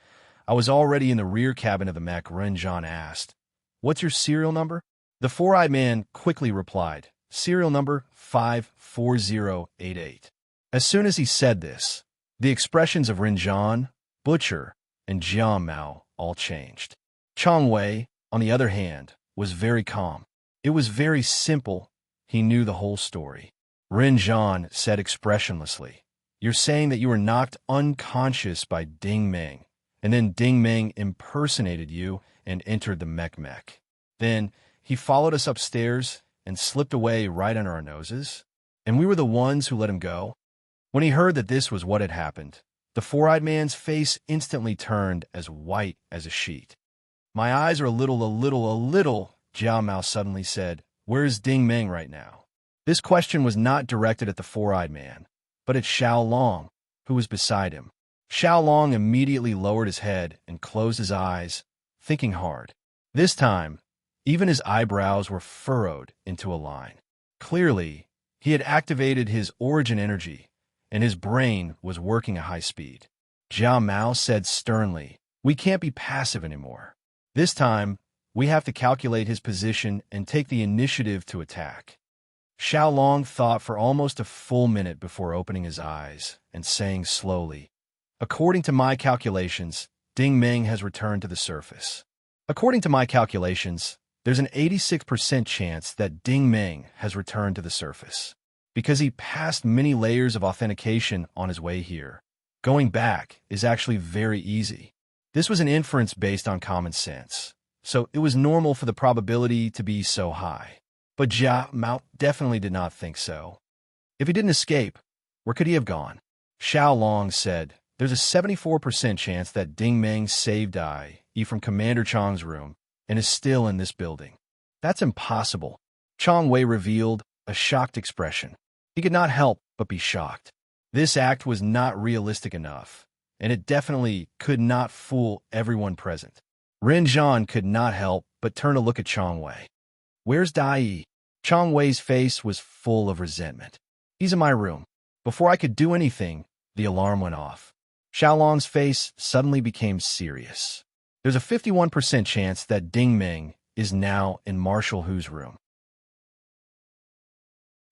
I was already in the rear cabin of the mech." Rinzhan asked, "What's your serial number?" The four-eyed man quickly replied, "Serial number 54088. As soon as he said this, the expressions of Rinjan, Butcher, and Jiang Mao all changed. Chong Wei, on the other hand, was very calm. It was very simple. He knew the whole story. Rinjan said expressionlessly, "You're saying that you were knocked unconscious by Ding Ming, and then Ding Ming impersonated you and entered the mech. Then he followed us upstairs and slipped away right under our noses, and we were the ones who let him go?" When he heard that this was what had happened, the four-eyed man's face instantly turned as white as a sheet. "My eyes are a little, Jiao Mao suddenly said. "Where's Ding Ming right now?" This question was not directed at the four-eyed man, but at Xiao Long, who was beside him. Xiao Long immediately lowered his head and closed his eyes, thinking hard. This time, even his eyebrows were furrowed into a line. Clearly, he had activated his origin energy, and his brain was working at high speed. Jiao Mao said sternly, "We can't be passive anymore. This time, we have to calculate his position and take the initiative to attack." Xiao Long thought for almost a full minute before opening his eyes and saying slowly, "According to my calculations, Ding Ming has returned to the surface. According to my calculations, there's an 86% chance that Ding Ming has returned to the surface. Because he passed many layers of authentication on his way here. Going back is actually very easy." This was an inference based on common sense, so it was normal for the probability to be so high. But Jiao Mao definitely did not think so. If he didn't escape, where could he have gone? Xiao Long said, "There's a 74% chance that Ding Ming saved Yi from Commander Chong's room and is still in this building." "That's impossible." Chong Wei revealed a shocked expression. He could not help but be shocked. This act was not realistic enough, and it definitely could not fool everyone present. Rinjan could not help but turn to look at Chong Wei. "Where's Dai?" Chong Wei's face was full of resentment. "He's in my room." Before I could do anything, the alarm went off. Xiaolong's face suddenly became serious. "There's a 51% chance that Ding Ming is now in Marshall Hu's room.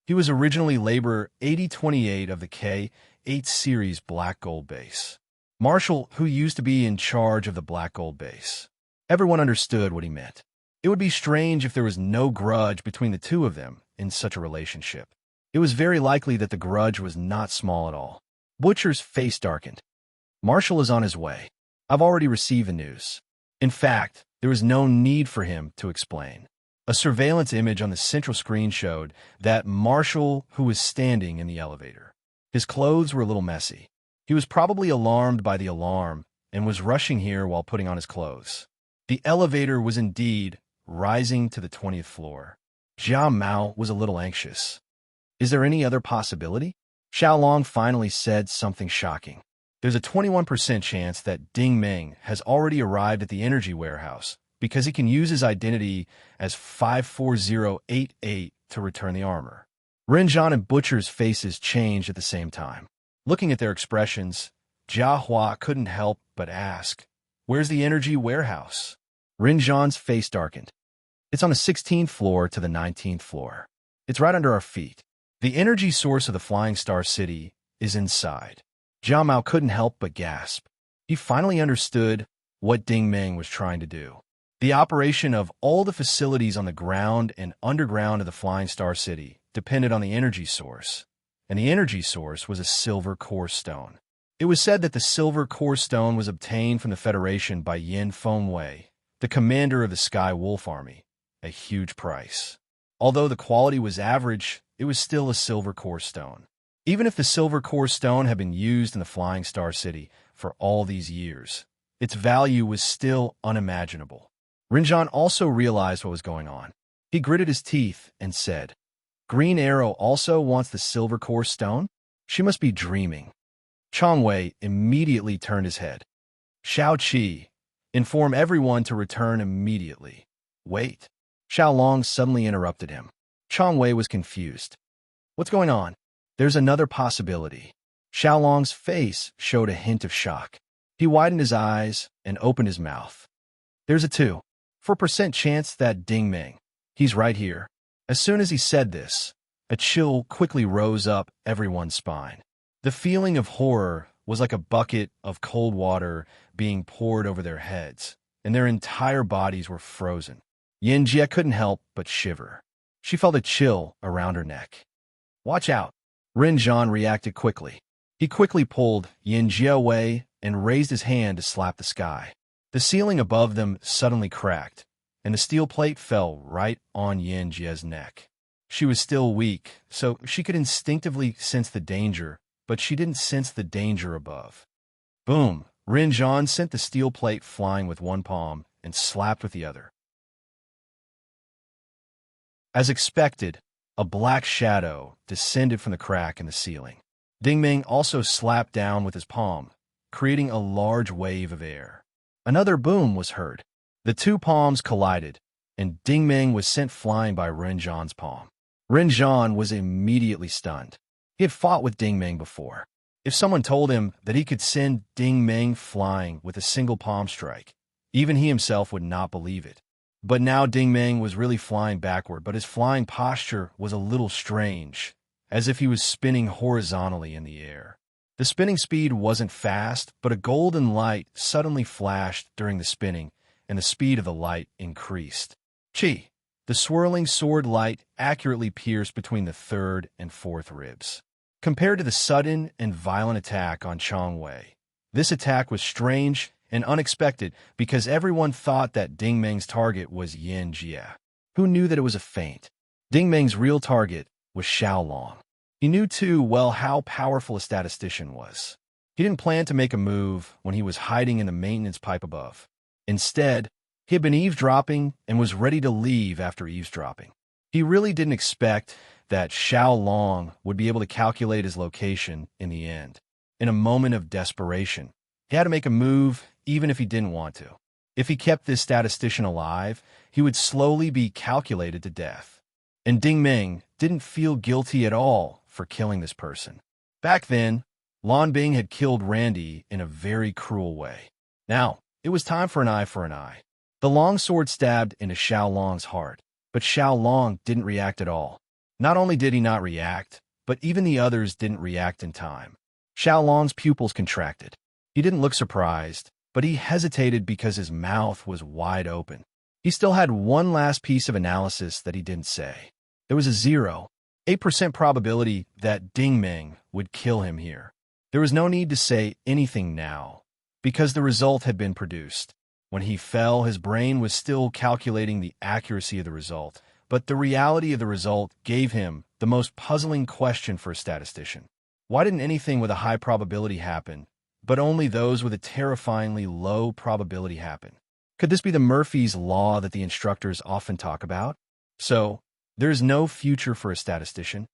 He was originally Laborer 8028 of the K8 series Black Gold base. Marshall, who used to be in charge of the Black Gold base. Everyone understood what he meant. It would be strange if there was no grudge between the two of them in such a relationship. It was very likely that the grudge was not small at all. Butcher's face darkened. "Marshall is on his way. I've already received the news." In fact, there was no need for him to explain. A surveillance image on the central screen showed that Marshall, who was standing in the elevator. His clothes were a little messy. He was probably alarmed by the alarm and was rushing here while putting on his clothes. The elevator was indeed rising to the 20th floor. Jiao Mao was a little anxious. "Is there any other possibility?" Xiao Long finally said something shocking. "There's a 21% chance that Ding Ming has already arrived at the energy warehouse because he can use his identity as 54088 to return the armor." Rinjan and Butcher's faces changed at the same time. Looking at their expressions, Jia Hua couldn't help but ask, "Where's the energy warehouse?" Rinjan's face darkened. "It's on the 16th floor to the 19th floor. It's right under our feet. The energy source of the Flying Star City is inside." Jiao Mao couldn't help but gasp. He finally understood what Ding Ming was trying to do. The operation of all the facilities on the ground and underground of the Flying Star City depended on the energy source, and the energy source was a silver core stone. It was said that the silver core stone was obtained from the Federation by Yin Fengwei, the commander of the Sky Wolf Army, a huge price. Although the quality was average, it was still a silver core stone. Even if the silver core stone had been used in the Flying Star City for all these years, its value was still unimaginable. Rinjan also realized what was going on. He gritted his teeth and said, "Green Arrow also wants the silver core stone? She must be dreaming." Chong Wei immediately turned his head. "Xiao Qi, inform everyone to return immediately." "Wait." Xiao Long suddenly interrupted him. Chong Wei was confused. "What's going on?" "There's another possibility." Xiao Long's face showed a hint of shock. He widened his eyes and opened his mouth. "There's a 2% chance that Ding Ming." He's right here." As soon as he said this, a chill quickly rose up everyone's spine. The feeling of horror was like a bucket of cold water being poured over their heads, and their entire bodies were frozen. Yinjie couldn't help but shiver. She felt a chill around her neck. "Watch out!" Rinzhan reacted quickly. He quickly pulled Yinjie away and raised his hand to slap the sky. The ceiling above them suddenly cracked, and the steel plate fell right on Yinjie's neck. She was still weak, so she could instinctively sense the danger, but she didn't sense the danger above. Boom! Rinzhan sent the steel plate flying with one palm and slapped with the other. As expected, a black shadow descended from the crack in the ceiling. Dingming also slapped down with his palm, creating a large wave of air. Another boom was heard. The two palms collided, and Dingming was sent flying by Rinzhan's palm. Rinzhan was immediately stunned. He had fought with Dingming before. If someone told him that he could send Dingming flying with a single palm strike, even he himself would not believe it. But now Dingming was really flying backward, but his flying posture was a little strange, as if he was spinning horizontally in the air. The spinning speed wasn't fast, but a golden light suddenly flashed during the spinning, and the speed of the light increased. Chi! The swirling sword light accurately pierced between the third and fourth ribs. Compared to the sudden and violent attack on Changwei, this attack was strange and unexpected because everyone thought that Dingming's target was Yin Jie. Who knew that it was a feint? Dingming's real target was Xiaolong. He knew too well how powerful a statistician was. He didn't plan to make a move when he was hiding in the maintenance pipe above. Instead, he had been eavesdropping and was ready to leave after eavesdropping. He really didn't expect that Xiaolong would be able to calculate his location in the end. In a moment of desperation, he had to make a move even if he didn't want to. If he kept this statistician alive, he would slowly be calculated to death. And Dingming didn't feel guilty at all for killing this person. Back then, Lan Bing had killed Randy in a very cruel way. Now, it was time for an eye for an eye. The long sword stabbed into Xiaolong's heart, but Xiaolong didn't react at all. Not only did he not react, but even the others didn't react in time. Xiaolong's pupils contracted. He didn't look surprised, but he hesitated because his mouth was wide open. He still had one last piece of analysis that he didn't say. There was a 0.8% probability that Dingming would kill him here. There was no need to say anything now, because the result had been produced. When he fell, his brain was still calculating the accuracy of the result, but the reality of the result gave him the most puzzling question for a statistician. Why didn't anything with a high probability happen, but only those with a terrifyingly low probability happen? Could this be the Murphy's Law that the instructors often talk about? So, there's no future for a statistician.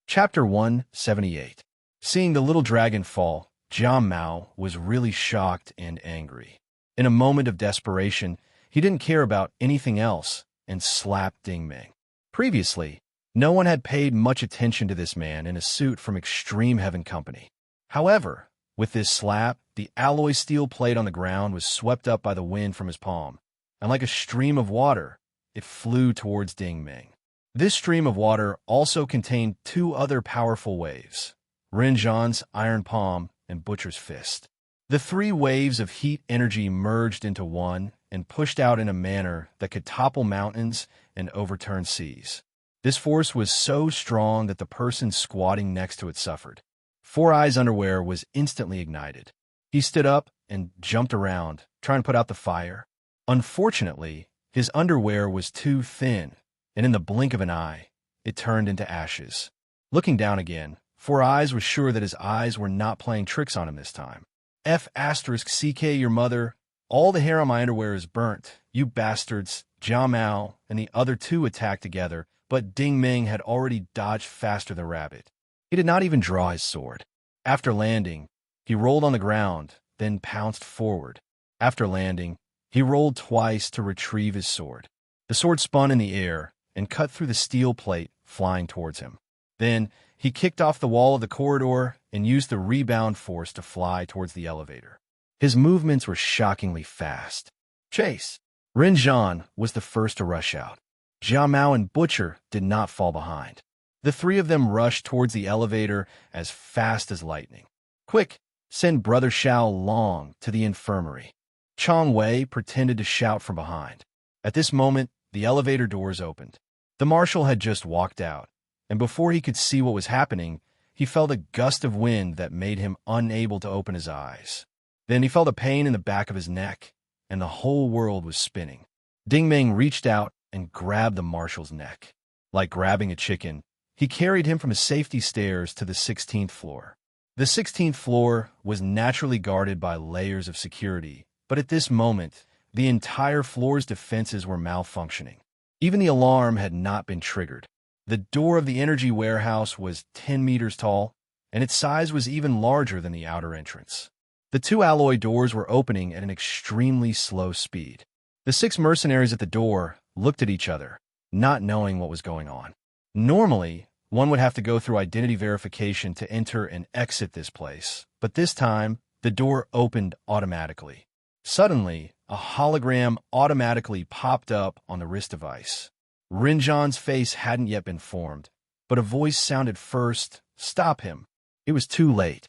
Chapter 178. Seeing the little dragon fall, Jiang Mao was really shocked and angry. In a moment of desperation, he didn't care about anything else and slapped Dingming. Previously, no one had paid much attention to this man in a suit from Extreme Heaven Company. However, with this slap, the alloy steel plate on the ground was swept up by the wind from his palm, and like a stream of water, it flew towards Dingming. This stream of water also contained two other powerful waves, Rinzhan's iron palm and Butcher's fist. The three waves of heat energy merged into one and pushed out in a manner that could topple mountains and overturn seas. This force was so strong that the person squatting next to it suffered. Four Eyes' underwear was instantly ignited. He stood up and jumped around, trying to put out the fire. Unfortunately, his underwear was too thin, and in the blink of an eye, it turned into ashes. Looking down again, Four Eyes was sure that his eyes were not playing tricks on him this time. F***CK your mother, all the hair on my underwear is burnt, you bastards. Jiang Mao and the other two attacked together, but Dingming had already dodged faster than Rabbit. He did not even draw his sword. After landing, he rolled on the ground, then pounced forward. After landing, he rolled twice to retrieve his sword. The sword spun in the air and cut through the steel plate, flying towards him. Then, he kicked off the wall of the corridor and used the rebound force to fly towards the elevator. His movements were shockingly fast. Chase! Rinjan was the first to rush out. Jia Mao and Butcher did not fall behind. The three of them rushed towards the elevator as fast as lightning. Quick! Send Brother Xiao Long to the infirmary. Chong Wei pretended to shout from behind. At this moment, the elevator doors opened. The marshal had just walked out, and before he could see what was happening, he felt a gust of wind that made him unable to open his eyes. Then he felt a pain in the back of his neck, and the whole world was spinning. Ding Ming reached out and grabbed the marshal's neck. Like grabbing a chicken, he carried him from his safety stairs to the 16th floor. The 16th floor was naturally guarded by layers of security, but at this moment, the entire floor's defenses were malfunctioning. Even the alarm had not been triggered. The door of the energy warehouse was 10 meters tall, and its size was even larger than the outer entrance. The two alloy doors were opening at an extremely slow speed. The 6 mercenaries at the door looked at each other, not knowing what was going on. Normally, one would have to go through identity verification to enter and exit this place, but this time, the door opened automatically. Suddenly, a hologram automatically popped up on the wrist device. Rinjan's face hadn't yet been formed, but a voice sounded first, "Stop him." It was too late.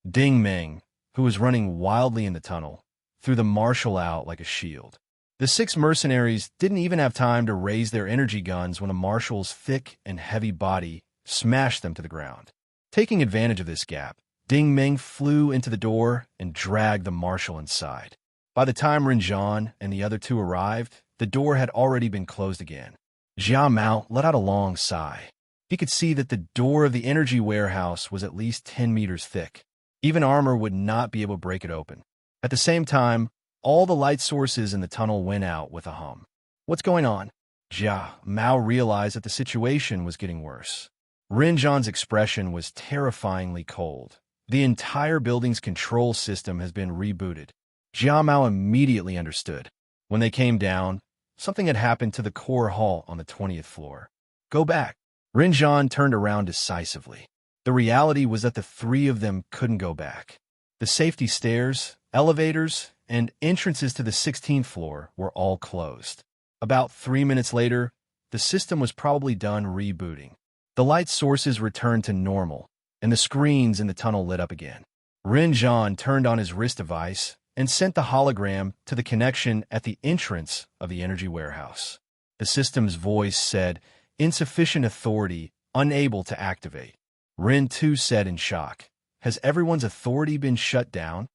Ding Ming, who was running wildly in the tunnel, threw the marshal out like a shield. The 6 mercenaries didn't even have time to raise their energy guns when the marshal's thick and heavy body smashed them to the ground. Taking advantage of this gap, Ding Ming flew into the door and dragged the marshal inside. By the time Rinjan and the other two arrived, the door had already been closed again. Jia Mao let out a long sigh. He could see that the door of the energy warehouse was at least 10 meters thick. Even armor would not be able to break it open. At the same time, all the light sources in the tunnel went out with a hum. What's going on? Jia Mao realized that the situation was getting worse. Rinjan's expression was terrifyingly cold. The entire building's control system has been rebooted. Jia Mao immediately understood. When they came down, something had happened to the core hall on the 20th floor. Go back. Rinjan turned around decisively. The reality was that the three of them couldn't go back. The safety stairs, elevators, and entrances to the 16th floor were all closed. About 3 minutes later, the system was probably done rebooting. The light sources returned to normal, and the screens in the tunnel lit up again. Rinjan turned on his wrist device and sent the hologram to the connection at the entrance of the energy warehouse. The system's voice said, "Insufficient authority, unable to activate." Rin 2 said in shock, "Has everyone's authority been shut down?"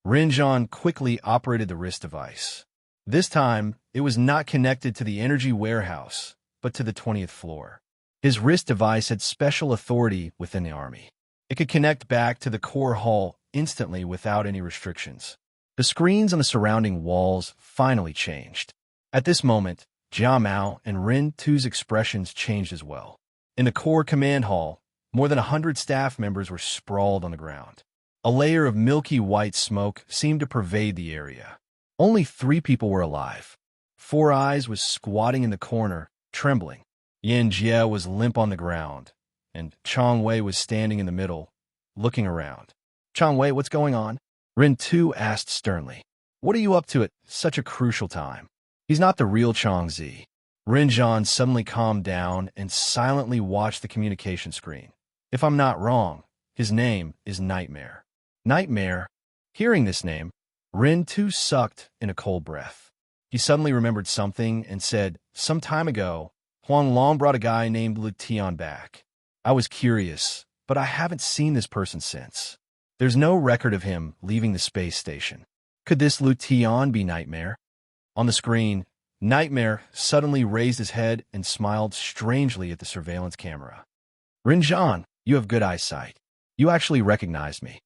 Rinjan quickly operated the wrist device. This time, it was not connected to the energy warehouse, but to the 20th floor. His wrist device had special authority within the army. It could connect back to the core hall instantly without any restrictions. The screens on the surrounding walls finally changed. At this moment, Jia Mao and Rin 2's expressions changed as well. In the core command hall, more than 100 staff members were sprawled on the ground. A layer of milky white smoke seemed to pervade the area. Only 3 people were alive. Four Eyes was squatting in the corner, trembling. Yan Jie was limp on the ground, and Chong Wei was standing in the middle, looking around. "Chong Wei, what's going on?" Rin 2 asked sternly. "What are you up to at such a crucial time?" "He's not the real Chong Zi." Rinjan suddenly calmed down and silently watched the communication screen. "If I'm not wrong, his name is Nightmare." Nightmare? Hearing this name, Rin 2 sucked in a cold breath. He suddenly remembered something and said, "Some time ago, Huang Long brought a guy named Lu Tian back. I was curious, but I haven't seen this person since. There's no record of him leaving the space station. Could this Lu Tian be Nightmare?" On the screen, Nightmare suddenly raised his head and smiled strangely at the surveillance camera. "Rinjan, you have good eyesight. You actually recognized me."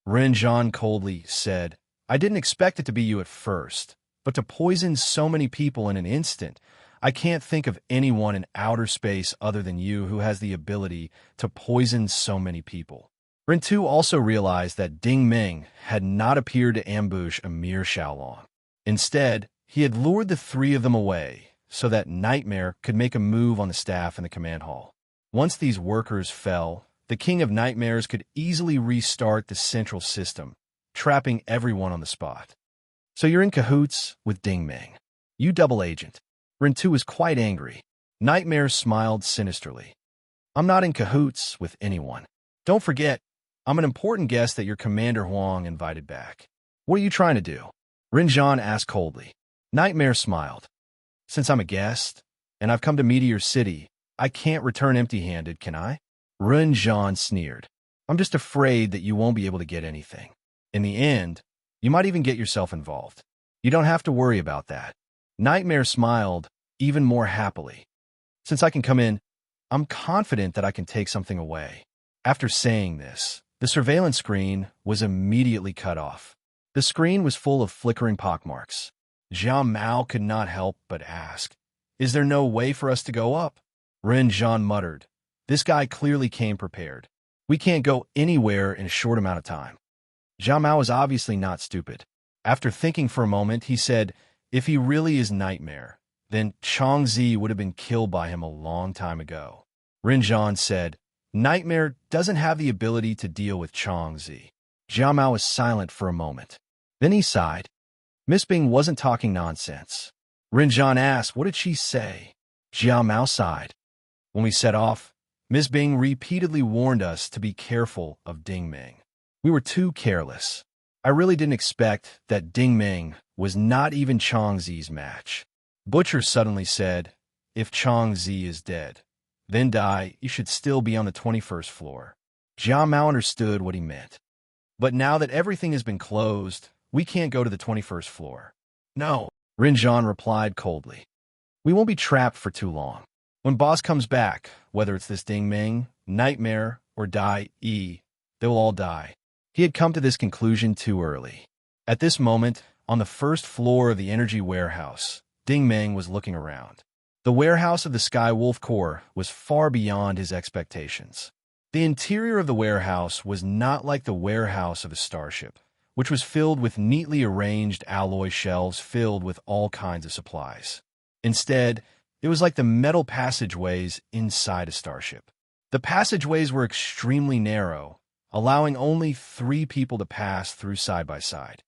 Rinjan coldly said, "I didn't expect it to be you at first, but to poison so many people in an instant, I can't think of anyone in outer space other than you who has the ability to poison so many people." Rin 2 also realized that Ding Ming had not appeared to ambush Emir Xiaolong. Instead, he had lured the 3 of them away so that Nightmare could make a move on the staff in the command hall. Once these workers fell, the King of Nightmares could easily restart the central system, trapping everyone on the spot. So you're in cahoots with Ding Ming. You double agent. Rintu was quite angry. Nightmare smiled sinisterly. I'm not in cahoots with anyone. Don't forget, I'm an important guest that your Commander Huang invited back. What are you trying to do? Rinzhan asked coldly. Nightmare smiled. Since I'm a guest, and I've come to Meteor City, I can't return empty-handed, can I? Rinzhan sneered. I'm just afraid that you won't be able to get anything. In the end, you might even get yourself involved. You don't have to worry about that. Nightmare smiled even more happily. Since I can come in, I'm confident that I can take something away. After saying this, the surveillance screen was immediately cut off. The screen was full of flickering pockmarks. Zhao Mao could not help but ask, Is there no way for us to go up? Rinzhan muttered. This guy clearly came prepared. We can't go anywhere in a short amount of time. Zhao Mao is obviously not stupid. After thinking for a moment, he said, If he really is Nightmare, then Changzi would have been killed by him a long time ago. Rinzhan said, Nightmare doesn't have the ability to deal with Changzi. Zhao Mao was silent for a moment. Then he sighed. Miss Bing wasn't talking nonsense. Rinzhan asked, What did she say? Zhao Mao sighed. When we set off, Miss Bing repeatedly warned us to be careful of Ding Ming. We were too careless. I really didn't expect that Ding Ming was not even Changzi's match. Butcher suddenly said, If Changzi is dead, then Dai, you should still be on the 21st floor. Zhao Mao understood what he meant. But now that everything has been closed, we can't go to the 21st floor. No, Rinzhan replied coldly. We won't be trapped for too long. When boss comes back, whether it's this Ding Ming, Nightmare, or Dai Yi, they will all die. He had come to this conclusion too early. At this moment, on the first floor of the energy warehouse, Ding Ming was looking around. The warehouse of the Sky Wolf Corps was far beyond his expectations. The interior of the warehouse was not like the warehouse of a starship, which was filled with neatly arranged alloy shelves filled with all kinds of supplies. Instead, it was like the metal passageways inside a starship. The passageways were extremely narrow, allowing only 3 people to pass through side by side.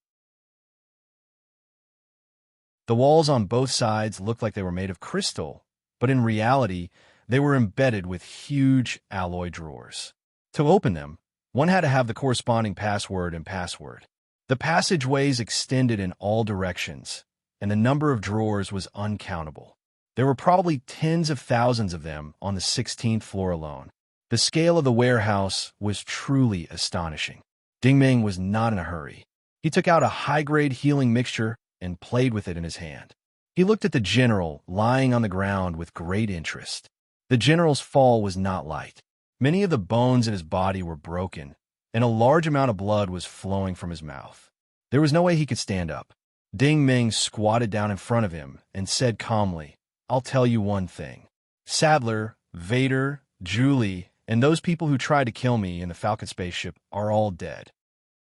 The walls on both sides looked like they were made of crystal, but in reality, they were embedded with huge alloy drawers. To open them, one had to have the corresponding password and password. The passageways extended in all directions, and the number of drawers was uncountable. There were probably tens of thousands of them on the 16th floor alone. The scale of the warehouse was truly astonishing. Ding Ming was not in a hurry. He took out a high-grade healing mixture and played with it in his hand. He looked at the general lying on the ground with great interest. The general's fall was not light. Many of the bones in his body were broken, and a large amount of blood was flowing from his mouth. There was no way he could stand up. Ding Ming squatted down in front of him and said calmly, I'll tell you one thing. Sadler, Vader, Julie, and those people who tried to kill me in the Falcon spaceship are all dead.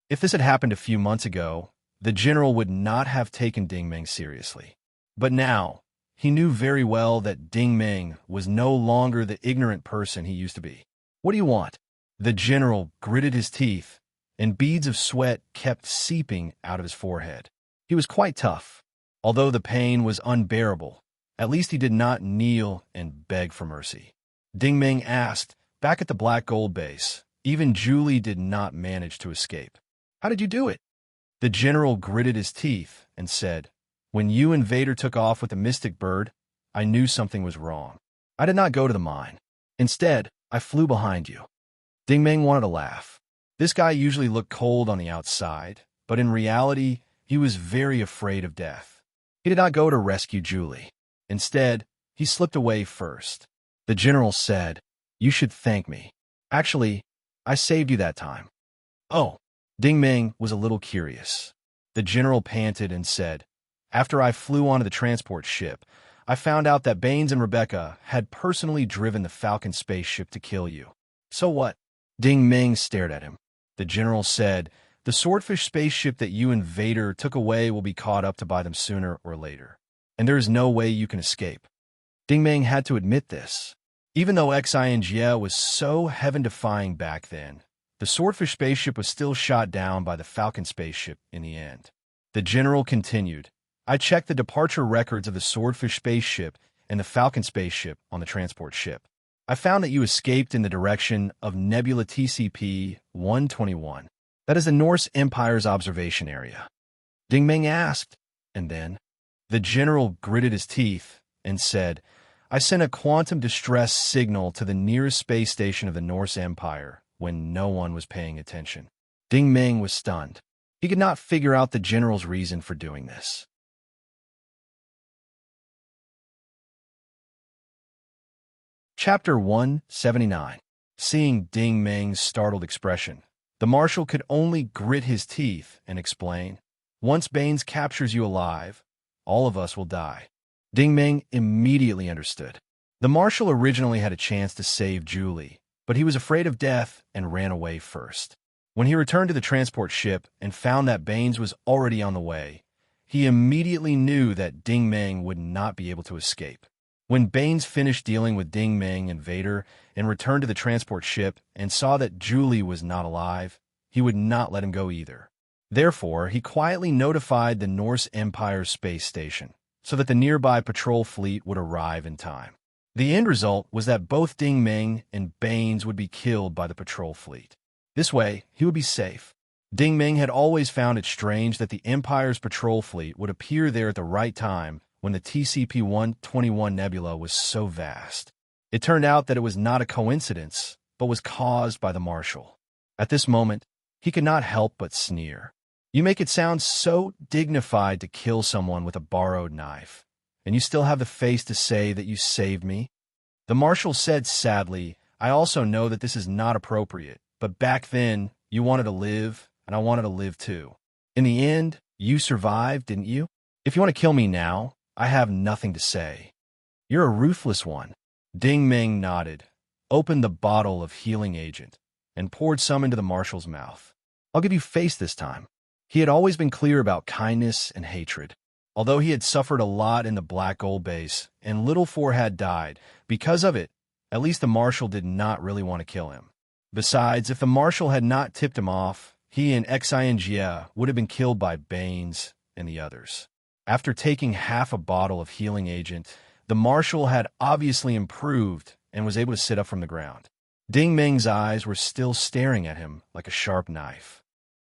If this had happened a few months ago, the general would not have taken Ding Ming seriously. But now, he knew very well that Ding Ming was no longer the ignorant person he used to be. What do you want? The general gritted his teeth, and beads of sweat kept seeping out of his forehead. He was quite tough. Although the pain was unbearable, at least he did not kneel and beg for mercy. Ding Ming asked, back at the Black Gold base, even Julie did not manage to escape. How did you do it? The general gritted his teeth and said, When you and Vader took off with the Mystic Bird, I knew something was wrong. I did not go to the mine. Instead, I flew behind you. Ding Ming wanted to laugh. This guy usually looked cold on the outside, but in reality, he was very afraid of death. He did not go to rescue Julie. Instead, he slipped away first. The general said, You should thank me. Actually, I saved you that time. Oh, Ding Ming was a little curious. The general panted and said, After I flew onto the transport ship, I found out that Baines and Rebecca had personally driven the Falcon spaceship to kill you. So what? Ding Ming stared at him. The general said, The swordfish spaceship that you and Vader took away will be caught up to by them sooner or later. And there is no way you can escape. Ding Ming had to admit this. Even though Xinjie was so heaven-defying back then, the Swordfish spaceship was still shot down by the Falcon spaceship in the end. The general continued, I checked the departure records of the Swordfish spaceship and the Falcon spaceship on the transport ship. I found that you escaped in the direction of Nebula TCP-121. That is the Norse Empire's observation area. Ding Meng asked, and then the general gritted his teeth and said, I sent a quantum distress signal to the nearest space station of the Norse Empire when no one was paying attention. Ding Meng was stunned. He could not figure out the general's reason for doing this. Chapter 179. Seeing Ding Meng's startled expression, the marshal could only grit his teeth and explain, Once Baines captures you alive, all of us will die. Ding Meng immediately understood. The marshal originally had a chance to save Julie, but he was afraid of death and ran away first. When he returned to the transport ship and found that Baines was already on the way, he immediately knew that Ding Meng would not be able to escape. When Baines finished dealing with Ding Meng and Vader and returned to the transport ship and saw that Julie was not alive, he would not let him go either. Therefore, he quietly notified the Norse Empire's space station so that the nearby patrol fleet would arrive in time. The end result was that both Ding Meng and Baines would be killed by the patrol fleet. This way, he would be safe. Ding Meng had always found it strange that the Empire's patrol fleet would appear there at the right time when the TCP-121 nebula was so vast. It turned out that it was not a coincidence, but was caused by the marshal. At this moment, he could not help but sneer. You make it sound so dignified to kill someone with a borrowed knife, and you still have the face to say that you saved me? The marshal said sadly, I also know that this is not appropriate, but back then, you wanted to live, and I wanted to live too. In the end, you survived, didn't you? If you want to kill me now, I have nothing to say. You're a ruthless one. Ding Meng nodded, opened the bottle of healing agent, and poured some into the marshal's mouth. I'll give you face this time. He had always been clear about kindness and hatred. Although he had suffered a lot in the Black Gold base, and Little Four had died, because of it, at least the marshal did not really want to kill him. Besides, if the marshal had not tipped him off, he and Xinjie would have been killed by Baines and the others. After taking half a bottle of healing agent, the marshal had obviously improved and was able to sit up from the ground. Ding Meng's eyes were still staring at him like a sharp knife.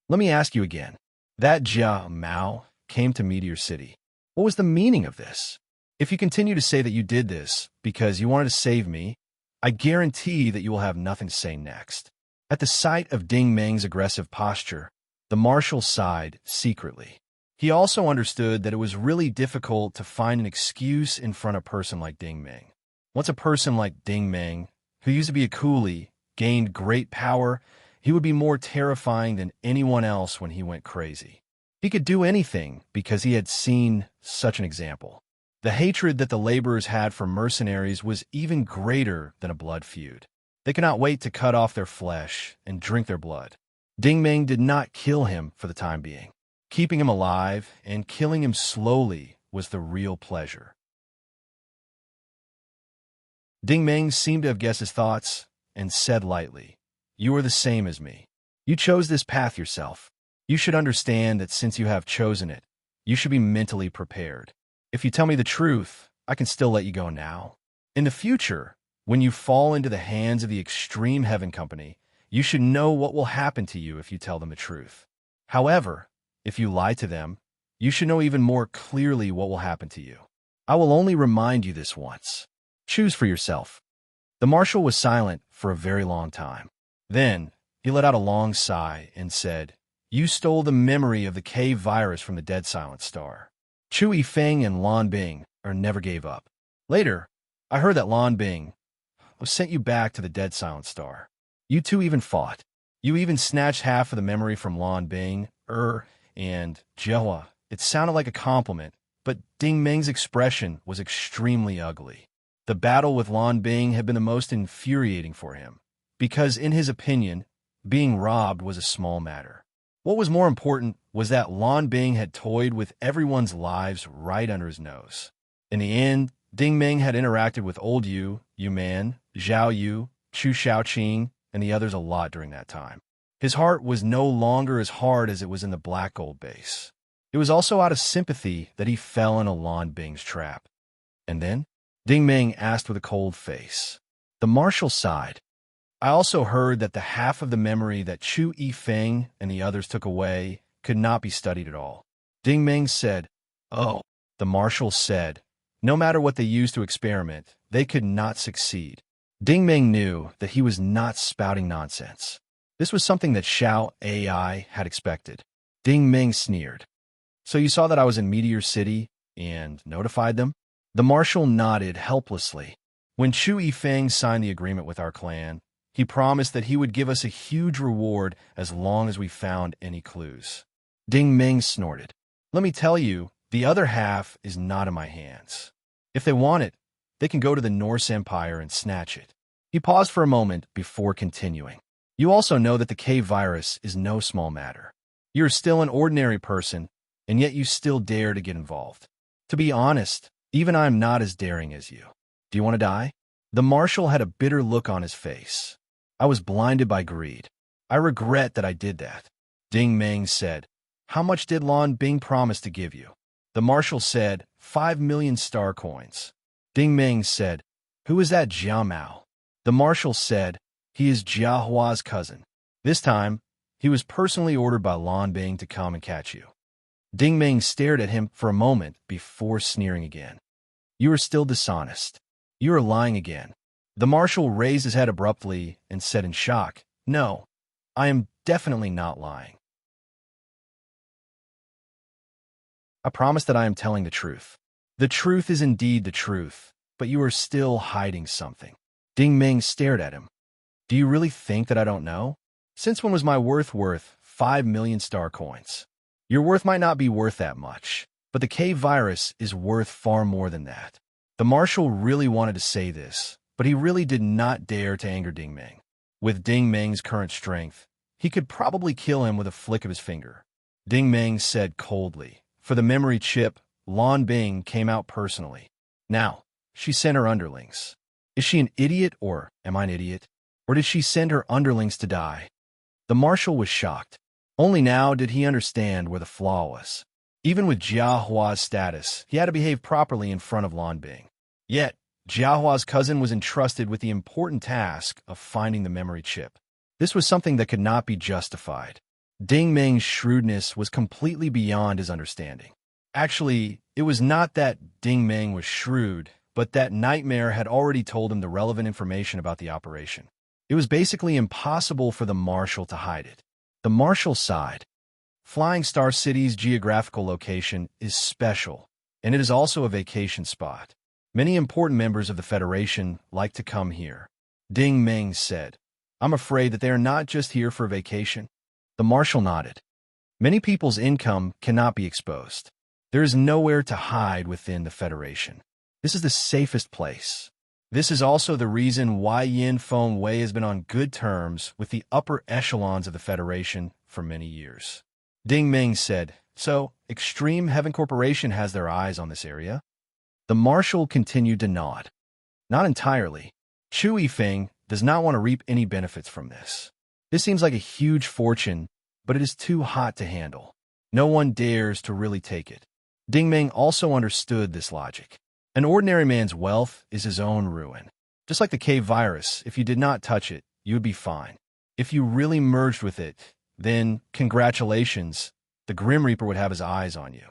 Let me ask you again. That Jia Mao came to Meteor City. What was the meaning of this? If you continue to say that you did this because you wanted to save me, I guarantee that you will have nothing to say next. At the sight of Ding Meng's aggressive posture, the marshal sighed secretly. He also understood that it was really difficult to find an excuse in front of a person like Ding Meng. Once a person like Ding Meng, who used to be a coolie, gained great power, he would be more terrifying than anyone else when he went crazy. He could do anything because he had seen such an example. The hatred that the laborers had for mercenaries was even greater than a blood feud. They could not wait to cut off their flesh and drink their blood. Ding Meng did not kill him for the time being. Keeping him alive and killing him slowly was the real pleasure. Ding Meng seemed to have guessed his thoughts and said lightly, You are the same as me. You chose this path yourself. You should understand that since you have chosen it, you should be mentally prepared. If you tell me the truth, I can still let you go now. In the future, when you fall into the hands of the Extreme Heaven Company, you should know what will happen to you if you tell them the truth. However, if you lie to them, you should know even more clearly what will happen to you. I will only remind you this once. Choose for yourself. The marshal was silent for a very long time. Then, he let out a long sigh and said, You stole the memory of the cave virus from the Dead Silent Star. Chu Yifeng and Lan Bing never gave up. Later, I heard that Lan Bing was sent you back to the Dead Silent Star. You two even fought. You even snatched half of the memory from Lan Bing, and Jihua. It sounded like a compliment, but Ding Meng's expression was extremely ugly. The battle with Lan Bing had been the most infuriating for him, because in his opinion, being robbed was a small matter. What was more important was that Lan Bing had toyed with everyone's lives right under his nose. In the end, Ding Ming had interacted with Old Yu Man, Zhao Yu, Chu Shaoqing, and the others a lot during that time. His heart was no longer as hard as it was in the black gold base. It was also out of sympathy that he fell in Lan Bing's trap. And then? Ding Ming asked with a cold face. The marshal sighed. I also heard that the half of the memory that Chu Yifeng and the others took away could not be studied at all. Ding Ming said, "Oh," the marshal said. No matter what they used to experiment, they could not succeed. Ding Ming knew that he was not spouting nonsense. This was something that Xiao AI had expected. Ding Ming sneered. So you saw that I was in Meteor City and notified them? The marshal nodded helplessly. When Chu Yifeng signed the agreement with our clan, he promised that he would give us a huge reward as long as we found any clues. Ding Ming snorted. Let me tell you, the other half is not in my hands. If they want it, they can go to the Norse Empire and snatch it. He paused for a moment before continuing. You also know that the K virus is no small matter. You're still an ordinary person, and yet you still dare to get involved. To be honest, even I'm not as daring as you. Do you want to die? The marshal had a bitter look on his face. I was blinded by greed. I regret that I did that. Ding Ming said, How much did Lan Bing promise to give you? The marshal said, 5 million star coins. Ding Ming said, Who is that Jia Mao? The marshal said, He is Jia Hua's cousin. This time, he was personally ordered by Lan Bing to come and catch you. Ding Ming stared at him for a moment before sneering again. You are still dishonest. You are lying again. The marshal raised his head abruptly and said in shock, No, I am definitely not lying. I promise that I am telling the truth. The truth is indeed the truth, but you are still hiding something. Ding Ming stared at him. Do you really think that I don't know? Since when was my worth 5 million star coins? Your worth might not be worth that much, but the K virus is worth far more than that. The marshal really wanted to say this, but he really did not dare to anger Ding Ming. With Ding Ming's current strength, he could probably kill him with a flick of his finger. Ding Ming said coldly, For the memory chip, Lan Bing came out personally. Now, she sent her underlings. Is she an idiot, or am I an idiot? Or did she send her underlings to die? The marshal was shocked. Only now did he understand where the flaw was. Even with Jia Hua's status, he had to behave properly in front of Lan Bing. Yet, Jia Hua's cousin was entrusted with the important task of finding the memory chip. This was something that could not be justified. Ding Ming's shrewdness was completely beyond his understanding. Actually, it was not that Ding Ming was shrewd, but that Nightmare had already told him the relevant information about the operation. It was basically impossible for the marshal to hide it. The marshal sighed. Flying Star City's geographical location is special, and it is also a vacation spot. Many important members of the Federation like to come here. Ding Ming said, I'm afraid that they are not just here for a vacation. The marshal nodded. Many people's income cannot be exposed. There is nowhere to hide within the Federation. This is the safest place. This is also the reason why Yin Feng Wei has been on good terms with the upper echelons of the Federation for many years. Ding Ming said, So, Extreme Heaven Corporation has their eyes on this area? The marshal continued to nod. Not entirely. Chu Yifeng does not want to reap any benefits from this. This seems like a huge fortune, but it is too hot to handle. No one dares to really take it. Ding Ming also understood this logic. An ordinary man's wealth is his own ruin. Just like the K virus, if you did not touch it, you would be fine. If you really merged with it, then, congratulations, the Grim Reaper would have his eyes on you.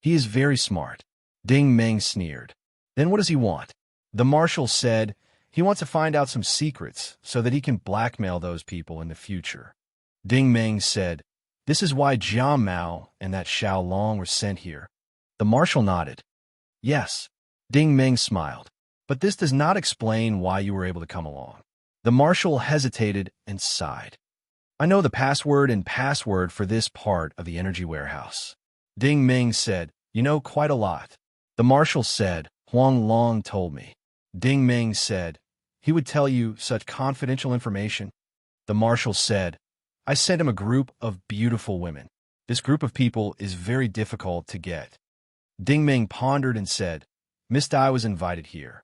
He is very smart. Ding Ming sneered. Then what does he want? The marshal said he wants to find out some secrets so that he can blackmail those people in the future. Ding Ming said, This is why Jia Mao and that Xiao Long were sent here. The marshal nodded. Yes. Ding Ming smiled. But this does not explain why you were able to come along. The marshal hesitated and sighed. I know the password for this part of the energy warehouse. Ding Ming said, You know quite a lot. The marshal said, Huang Long told me. Ding Ming said, He would tell you such confidential information. The marshal said, I sent him a group of beautiful women. This group of people is very difficult to get. Ding Ming pondered and said, Misty was invited here.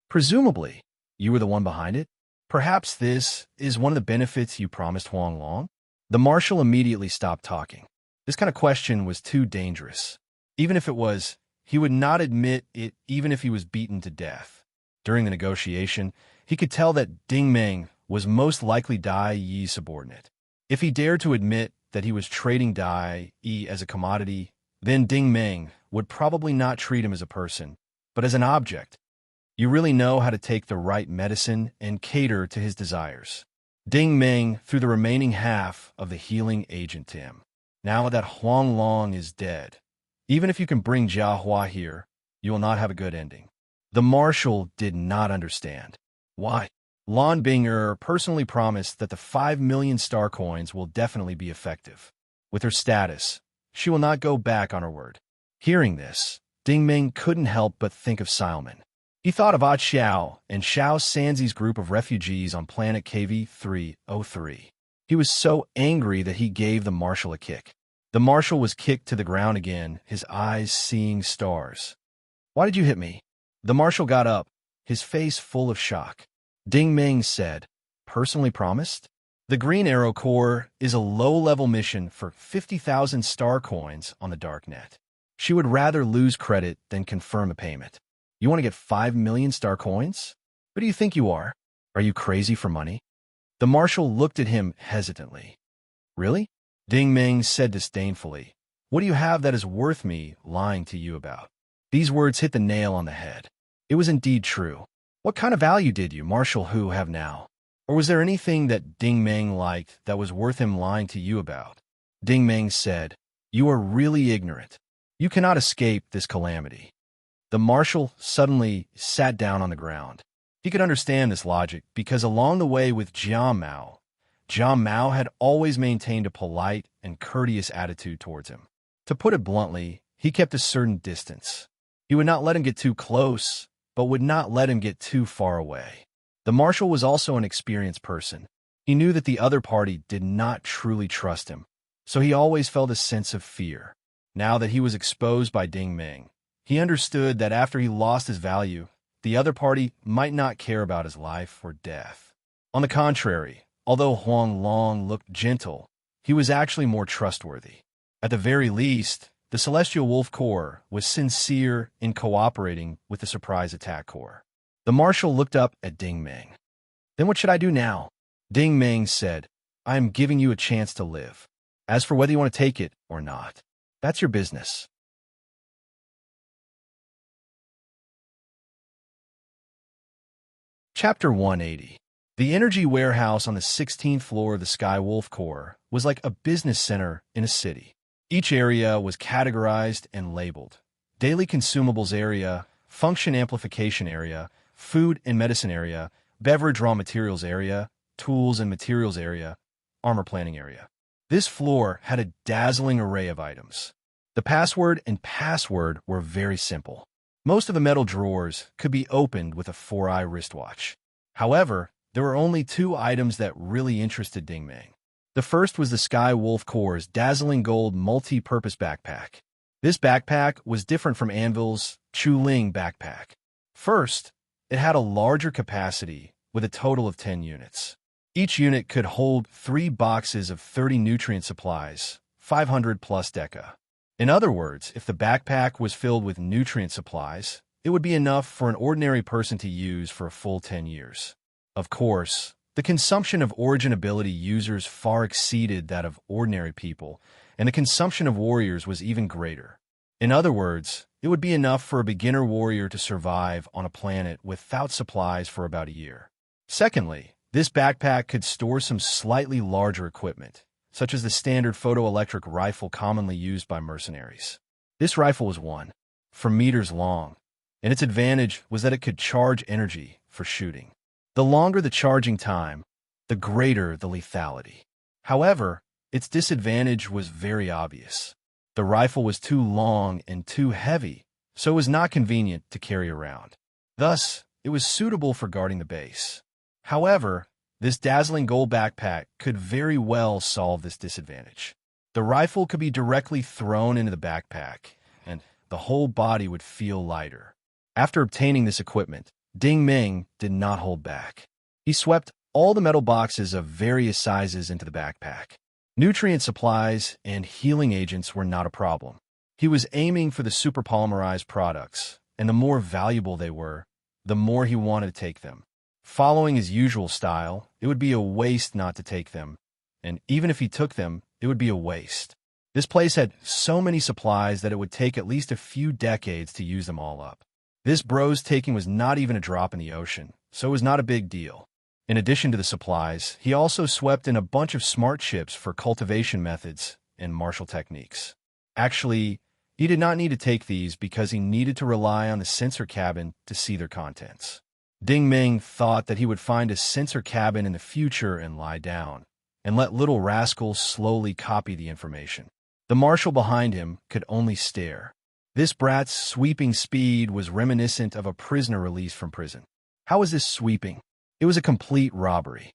Presumably, you were the one behind it? Perhaps this is one of the benefits you promised Huang Long? The marshal immediately stopped talking. This kind of question was too dangerous. Even if it was, he would not admit it even if he was beaten to death. During the negotiation, he could tell that Ding Meng was most likely Dai Yi's subordinate. If he dared to admit that he was trading Dai Yi as a commodity, then Ding Meng would probably not treat him as a person, but as an object. You really know how to take the right medicine and cater to his desires. Ding Meng threw the remaining half of the healing agent to him. Now that Huang Long is dead, even if you can bring Jia Hua here, you will not have a good ending. The marshal did not understand. Why? Lan Binger personally promised that the 5 million star coins will definitely be effective. With her status, she will not go back on her word. Hearing this, Ding Meng couldn't help but think of Silman. He thought of Ah Xiao and Xiao Sanzi's group of refugees on planet KV-303. He was so angry that he gave the marshal a kick. The marshal was kicked to the ground again, his eyes seeing stars. Why did you hit me? The marshal got up, his face full of shock. Ding Meng said, personally promised? The Green Arrow Corps is a low-level mission for 50,000 star coins on the darknet. She would rather lose credit than confirm a payment. You want to get 5 million star coins? Who do you think you are? Are you crazy for money? The marshal looked at him hesitantly. Really? Ding Meng said disdainfully. What do you have that is worth me lying to you about? These words hit the nail on the head. It was indeed true. What kind of value did you, Marshal Hu, have now? Or was there anything that Ding Meng liked that was worth him lying to you about? Ding Meng said, you are really ignorant. You cannot escape this calamity. The marshal suddenly sat down on the ground. He could understand this logic because along the way with Jia Mao had always maintained a polite and courteous attitude towards him. To put it bluntly, he kept a certain distance. He would not let him get too close, but would not let him get too far away. The marshal was also an experienced person. He knew that the other party did not truly trust him, so he always felt a sense of fear. Now that he was exposed by Ding Meng, he understood that after he lost his value, the other party might not care about his life or death. On the contrary, although Huang Long looked gentle, he was actually more trustworthy. At the very least, the Celestial Wolf Corps was sincere in cooperating with the Surprise Attack Corps. The marshal looked up at Ding Meng. Then what should I do now? Ding Meng said, I am giving you a chance to live. As for whether you want to take it or not, that's your business. Chapter 180. The energy warehouse on the 16th floor of the Sky Wolf Corps was like a business center in a city. Each area was categorized and labeled. Daily consumables area, function amplification area, food and medicine area, beverage raw materials area, tools and materials area, armor planning area. This floor had a dazzling array of items. The password and password were very simple. Most of the metal drawers could be opened with a 4-eye wristwatch. However, there were only 2 items that really interested Ding Meng. The first was the Sky Wolf Corps' dazzling gold multi-purpose backpack. This backpack was different from Anvil's Chu Ling backpack. First, it had a larger capacity with a total of 10 units. Each unit could hold 3 boxes of 30 nutrient supplies, 500 plus deca. In other words, if the backpack was filled with nutrient supplies, it would be enough for an ordinary person to use for a full 10 years. Of course, the consumption of origin ability users far exceeded that of ordinary people, and the consumption of warriors was even greater. In other words, it would be enough for a beginner warrior to survive on a planet without supplies for about a year. Secondly, this backpack could store some slightly larger equipment, such as the standard photoelectric rifle commonly used by mercenaries. This rifle was 1 meters long, and its advantage was that it could charge energy for shooting. The longer the charging time, the greater the lethality. However, its disadvantage was very obvious. The rifle was too long and too heavy, so it was not convenient to carry around. Thus, it was suitable for guarding the base. However, this dazzling gold backpack could very well solve this disadvantage. The rifle could be directly thrown into the backpack, and the whole body would feel lighter. After obtaining this equipment, Ding Ming did not hold back. He swept all the metal boxes of various sizes into the backpack. Nutrient supplies and healing agents were not a problem. He was aiming for the superpolymerized products, and the more valuable they were, the more he wanted to take them. Following his usual style, it would be a waste not to take them, and even if he took them, it would be a waste. This place had so many supplies that it would take at least a few decades to use them all up. This bro's taking was not even a drop in the ocean, so it was not a big deal. In addition to the supplies, he also swept in a bunch of smart chips for cultivation methods and martial techniques. Actually, he did not need to take these because he needed to rely on the sensor cabin to see their contents. Ding Ming thought that he would find a sensor cabin in the future and lie down, and let little rascals slowly copy the information. The marshal behind him could only stare. This brat's sweeping speed was reminiscent of a prisoner released from prison. How was this sweeping? It was a complete robbery.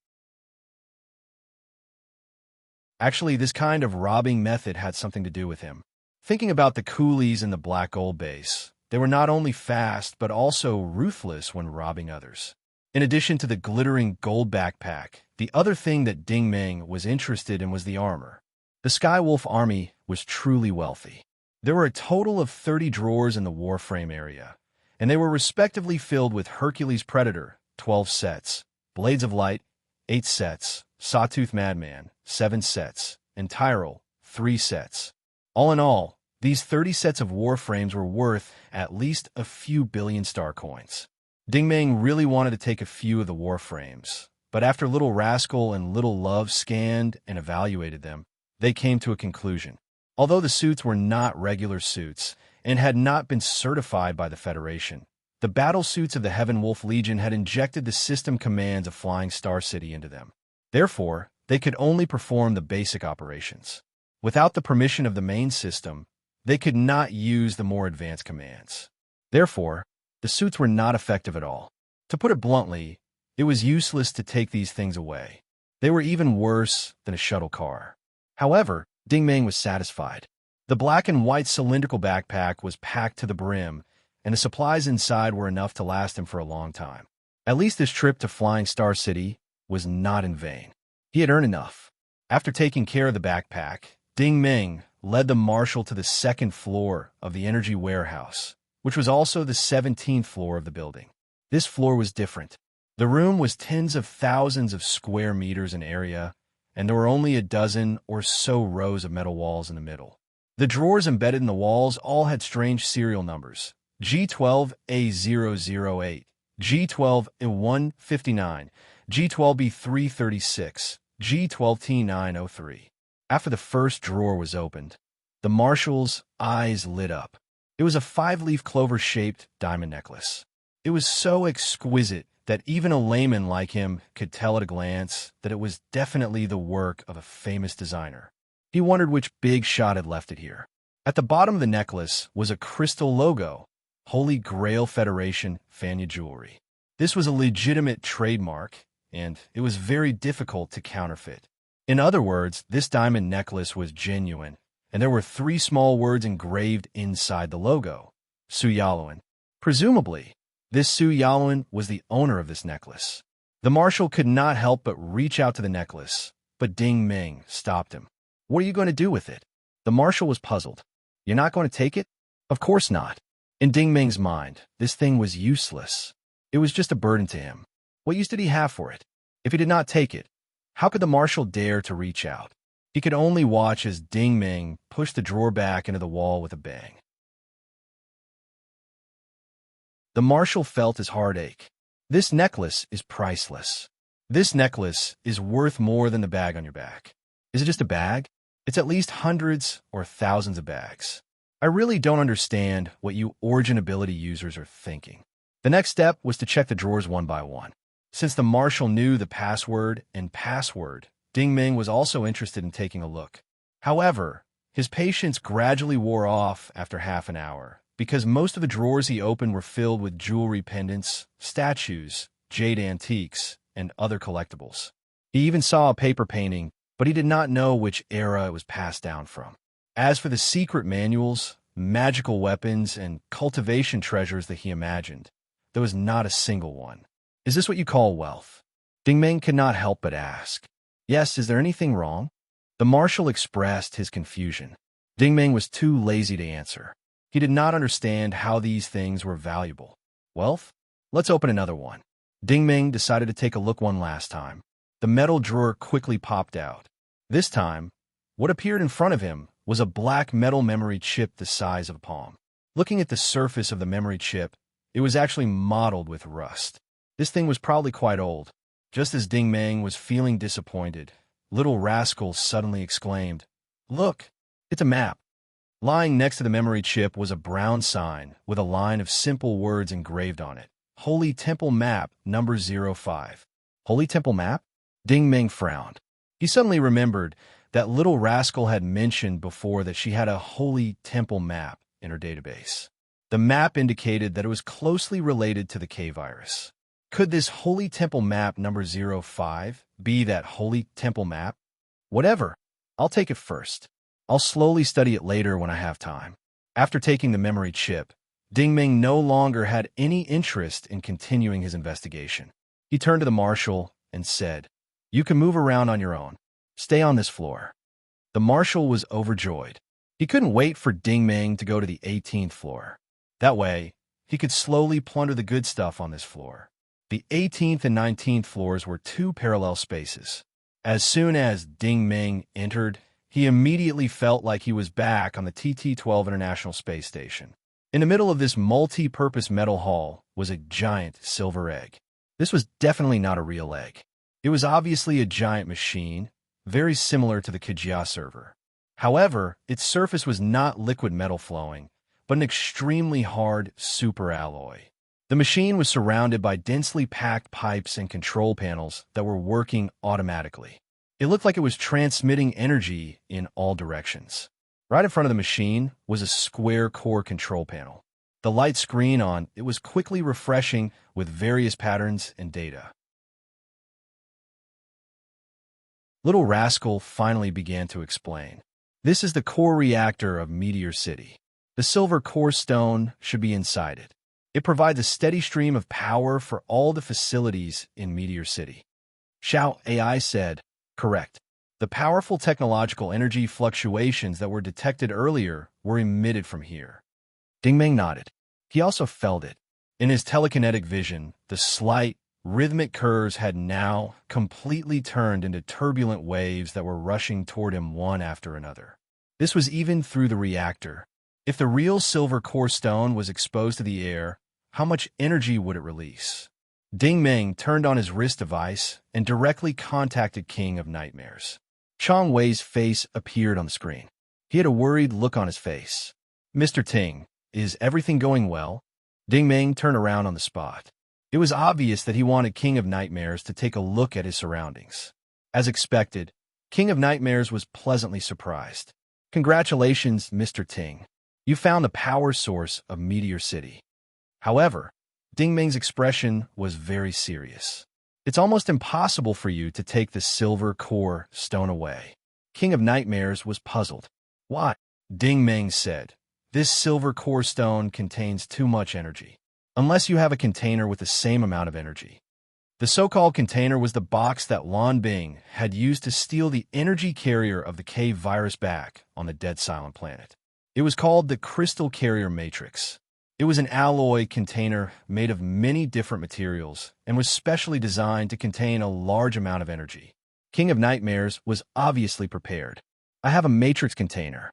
Actually, this kind of robbing method had something to do with him. Thinking about the coolies in the black gold base, they were not only fast but also ruthless when robbing others. In addition to the glittering gold backpack, the other thing that Ding Ming was interested in was the armor. The Skywolf army was truly wealthy. There were a total of 30 drawers in the warframe area, and they were respectively filled with Hercules Predator, 12 sets, Blades of Light, 8 sets, Sawtooth Madman, 7 sets, and Tyrell, 3 sets. All in all, these 30 sets of warframes were worth at least a few billion star coins. Ding Ming really wanted to take a few of the warframes, but after Little Rascal and Little Love scanned and evaluated them, they came to a conclusion. Although the suits were not regular suits and had not been certified by the Federation, the battle suits of the Heaven Wolf Legion had injected the system commands of Flying Star City into them. Therefore, they could only perform the basic operations. Without the permission of the main system, they could not use the more advanced commands. Therefore, the suits were not effective at all. To put it bluntly, it was useless to take these things away. They were even worse than a shuttle car. However, Ding Ming was satisfied. The black and white cylindrical backpack was packed to the brim, and the supplies inside were enough to last him for a long time. At least this trip to Flying Star City was not in vain. He had earned enough. After taking care of the backpack, Ding Ming led the marshal to the second floor of the energy warehouse, which was also the 17th floor of the building. This floor was different. The room was tens of thousands of square meters in area, and there were only a dozen or so rows of metal walls in the middle. The drawers embedded in the walls all had strange serial numbers: G12A008, G12A159, G12B336, G12T903. After the first drawer was opened, the marshal's eyes lit up. It was a 5-leaf clover-shaped diamond necklace. It was so exquisite that even a layman like him could tell at a glance that it was definitely the work of a famous designer. He wondered which big shot had left it here. At the bottom of the necklace was a crystal logo, Holy Grail Federation Fanya Jewelry. This was a legitimate trademark, and it was very difficult to counterfeit. In other words, this diamond necklace was genuine, and there were 3 small words engraved inside the logo: Su Yaluan. Presumably, this Su Yaluan was the owner of this necklace. The marshal could not help but reach out to the necklace, but Ding Ming stopped him. "What are you going to do with it?" The marshal was puzzled. "You're not going to take it?" "Of course not." In Ding Ming's mind, this thing was useless. It was just a burden to him. What use did he have for it? If he did not take it, how could the marshal dare to reach out? He could only watch as Ding Ming pushed the drawer back into the wall with a bang. The marshal felt his heart ache. This necklace is priceless. This necklace is worth more than the bag on your back. Is it just a bag? It's at least hundreds or thousands of bags. I really don't understand what you origin ability users are thinking. The next step was to check the drawers one by one. Since the marshal knew the password and password, Ding Ming was also interested in taking a look. However, his patience gradually wore off after half an hour, because most of the drawers he opened were filled with jewelry pendants, statues, jade antiques, and other collectibles. He even saw a paper painting, but he did not know which era it was passed down from. As for the secret manuals, magical weapons, and cultivation treasures that he imagined. There was not a single one. Is this what you call wealth? Ding Meng could not help but ask. Yes, is there anything wrong? The marshal expressed his confusion. Ding Meng was too lazy to answer. He did not understand how these things were valuable. Wealth? Let's open another one. Ding Meng decided to take a look one last time. The metal drawer quickly popped out. This time, what appeared in front of him was a black metal memory chip the size of a palm. Looking at the surface of the memory chip, it was actually mottled with rust. This thing was probably quite old. Just as Ding Meng was feeling disappointed, Little Rascal suddenly exclaimed, "Look, it's a map." Lying next to the memory chip was a brown sign with a line of simple words engraved on it. Holy Temple Map, number 05. Holy Temple Map? Ding Meng frowned. He suddenly remembered that Little Rascal had mentioned before that she had a Holy Temple Map in her database. The map indicated that it was closely related to the K-virus. Could this Holy Temple Map number 05 be that Holy Temple Map? Whatever. I'll take it first. I'll slowly study it later when I have time. After taking the memory chip, Ding Meng no longer had any interest in continuing his investigation. He turned to the marshal and said, "You can move around on your own. Stay on this floor." The marshal was overjoyed. He couldn't wait for Ding Meng to go to the 18th floor. That way, he could slowly plunder the good stuff on this floor. The 18th and 19th floors were two parallel spaces. As soon as Ding Meng entered, he immediately felt like he was back on the TT-12 International Space Station. In the middle of this multi-purpose metal hall was a giant silver egg. This was definitely not a real egg. It was obviously a giant machine, very similar to the Kajia server. However, its surface was not liquid metal flowing, but an extremely hard superalloy. The machine was surrounded by densely packed pipes and control panels that were working automatically. It looked like it was transmitting energy in all directions. Right in front of the machine was a square core control panel. The light screen on it was quickly refreshing with various patterns and data. Little Rascal finally began to explain. This is the core reactor of Meteor City. The silver core stone should be inside it. It provides a steady stream of power for all the facilities in Meteor City. Xiao AI said, "Correct. The powerful technological energy fluctuations that were detected earlier were emitted from here." Ding Meng nodded. He also felt it. In his telekinetic vision, the slight, rhythmic curves had now completely turned into turbulent waves that were rushing toward him one after another. This was even through the reactor. If the real silver core stone was exposed to the air, how much energy would it release? Ding Meng turned on his wrist device and directly contacted King of Nightmares. Chong Wei's face appeared on the screen. He had a worried look on his face. "Mr. Ting, is everything going well?" Ding Meng turned around on the spot. It was obvious that he wanted King of Nightmares to take a look at his surroundings. As expected, King of Nightmares was pleasantly surprised. "Congratulations, Mr. Ting. You found the power source of Meteor City." However, Ding Meng's expression was very serious. "It's almost impossible for you to take the silver core stone away." King of Nightmares was puzzled. "Why?" Ding Meng said, "This silver core stone contains too much energy. Unless you have a container with the same amount of energy." The so-called container was the box that Lan Bing had used to steal the energy carrier of the K-virus back on the Dead Silent Planet. It was called the Crystal Carrier Matrix. It was an alloy container made of many different materials and was specially designed to contain a large amount of energy. King of Nightmares was obviously prepared. "I have a matrix container."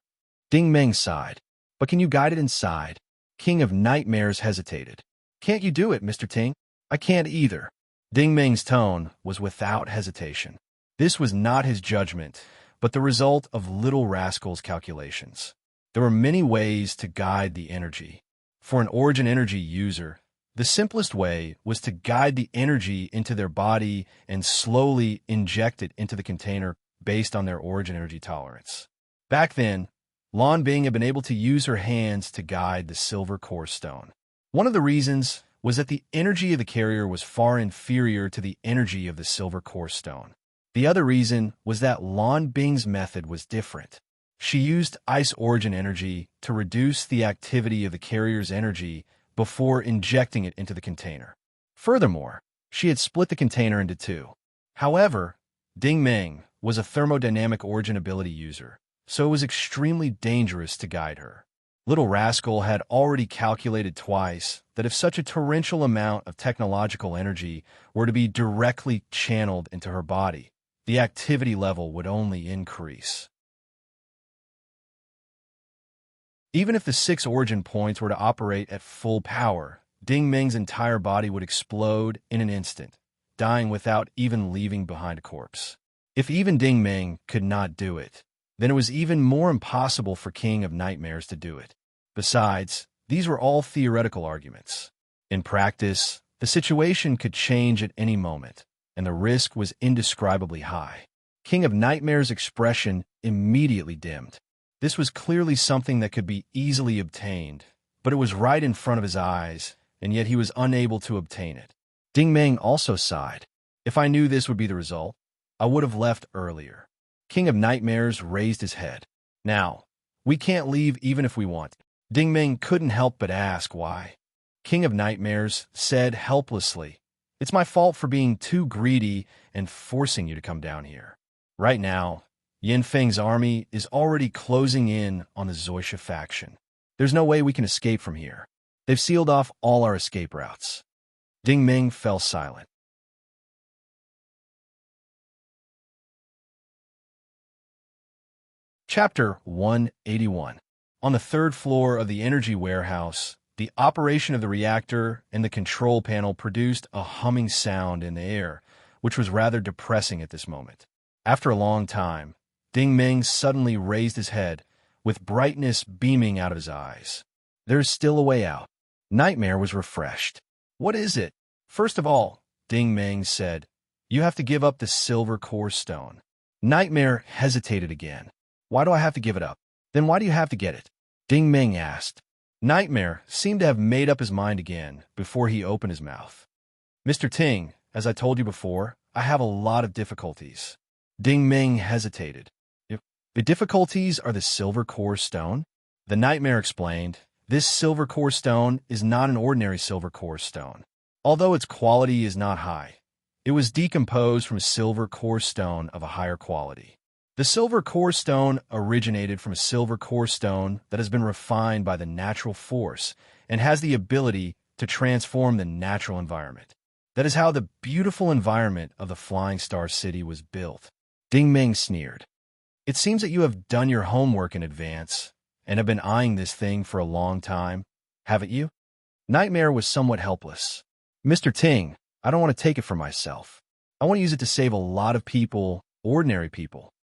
Ding Meng sighed. "But can you guide it inside?" King of Nightmares hesitated. "Can't you do it, Mr. Ting?" "I can't either." Ding Meng's tone was without hesitation. This was not his judgment, but the result of Little Rascal's calculations. There were many ways to guide the energy. For an Origin Energy user, the simplest way was to guide the energy into their body and slowly inject it into the container based on their Origin Energy tolerance. Back then, Lan Bing had been able to use her hands to guide the silver core stone. One of the reasons was that the energy of the carrier was far inferior to the energy of the silver core stone. The other reason was that Lan Bing's method was different. She used ice origin energy to reduce the activity of the carrier's energy before injecting it into the container. Furthermore, she had split the container into two. However, Ding Ming was a thermodynamic origin ability user, so it was extremely dangerous to guide her. Little Rascal had already calculated twice that if such a torrential amount of technological energy were to be directly channeled into her body, the activity level would only increase. Even if the 6 origin points were to operate at full power, Ding Ming's entire body would explode in an instant, dying without even leaving behind a corpse. If even Ding Ming could not do it, then it was even more impossible for King of Nightmares to do it. Besides, these were all theoretical arguments. In practice, the situation could change at any moment, and the risk was indescribably high. King of Nightmares' expression immediately dimmed. This was clearly something that could be easily obtained, but it was right in front of his eyes, and yet he was unable to obtain it. Ding Ming also sighed. If I knew this would be the result, I would have left earlier. King of Nightmares raised his head. Now, we can't leave even if we want. Ding Ming couldn't help but ask why. King of Nightmares said helplessly, "It's my fault for being too greedy and forcing you to come down here. Right now, Yin Feng's army is already closing in on the Zoisha faction. There's no way we can escape from here. They've sealed off all our escape routes." Ding Ming fell silent. Chapter 181. On the 3rd floor of the energy warehouse, the operation of the reactor and the control panel produced a humming sound in the air, which was rather depressing at this moment. After a long time, Ding Ming suddenly raised his head, with brightness beaming out of his eyes. "There's still a way out." Nightmare was refreshed. "What is it?" "First of all," Ding Ming said, "you have to give up the silver core stone." Nightmare hesitated again. "Why do I have to give it up?" "Then why do you have to get it?" Ding Ming asked. Nightmare seemed to have made up his mind again before he opened his mouth. "Mr. Ting, as I told you before, I have a lot of difficulties." Ding Ming hesitated. "The difficulties are the silver core stone?" The Nightmare explained, "This silver core stone is not an ordinary silver core stone. Although its quality is not high, it was decomposed from a silver core stone of a higher quality. The silver core stone originated from a silver core stone that has been refined by the natural force and has the ability to transform the natural environment. That is how the beautiful environment of the Flying Star City was built." Ding Ming sneered. "It seems that you have done your homework in advance and have been eyeing this thing for a long time, haven't you?" Nightmare was somewhat helpless. "Mr. Ting, I don't want to take it for myself. I want to use it to save a lot of people, ordinary people."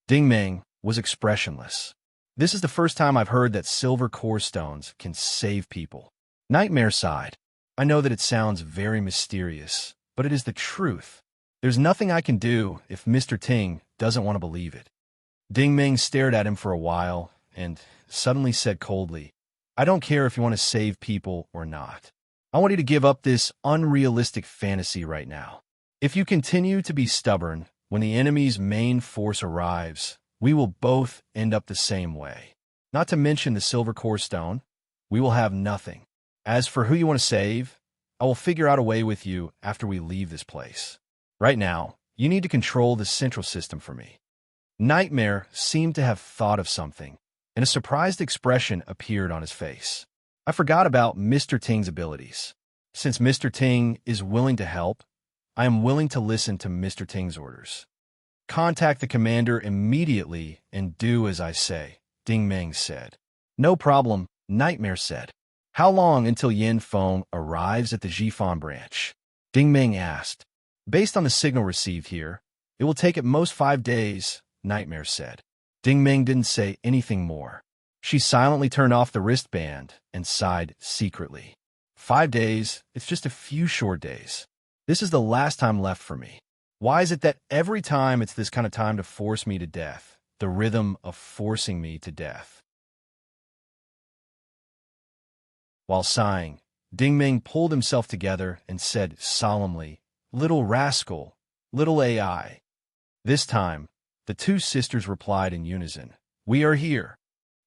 Ding Ming was expressionless. "This is the first time I've heard that silver core stones can save people." Nightmare sighed. "I know that it sounds very mysterious, but it is the truth. There's nothing I can do if Mr. Ting doesn't want to believe it." Ding Ming stared at him for a while and suddenly said coldly, "I don't care if you want to save people or not. I want you to give up this unrealistic fantasy right now. If you continue to be stubborn, when the enemy's main force arrives, we will both end up the same way. Not to mention the silver core stone, we will have nothing. As for who you want to save, I will figure out a way with you after we leave this place. Right now, you need to control the central system for me." Nightmare seemed to have thought of something, and a surprised expression appeared on his face. "I forgot about Mr. Ting's abilities. Since Mr. Ting is willing to help, I am willing to listen to Mr. Ting's orders." "Contact the commander immediately and do as I say," Ding Ming said. "No problem," Nightmare said. "How long until Yin Feng arrives at the Jifan branch?" Ding Ming asked. "Based on the signal received here, it will take at most 5 days," Nightmare said. Ding Ming didn't say anything more. She silently turned off the wristband and sighed secretly. 5 days, it's just a few short days. This is the last time left for me. Why is it that every time it's this kind of time to force me to death, the rhythm of forcing me to death?" While sighing, Ding Ming pulled himself together and said solemnly, "Little rascal, little AI." This time, the two sisters replied in unison, We are here.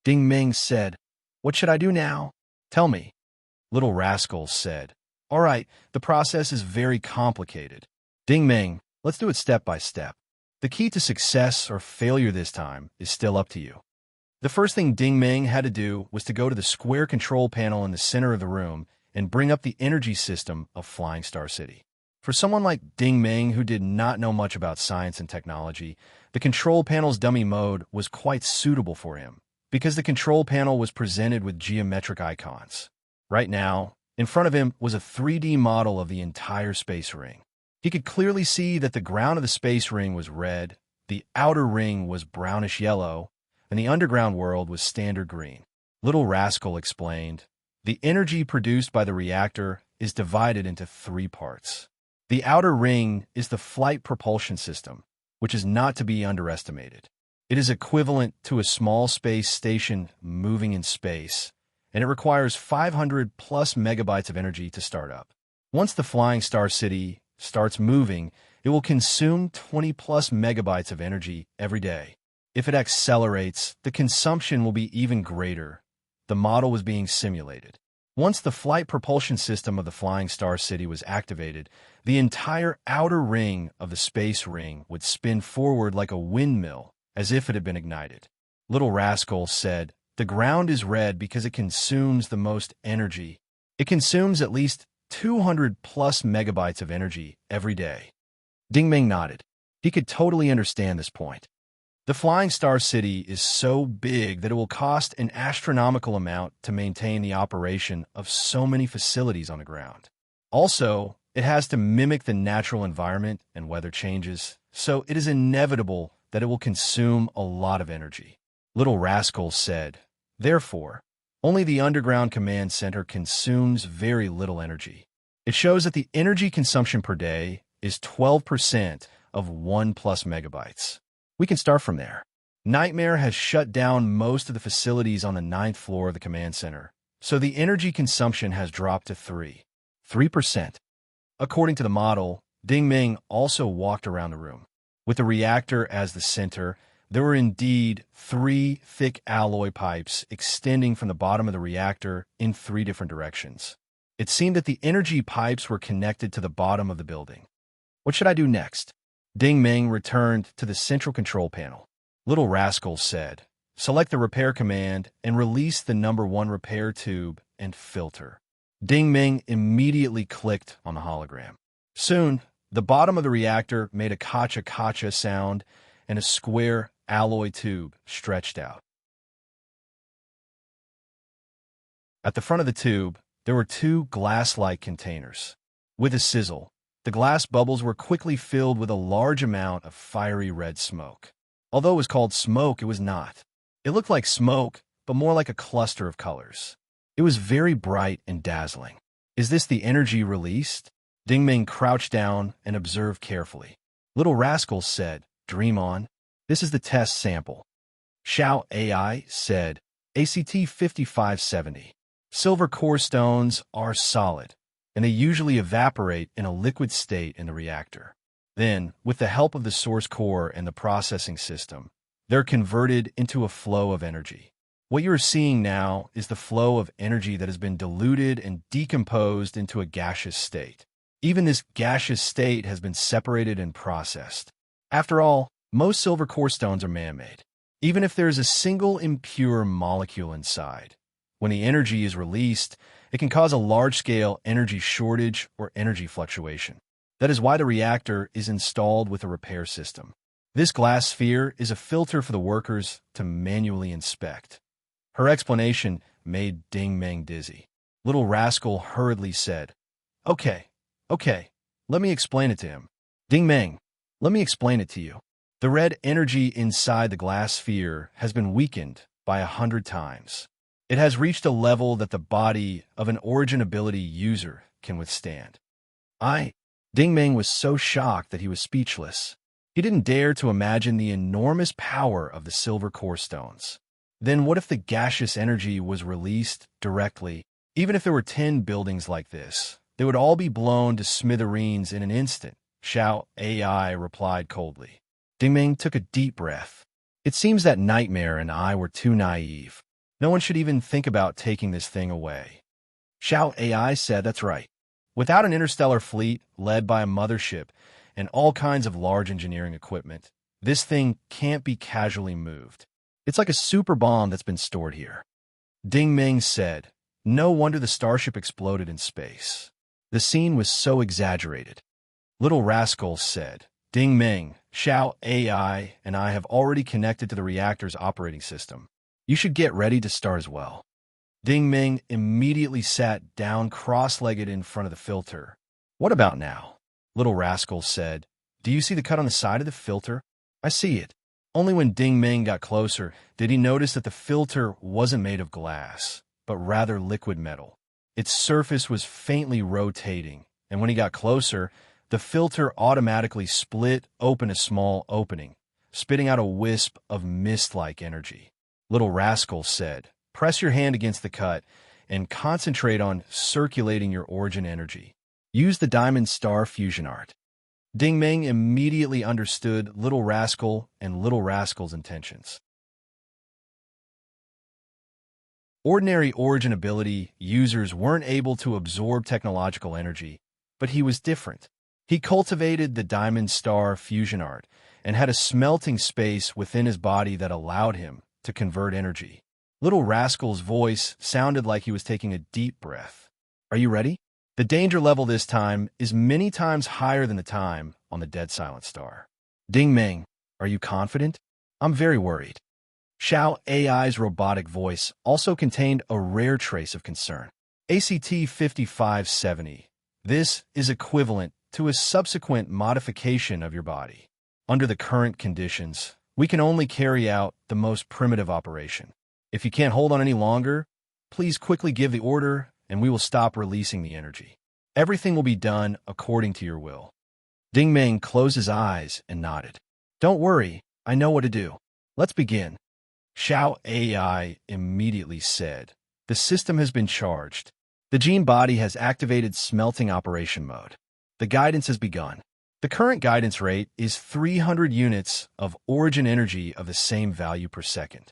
Ding Ming said, "What should I do now? Tell me." Little Rascal said, "All right, the process is very complicated. Ding Ming, let's do it step by step. The key to success or failure this time is still up to you." The first thing Ding Ming had to do was to go to the square control panel in the center of the room and bring up the energy system of Flying Star City. For someone like Ding Ming, who did not know much about science and technology, the control panel's dummy mode was quite suitable for him, because the control panel was presented with geometric icons. Right now, in front of him was a 3D model of the entire space ring. He could clearly see that the ground of the space ring was red, the outer ring was brownish yellow, and the underground world was standard green. Little Rascal explained, "The energy produced by the reactor is divided into 3 parts. The outer ring is the flight propulsion system, which is not to be underestimated. It is equivalent to a small space station moving in space, and it requires 500 plus megabytes of energy to start up. Once the Flying Star City starts moving, it will consume 20 plus megabytes of energy every day. If it accelerates, the consumption will be even greater." The model was being simulated. Once the flight propulsion system of the Flying Star City was activated, the entire outer ring of the space ring would spin forward like a windmill, as if it had been ignited. Little Rascal said, "The ground is red because it consumes the most energy. It consumes at least 200 plus megabytes of energy every day." Ding Ming nodded. He could totally understand this point. The Flying Star City is so big that it will cost an astronomical amount to maintain the operation of so many facilities on the ground. Also, it has to mimic the natural environment and weather changes, so it is inevitable that it will consume a lot of energy. Little Rascal said, "Therefore, only the underground command center consumes very little energy. It shows that the energy consumption per day is 12% of 1 plus megabytes. We can start from there. Nightmare has shut down most of the facilities on the 9th floor of the command center, so the energy consumption has dropped to 3%. According to the model, Ding Ming also walked around the room. With the reactor as the center, there were indeed 3 thick alloy pipes extending from the bottom of the reactor in 3 different directions. It seemed that the energy pipes were connected to the bottom of the building. What should I do next? Ding Ming returned to the central control panel. Little Rascal said, "Select the repair command and release the number 1 repair tube and filter." Ding Ming immediately clicked on the hologram. Soon, the bottom of the reactor made a kacha-kacha sound and a square alloy tube stretched out. At the front of the tube, there were 2 glass-like containers. With a sizzle, the glass bubbles were quickly filled with a large amount of fiery red smoke. Although it was called smoke, it was not. It looked like smoke, but more like a cluster of colors. It was very bright and dazzling. "Is this the energy released?" Ding Ming crouched down and observed carefully. Little Rascal said, "Dream on. This is the test sample." Xiao AI said, "ACT 5570. Silver core stones are solid, and they usually evaporate in a liquid state in the reactor. Then, with the help of the source core and the processing system, they're converted into a flow of energy. What you're seeing now is the flow of energy that has been diluted and decomposed into a gaseous state. Even this gaseous state has been separated and processed. After all, most silver core stones are man-made. Even if there is a single impure molecule inside, when the energy is released, it can cause a large-scale energy shortage or energy fluctuation. That is why the reactor is installed with a repair system. This glass sphere is a filter for the workers to manually inspect." Her explanation made Ding Ming dizzy. Little Rascal hurriedly said, Okay, let me explain it to him. Ding Ming, let me explain it to you. The red energy inside the glass sphere has been weakened by 100 times. It has reached a level that the body of an origin ability user can withstand. Ding Ming was so shocked that he was speechless. He didn't dare to imagine the enormous power of the silver core stones. Then what if the gaseous energy was released directly? Even if there were 10 buildings like this, they would all be blown to smithereens in an instant, Xiao AI replied coldly. Ding Ming took a deep breath. It seems that Nightmare and I were too naive. No one should even think about taking this thing away. Shout AI said that's right. Without an interstellar fleet led by a mothership and all kinds of large engineering equipment, this thing can't be casually moved. It's like a super bomb that's been stored here. Ding Ming said, no wonder the starship exploded in space. The scene was so exaggerated. Little Rascal said, Ding Ming, Xiao AI and I have already connected to the reactor's operating system. You should get ready to start as well. Ding Ming immediately sat down cross-legged in front of the filter. What about now? Little Rascal said, do you see the cut on the side of the filter? I see it. Only when Ding Ming got closer did he notice that the filter wasn't made of glass, but rather liquid metal. Its surface was faintly rotating, and when he got closer, the filter automatically split open a small opening, spitting out a wisp of mist-like energy. Little Rascal said, press your hand against the cut and concentrate on circulating your origin energy. Use the Diamond Star Fusion Art. Ding Ming immediately understood Little Rascal and Little Rascal's intentions. Ordinary origin ability users weren't able to absorb technological energy, but he was different. He cultivated the Diamond Star Fusion Art and had a smelting space within his body that allowed him to convert energy. Little Rascal's voice sounded like he was taking a deep breath. Are you ready? The danger level this time is many times higher than the time on the Dead Silent Star. Ding Ming, are you confident? I'm very worried. Xiao AI's robotic voice also contained a rare trace of concern. ACT 5570. This is equivalent to a subsequent modification of your body. Under the current conditions, we can only carry out the most primitive operation. If you can't hold on any longer, please quickly give the order and we will stop releasing the energy. Everything will be done according to your will. Ding Ming closed his eyes and nodded. Don't worry, I know what to do. Let's begin. Xiao AI immediately said, the system has been charged. The gene body has activated smelting operation mode. The guidance has begun. The current guidance rate is 300 units of origin energy of the same value per second.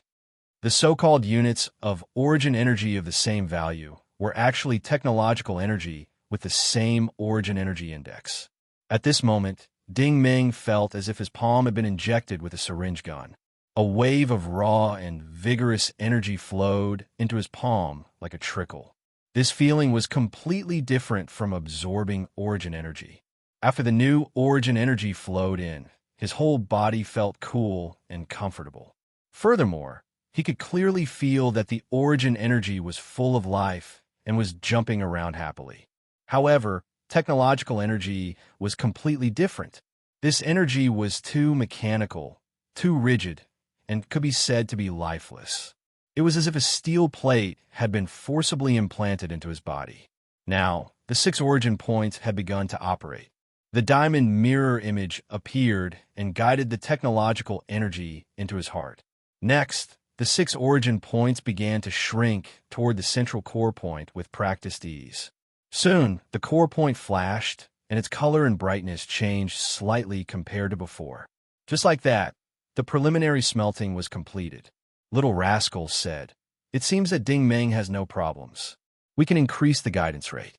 The so-called units of origin energy of the same value were actually technological energy with the same origin energy index. At this moment, Ding Ming felt as if his palm had been injected with a syringe gun. A wave of raw and vigorous energy flowed into his palm like a trickle. This feeling was completely different from absorbing origin energy. After the new origin energy flowed in, his whole body felt cool and comfortable. Furthermore, he could clearly feel that the origin energy was full of life and was jumping around happily. However, technological energy was completely different. This energy was too mechanical, too rigid, and could be said to be lifeless. It was as if a steel plate had been forcibly implanted into his body. Now, the 6 origin points had begun to operate. The diamond mirror image appeared and guided the technological energy into his heart. Next, the 6 origin points began to shrink toward the central core point with practiced ease. Soon, the core point flashed, and its color and brightness changed slightly compared to before. Just like that, the preliminary smelting was completed. Little Rascal said, it seems that Ding Ming has no problems. We can increase the guidance rate.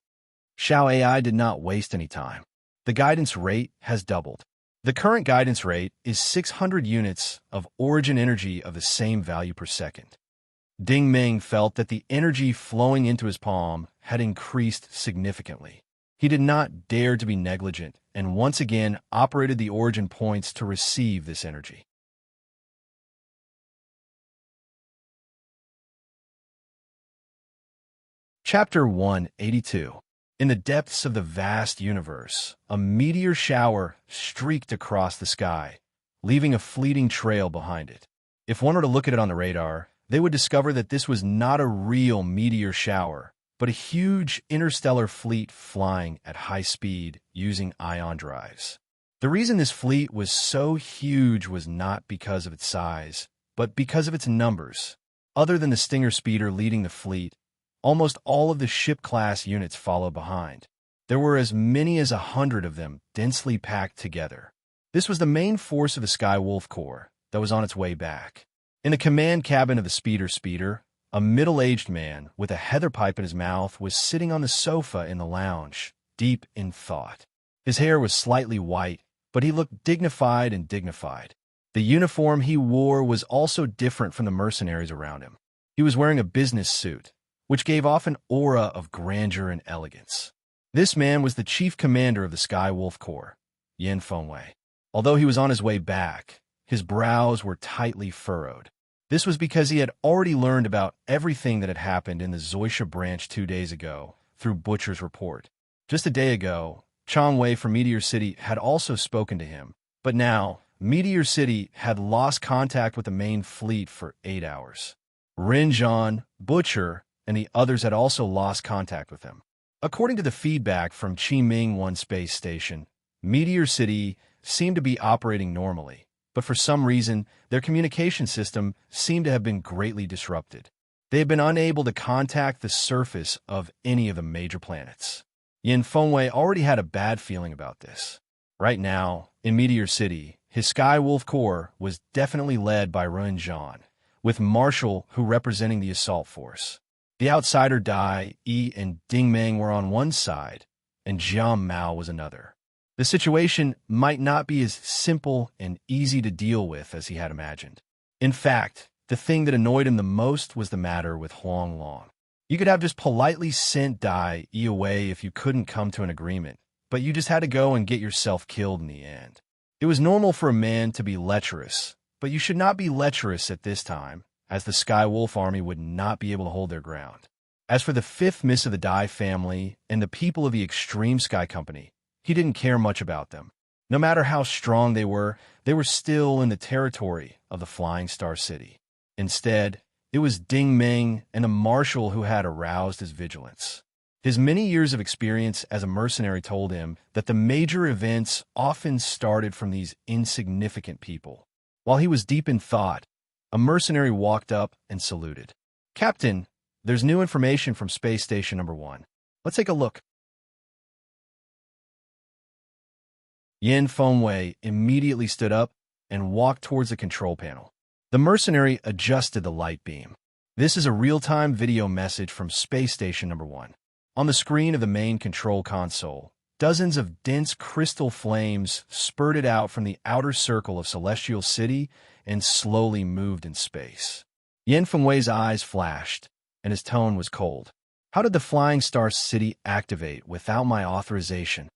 Xiao AI did not waste any time. The guidance rate has doubled. The current guidance rate is 600 units of origin energy of the same value per second. Ding Ming felt that the energy flowing into his palm had increased significantly. He did not dare to be negligent and once again operated the origin points to receive this energy. Chapter 182. In the depths of the vast universe, a meteor shower streaked across the sky, leaving a fleeting trail behind it. If one were to look at it on the radar, they would discover that this was not a real meteor shower, but a huge interstellar fleet flying at high speed using ion drives. The reason this fleet was so huge was not because of its size, but because of its numbers. Other than the Stinger speeder leading the fleet, almost all of the ship-class units followed behind. There were as many as 100 of them densely packed together. This was the main force of the Skywolf Corps, that was on its way back. In the command cabin of the speeder, a middle-aged man with a heather pipe in his mouth was sitting on the sofa in the lounge, deep in thought. His hair was slightly white, but he looked dignified. The uniform he wore was also different from the mercenaries around him. He was wearing a business suit, which gave off an aura of grandeur and elegance. This man was the chief commander of the Sky Wolf Corps, Yin Fengwei. Although he was on his way back, his brows were tightly furrowed. This was because he had already learned about everything that had happened in the Zoisha branch 2 days ago through Butcher's report. Just a day ago, Chang Wei from Meteor City had also spoken to him, but now Meteor City had lost contact with the main fleet for 8 hours. Rin Zhan, Butcher, and the others had also lost contact with him. According to the feedback from Qiming 1 space station, Meteor City seemed to be operating normally, but for some reason, their communication system seemed to have been greatly disrupted. They had been unable to contact the surface of any of the major planets. Yin Fengwei already had a bad feeling about this. Right now, in Meteor City, his Sky Wolf Corps was definitely led by Rin Zhan, with Marshall who representing the assault force. The outsider Dai, Yi, and Ding Meng were on one side, and Jiang Mao was another. The situation might not be as simple and easy to deal with as he had imagined. In fact, the thing that annoyed him the most was the matter with Huang Long. You could have just politely sent Dai Yi away if you couldn't come to an agreement, but you just had to go and get yourself killed in the end. It was normal for a man to be lecherous, but you should not be lecherous at this time, as the Sky Wolf army would not be able to hold their ground. As for the fifth miss of the Dai family and the people of the Extreme Sky Company, he didn't care much about them. No matter how strong they were still in the territory of the Flying Star City. Instead, it was Ding Meng and a marshal who had aroused his vigilance. His many years of experience as a mercenary told him that the major events often started from these insignificant people. While he was deep in thought, a mercenary walked up and saluted. "Captain, there's new information from Space Station number 1. Let's take a look." Yin Fengwei immediately stood up and walked towards the control panel. The mercenary adjusted the light beam. "This is a real-time video message from Space Station number 1. On the screen of the main control console, dozens of dense crystal flames spurted out from the outer circle of Celestial City and slowly moved in space." Yin Fengwei's eyes flashed, and his tone was cold. "How did the Flying Star City activate without my authorization?"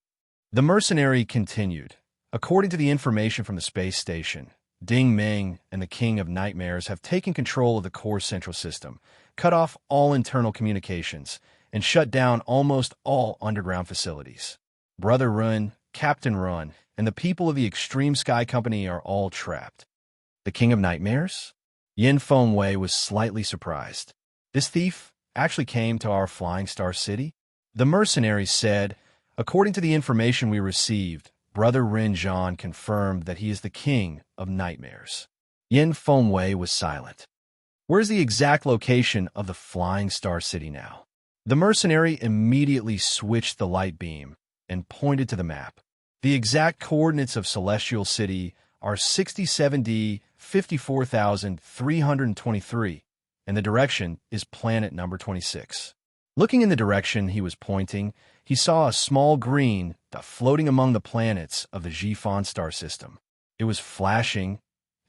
The mercenary continued. "According to the information from the space station, Ding Meng and the King of Nightmares have taken control of the core central system, cut off all internal communications, and shut down almost all underground facilities. Brother Run, Captain Run, and the people of the Extreme Sky Company are all trapped." "The King of Nightmares?" Yin Fengwei was slightly surprised. "This thief actually came to our Flying Star City?" The mercenary said, "According to the information we received, Brother Rin Zhan confirmed that he is the King of Nightmares." Yin Fengwei was silent. "Where's the exact location of the Flying Star City now?" The mercenary immediately switched the light beam and pointed to the map. "The exact coordinates of Celestial City are 67D 54,323, and the direction is planet number 26. Looking in the direction he was pointing, he saw a small green dot floating among the planets of the Zhifan star system. It was flashing,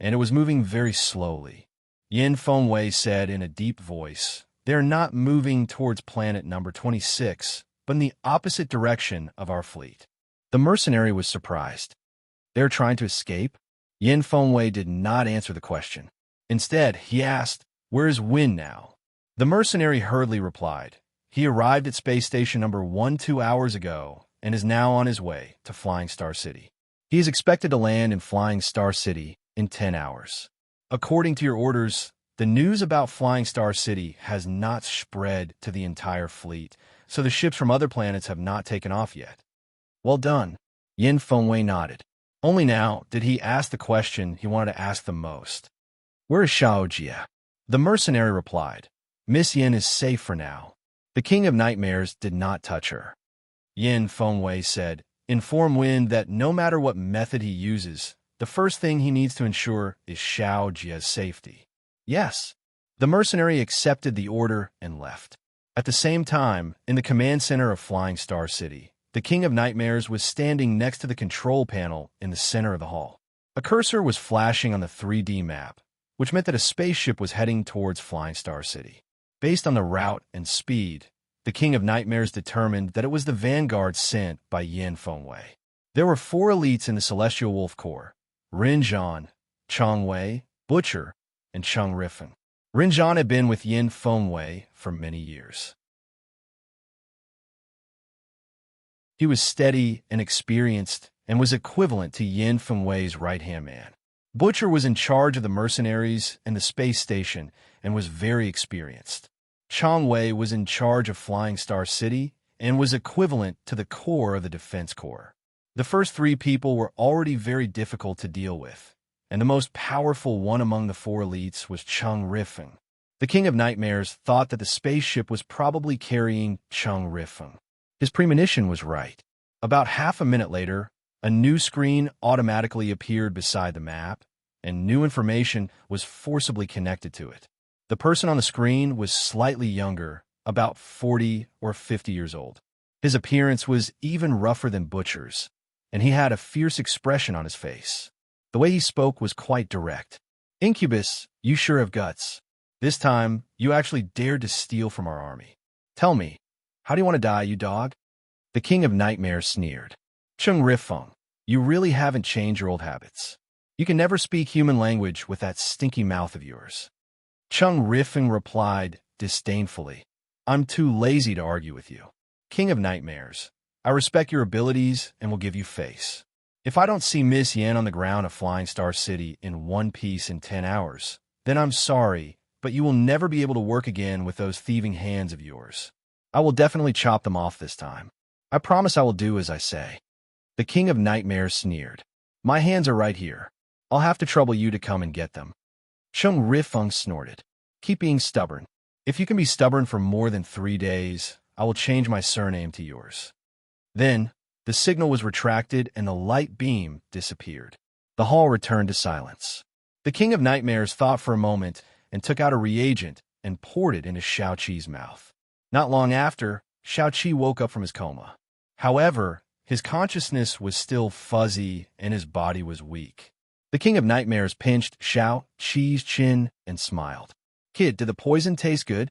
and it was moving very slowly. Yin Fengwei said in a deep voice, "They're not moving towards planet number 26, but in the opposite direction of our fleet." The mercenary was surprised. "They're trying to escape?" Yin Fengwei did not answer the question. Instead, he asked, "Where is Win now?" The mercenary hurriedly replied, "He arrived at Space Station number 1 2 hours ago and is now on his way to Flying Star City. He is expected to land in Flying Star City in 10 hours. According to your orders, the news about Flying Star City has not spread to the entire fleet, so the ships from other planets have not taken off yet." "Well done." Yin Fengwei nodded. Only now did he ask the question he wanted to ask the most. "Where is Xiao Jia?" The mercenary replied, "Miss Yin is safe for now. The King of Nightmares did not touch her." Yin Fengwei said, "Inform Win that no matter what method he uses, the first thing he needs to ensure is Xiao Jie's safety. Yes. The mercenary accepted the order and left. At the same time, in the command center of Flying Star City, the King of Nightmares was standing next to the control panel in the center of the hall. A cursor was flashing on the 3D map, which meant that a spaceship was heading towards Flying Star City. Based on the route and speed, the King of Nightmares determined that it was the vanguard sent by Yin Fengwei. There were 4 elites in the Celestial Wolf Corps: Rinzhan, Cheng Wei, Butcher, and Cheng Rifeng. Rinzhan had been with Yin Fengwei for many years. He was steady and experienced and was equivalent to Yin Fengwei's right-hand man. Butcher was in charge of the mercenaries and the space station and was very experienced. Cheng Wei was in charge of Flying Star City and was equivalent to the core of the Defense Corps. The first 3 people were already very difficult to deal with, and the most powerful one among the 4 elites was Cheng Rifeng. The King of Nightmares thought that the spaceship was probably carrying Cheng Rifeng. His premonition was right. About half a minute later, a new screen automatically appeared beside the map, and new information was forcibly connected to it. The person on the screen was slightly younger, about 40 or 50 years old. His appearance was even rougher than Butcher's, and he had a fierce expression on his face. The way he spoke was quite direct. "Incubus, you sure have guts. This time, you actually dared to steal from our army. Tell me, how do you want to die, you dog?" The King of Nightmares sneered. "Cheng Rifeng, you really haven't changed your old habits. You can never speak human language with that stinky mouth of yours." Cheng Rifeng replied disdainfully, "I'm too lazy to argue with you. King of Nightmares, I respect your abilities and will give you face. If I don't see Miss Yen on the ground of Flying Star City in one piece in 10 hours, then I'm sorry, but you will never be able to work again with those thieving hands of yours. I will definitely chop them off this time. I promise I will do as I say." The King of Nightmares sneered. "My hands are right here. I'll have to trouble you to come and get them." Cheng Rifeng snorted. "Keep being stubborn. If you can be stubborn for more than 3 days, I will change my surname to yours." Then, the signal was retracted and the light beam disappeared. The hall returned to silence. The King of Nightmares thought for a moment and took out a reagent and poured it into Xiaoqi's mouth. Not long after, Xiaoqi woke up from his coma. However, his consciousness was still fuzzy and his body was weak. The King of Nightmares pinched Xiaoqi's chin and smiled. "Kid, did the poison taste good?"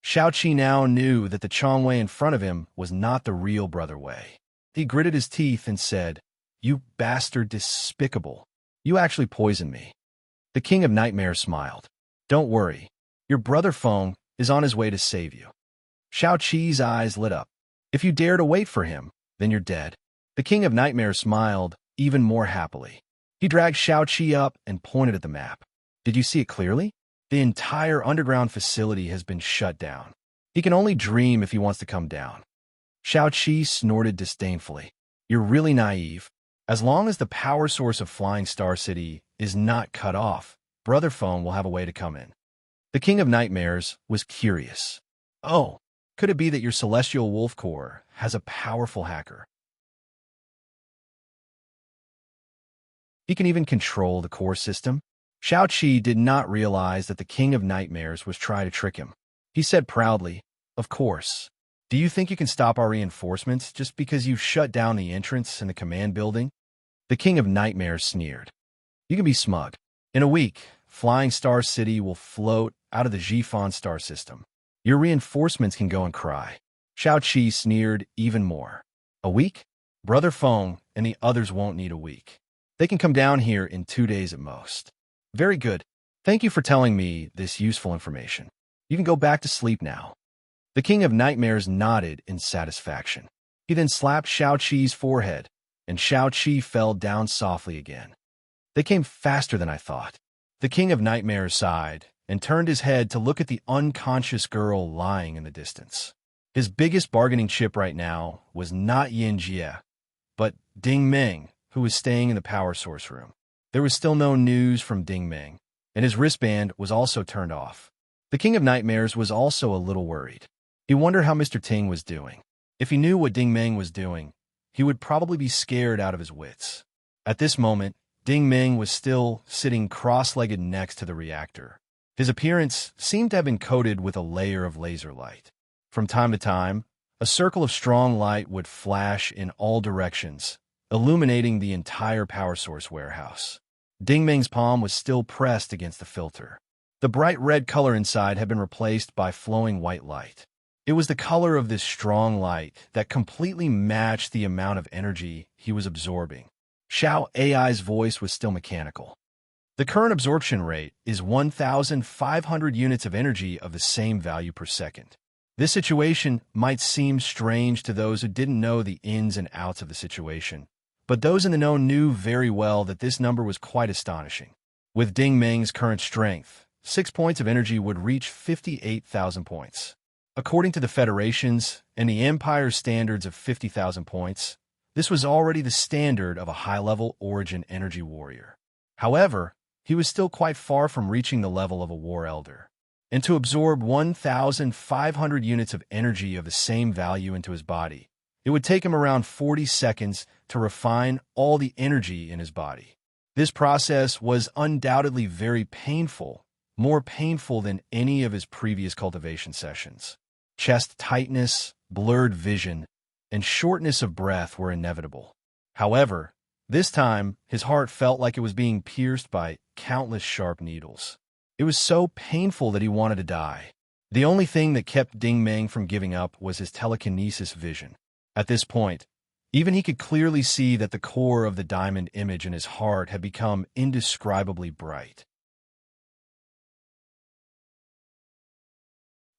Xiaoqi now knew that the Cheng Wei in front of him was not the real Brother Wei. He gritted his teeth and said, "You bastard despicable. You actually poisoned me." The King of Nightmares smiled. "Don't worry. Your brother Feng is on his way to save you." Xiaoqi's eyes lit up. "If you dare to wait for him, then you're dead." The King of Nightmares smiled even more happily. He dragged Xiaoqi up and pointed at the map. "Did you see it clearly? The entire underground facility has been shut down. He can only dream if he wants to come down." Xiaoqi snorted disdainfully. "You're really naive. As long as the power source of Flying Star City is not cut off, Brother Feng will have a way to come in." The King of Nightmares was curious. "Oh, could it be that your Celestial Wolf Corps has a powerful hacker? He can even control the core system?" Xiaoqi did not realize that the King of Nightmares was trying to trick him. He said proudly, "Of course. Do you think you can stop our reinforcements just because you've shut down the entrance in the command building?" The King of Nightmares sneered. "You can be smug. In a week, Flying Star City will float out of the Zhifan star system. Your reinforcements can go and cry." Xiaoqi sneered even more. "A week? Brother Feng and the others won't need a week. They can come down here in 2 days at most." "Very good. Thank you for telling me this useful information. You can go back to sleep now." The King of Nightmares nodded in satisfaction. He then slapped Xiaoqi's forehead, and Xiaoqi fell down softly again. "They came faster than I thought." The King of Nightmares sighed and turned his head to look at the unconscious girl lying in the distance. His biggest bargaining chip right now was not Yin Jie, but Ding Ming, who was staying in the power source room. There was still no news from Ding Ming, and his wristband was also turned off. The King of Nightmares was also a little worried. He wondered how Mr. Ting was doing. If he knew what Ding Ming was doing, he would probably be scared out of his wits. At this moment, Ding Ming was still sitting cross-legged next to the reactor. His appearance seemed to have been coated with a layer of laser light. From time to time, a circle of strong light would flash in all directions, illuminating the entire power source warehouse. Ding Ming's palm was still pressed against the filter. The bright red color inside had been replaced by flowing white light. It was the color of this strong light that completely matched the amount of energy he was absorbing. Xiao AI's voice was still mechanical. The current absorption rate is 1,500 units of energy of the same value per second. This situation might seem strange to those who didn't know the ins and outs of the situation, but those in the know knew very well that this number was quite astonishing. With Ding Ming's current strength, 6 points of energy would reach 58,000 points. According to the Federation's and the Empire's standards of 50,000 points, this was already the standard of a high-level Origin energy warrior. However, he was still quite far from reaching the level of a war elder. And to absorb 1,500 units of energy of the same value into his body, it would take him around 40 seconds to refine all the energy in his body. This process was undoubtedly very painful, more painful than any of his previous cultivation sessions. Chest tightness, blurred vision, and shortness of breath were inevitable. However, this time, his heart felt like it was being pierced by countless sharp needles. It was so painful that he wanted to die. The only thing that kept Ding Ming from giving up was his telekinesis vision. At this point, even he could clearly see that the core of the diamond image in his heart had become indescribably bright.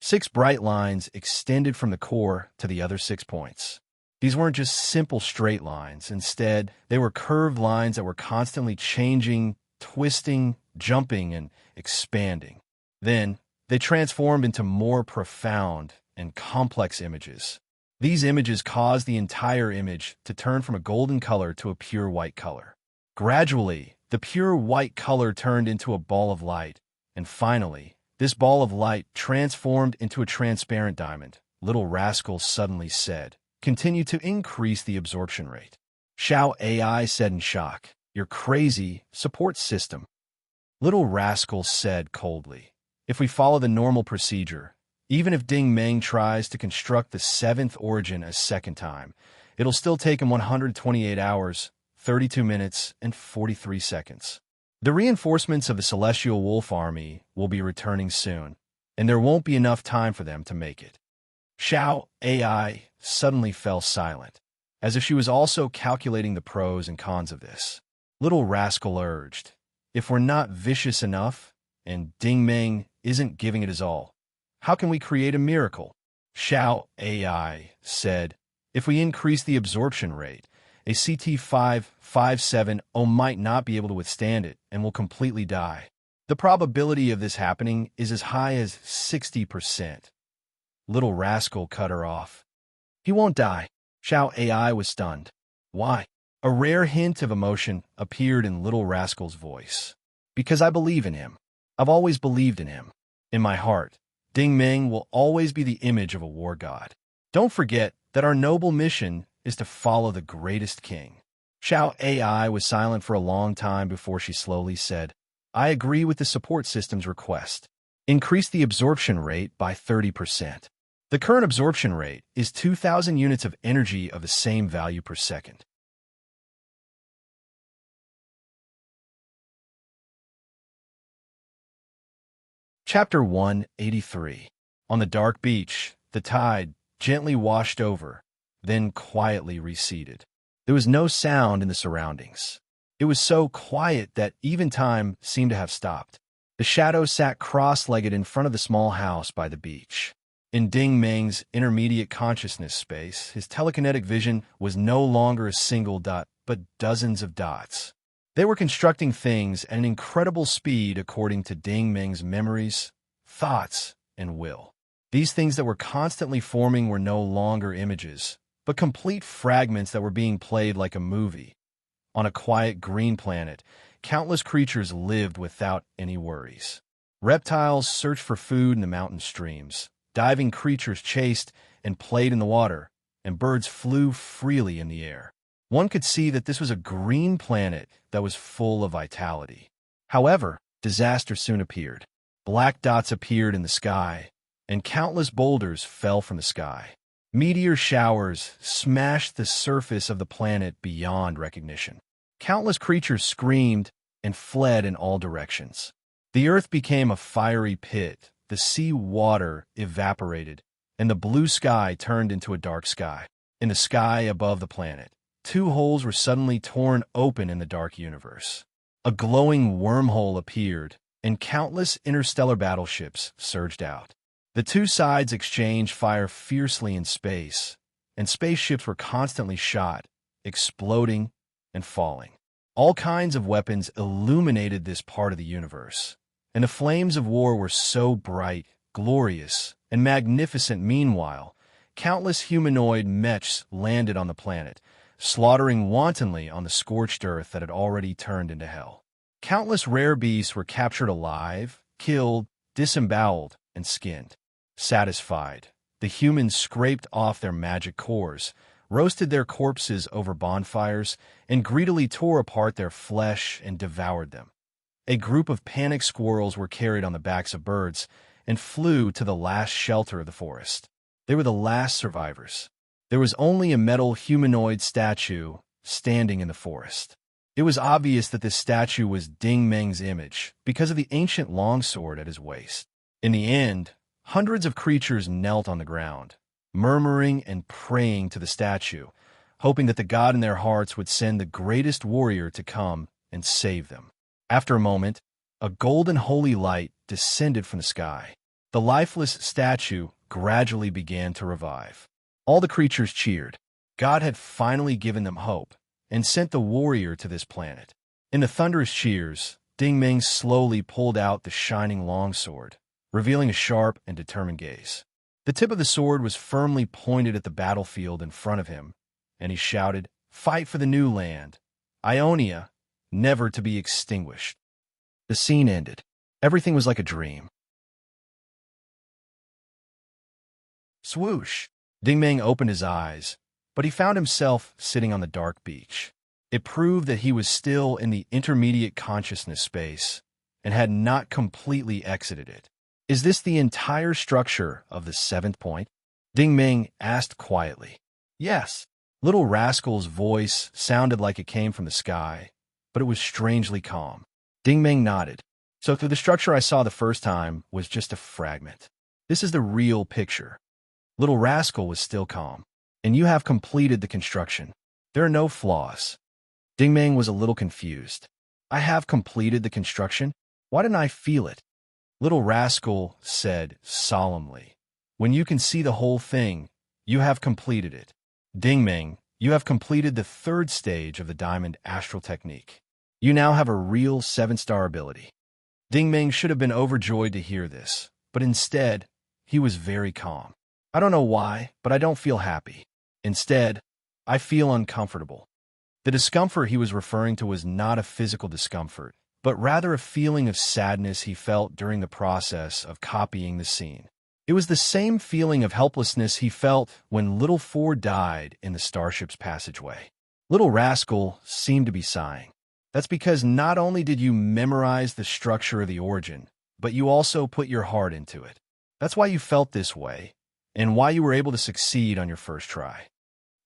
6 bright lines extended from the core to the other 6 points. These weren't just simple straight lines. Instead, they were curved lines that were constantly changing, twisting, jumping, and expanding. Then, they transformed into more profound and complex images. These images caused the entire image to turn from a golden color to a pure white color. Gradually, the pure white color turned into a ball of light, and finally, this ball of light transformed into a transparent diamond. Little Rascal suddenly said, "Continue to increase the absorption rate." Xiao AI said in shock, "You're crazy, support system." Little Rascal said coldly, "If we follow the normal procedure, even if Ding Ming tries to construct the 7th origin a second time, it'll still take him 128 hours, 32 minutes, and 43 seconds. The reinforcements of the Celestial Wolf Army will be returning soon, and there won't be enough time for them to make it." Xiao AI suddenly fell silent, as if she was also calculating the pros and cons of this. Little Rascal urged, "If we're not vicious enough, and Ding Ming isn't giving it his all, how can we create a miracle?" Xiao AI said, "If we increase the absorption rate, a CT-5570 might not be able to withstand it and will completely die. The probability of this happening is as high as 60%. Little Rascal cut her off. "He won't die." Xiao AI was stunned. "Why?" A rare hint of emotion appeared in Little Rascal's voice. "Because I believe in him. I've always believed in him. In my heart, Ding Ming will always be the image of a war god. Don't forget that our noble mission is to follow the greatest king." Xiao AI was silent for a long time before she slowly said, "I agree with the support system's request. Increase the absorption rate by 30%. The current absorption rate is 2,000 units of energy of the same value per second." Chapter 183. On the dark beach, the tide gently washed over, then quietly receded. There was no sound in the surroundings. It was so quiet that even time seemed to have stopped. The shadow sat cross-legged in front of the small house by the beach. In Ding Ming's intermediate consciousness space, his telekinetic vision was no longer a single dot, but dozens of dots. They were constructing things at an incredible speed according to Ding Ming's memories, thoughts, and will. These things that were constantly forming were no longer images, but complete fragments that were being played like a movie. On a quiet green planet, countless creatures lived without any worries. Reptiles searched for food in the mountain streams. Diving creatures chased and played in the water, and birds flew freely in the air. One could see that this was a green planet that was full of vitality. However, disaster soon appeared. Black dots appeared in the sky, and countless boulders fell from the sky. Meteor showers smashed the surface of the planet beyond recognition. Countless creatures screamed and fled in all directions. The earth became a fiery pit, the sea water evaporated, and the blue sky turned into a dark sky. In the sky above the planet, two holes were suddenly torn open in the dark universe. A glowing wormhole appeared, and countless interstellar battleships surged out. The two sides exchanged fire fiercely in space, and spaceships were constantly shot, exploding and falling. All kinds of weapons illuminated this part of the universe, and the flames of war were so bright, glorious, and magnificent. Meanwhile, countless humanoid mechs landed on the planet, slaughtering wantonly on the scorched earth that had already turned into hell. Countless rare beasts were captured alive, killed, disemboweled, and skinned. Satisfied, the humans scraped off their magic cores, roasted their corpses over bonfires, and greedily tore apart their flesh and devoured them. A group of panicked squirrels were carried on the backs of birds and flew to the last shelter of the forest. They were the last survivors. There was only a metal humanoid statue standing in the forest. It was obvious that this statue was Ding Meng's image because of the ancient longsword at his waist. In the end, hundreds of creatures knelt on the ground, murmuring and praying to the statue, hoping that the god in their hearts would send the greatest warrior to come and save them. After a moment, a golden holy light descended from the sky. The lifeless statue gradually began to revive. All the creatures cheered. God had finally given them hope and sent the warrior to this planet. In the thunderous cheers, Ding Meng slowly pulled out the shining longsword, revealing a sharp and determined gaze. The tip of the sword was firmly pointed at the battlefield in front of him, and he shouted, "Fight for the new land, Ionia, never to be extinguished." The scene ended. Everything was like a dream. Swoosh! Ding Meng opened his eyes, but he found himself sitting on the dark beach. It proved that he was still in the intermediate consciousness space and had not completely exited it. "Is this the entire structure of the seventh point?" Ding Meng asked quietly. "Yes." Little Rascal's voice sounded like it came from the sky, but it was strangely calm. Ding Meng nodded. "So through the structure I saw the first time was just a fragment. This is the real picture." Little Rascal was still calm. "And you have completed the construction. There are no flaws." Ding Meng was a little confused. "I have completed the construction? Why didn't I feel it?" Little Rascal said solemnly, "When you can see the whole thing, you have completed it. Ding Meng, you have completed the third stage of the Diamond Astral Technique. You now have a real 7-star ability." Ding Meng should have been overjoyed to hear this, but instead, he was very calm. "I don't know why, but I don't feel happy. Instead, I feel uncomfortable." The discomfort he was referring to was not a physical discomfort, but rather a feeling of sadness he felt during the process of copying the scene. It was the same feeling of helplessness he felt when Little Four died in the starship's passageway. Little Rascal seemed to be sighing. "That's because not only did you memorize the structure of the origin, but you also put your heart into it. That's why you felt this way, and why you were able to succeed on your first try."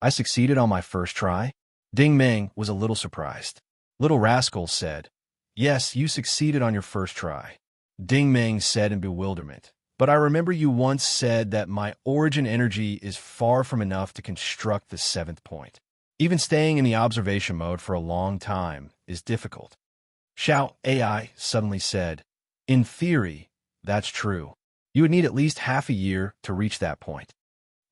"I succeeded on my first try?" Ding Meng was a little surprised. Little Rascal said, "Yes, you succeeded on your first try." Ding Meng said in bewilderment, "But I remember you once said that my origin energy is far from enough to construct the seventh point. Even staying in the observation mode for a long time is difficult." Xiao AI suddenly said, "In theory, that's true. You would need at least half a year to reach that point."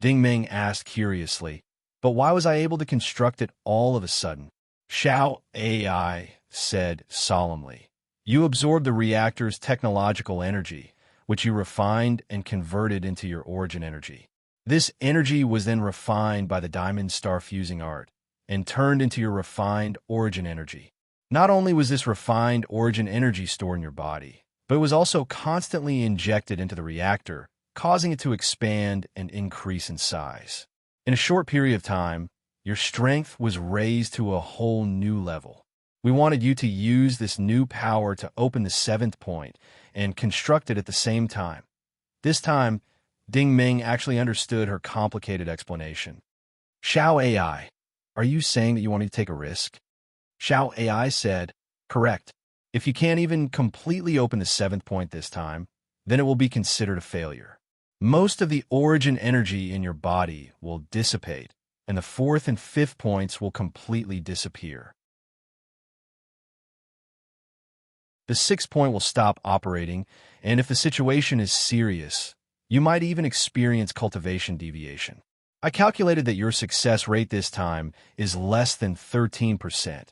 Ding Meng asked curiously, "But why was I able to construct it all of a sudden?" Xiao AI said solemnly, "You absorbed the reactor's technological energy, which you refined and converted into your origin energy. This energy was then refined by the diamond star fusing art and turned into your refined origin energy. Not only was this refined origin energy stored in your body, but it was also constantly injected into the reactor, causing it to expand and increase in size. In a short period of time, Your strength was raised to a whole new level. We wanted you to use this new power to open the 7th point and construct it at the same time. This time, Ding Ming actually understood her complicated explanation. Xiao AI, are you saying that you want me to take a risk? Xiao AI said, correct. If you can't even completely open the 7th point this time, then it will be considered a failure. Most of the origin energy in your body will dissipate, and the 4th and 5th points will completely disappear. The 6th point will stop operating, and if the situation is serious, you might even experience cultivation deviation. I calculated that your success rate this time is less than 13%,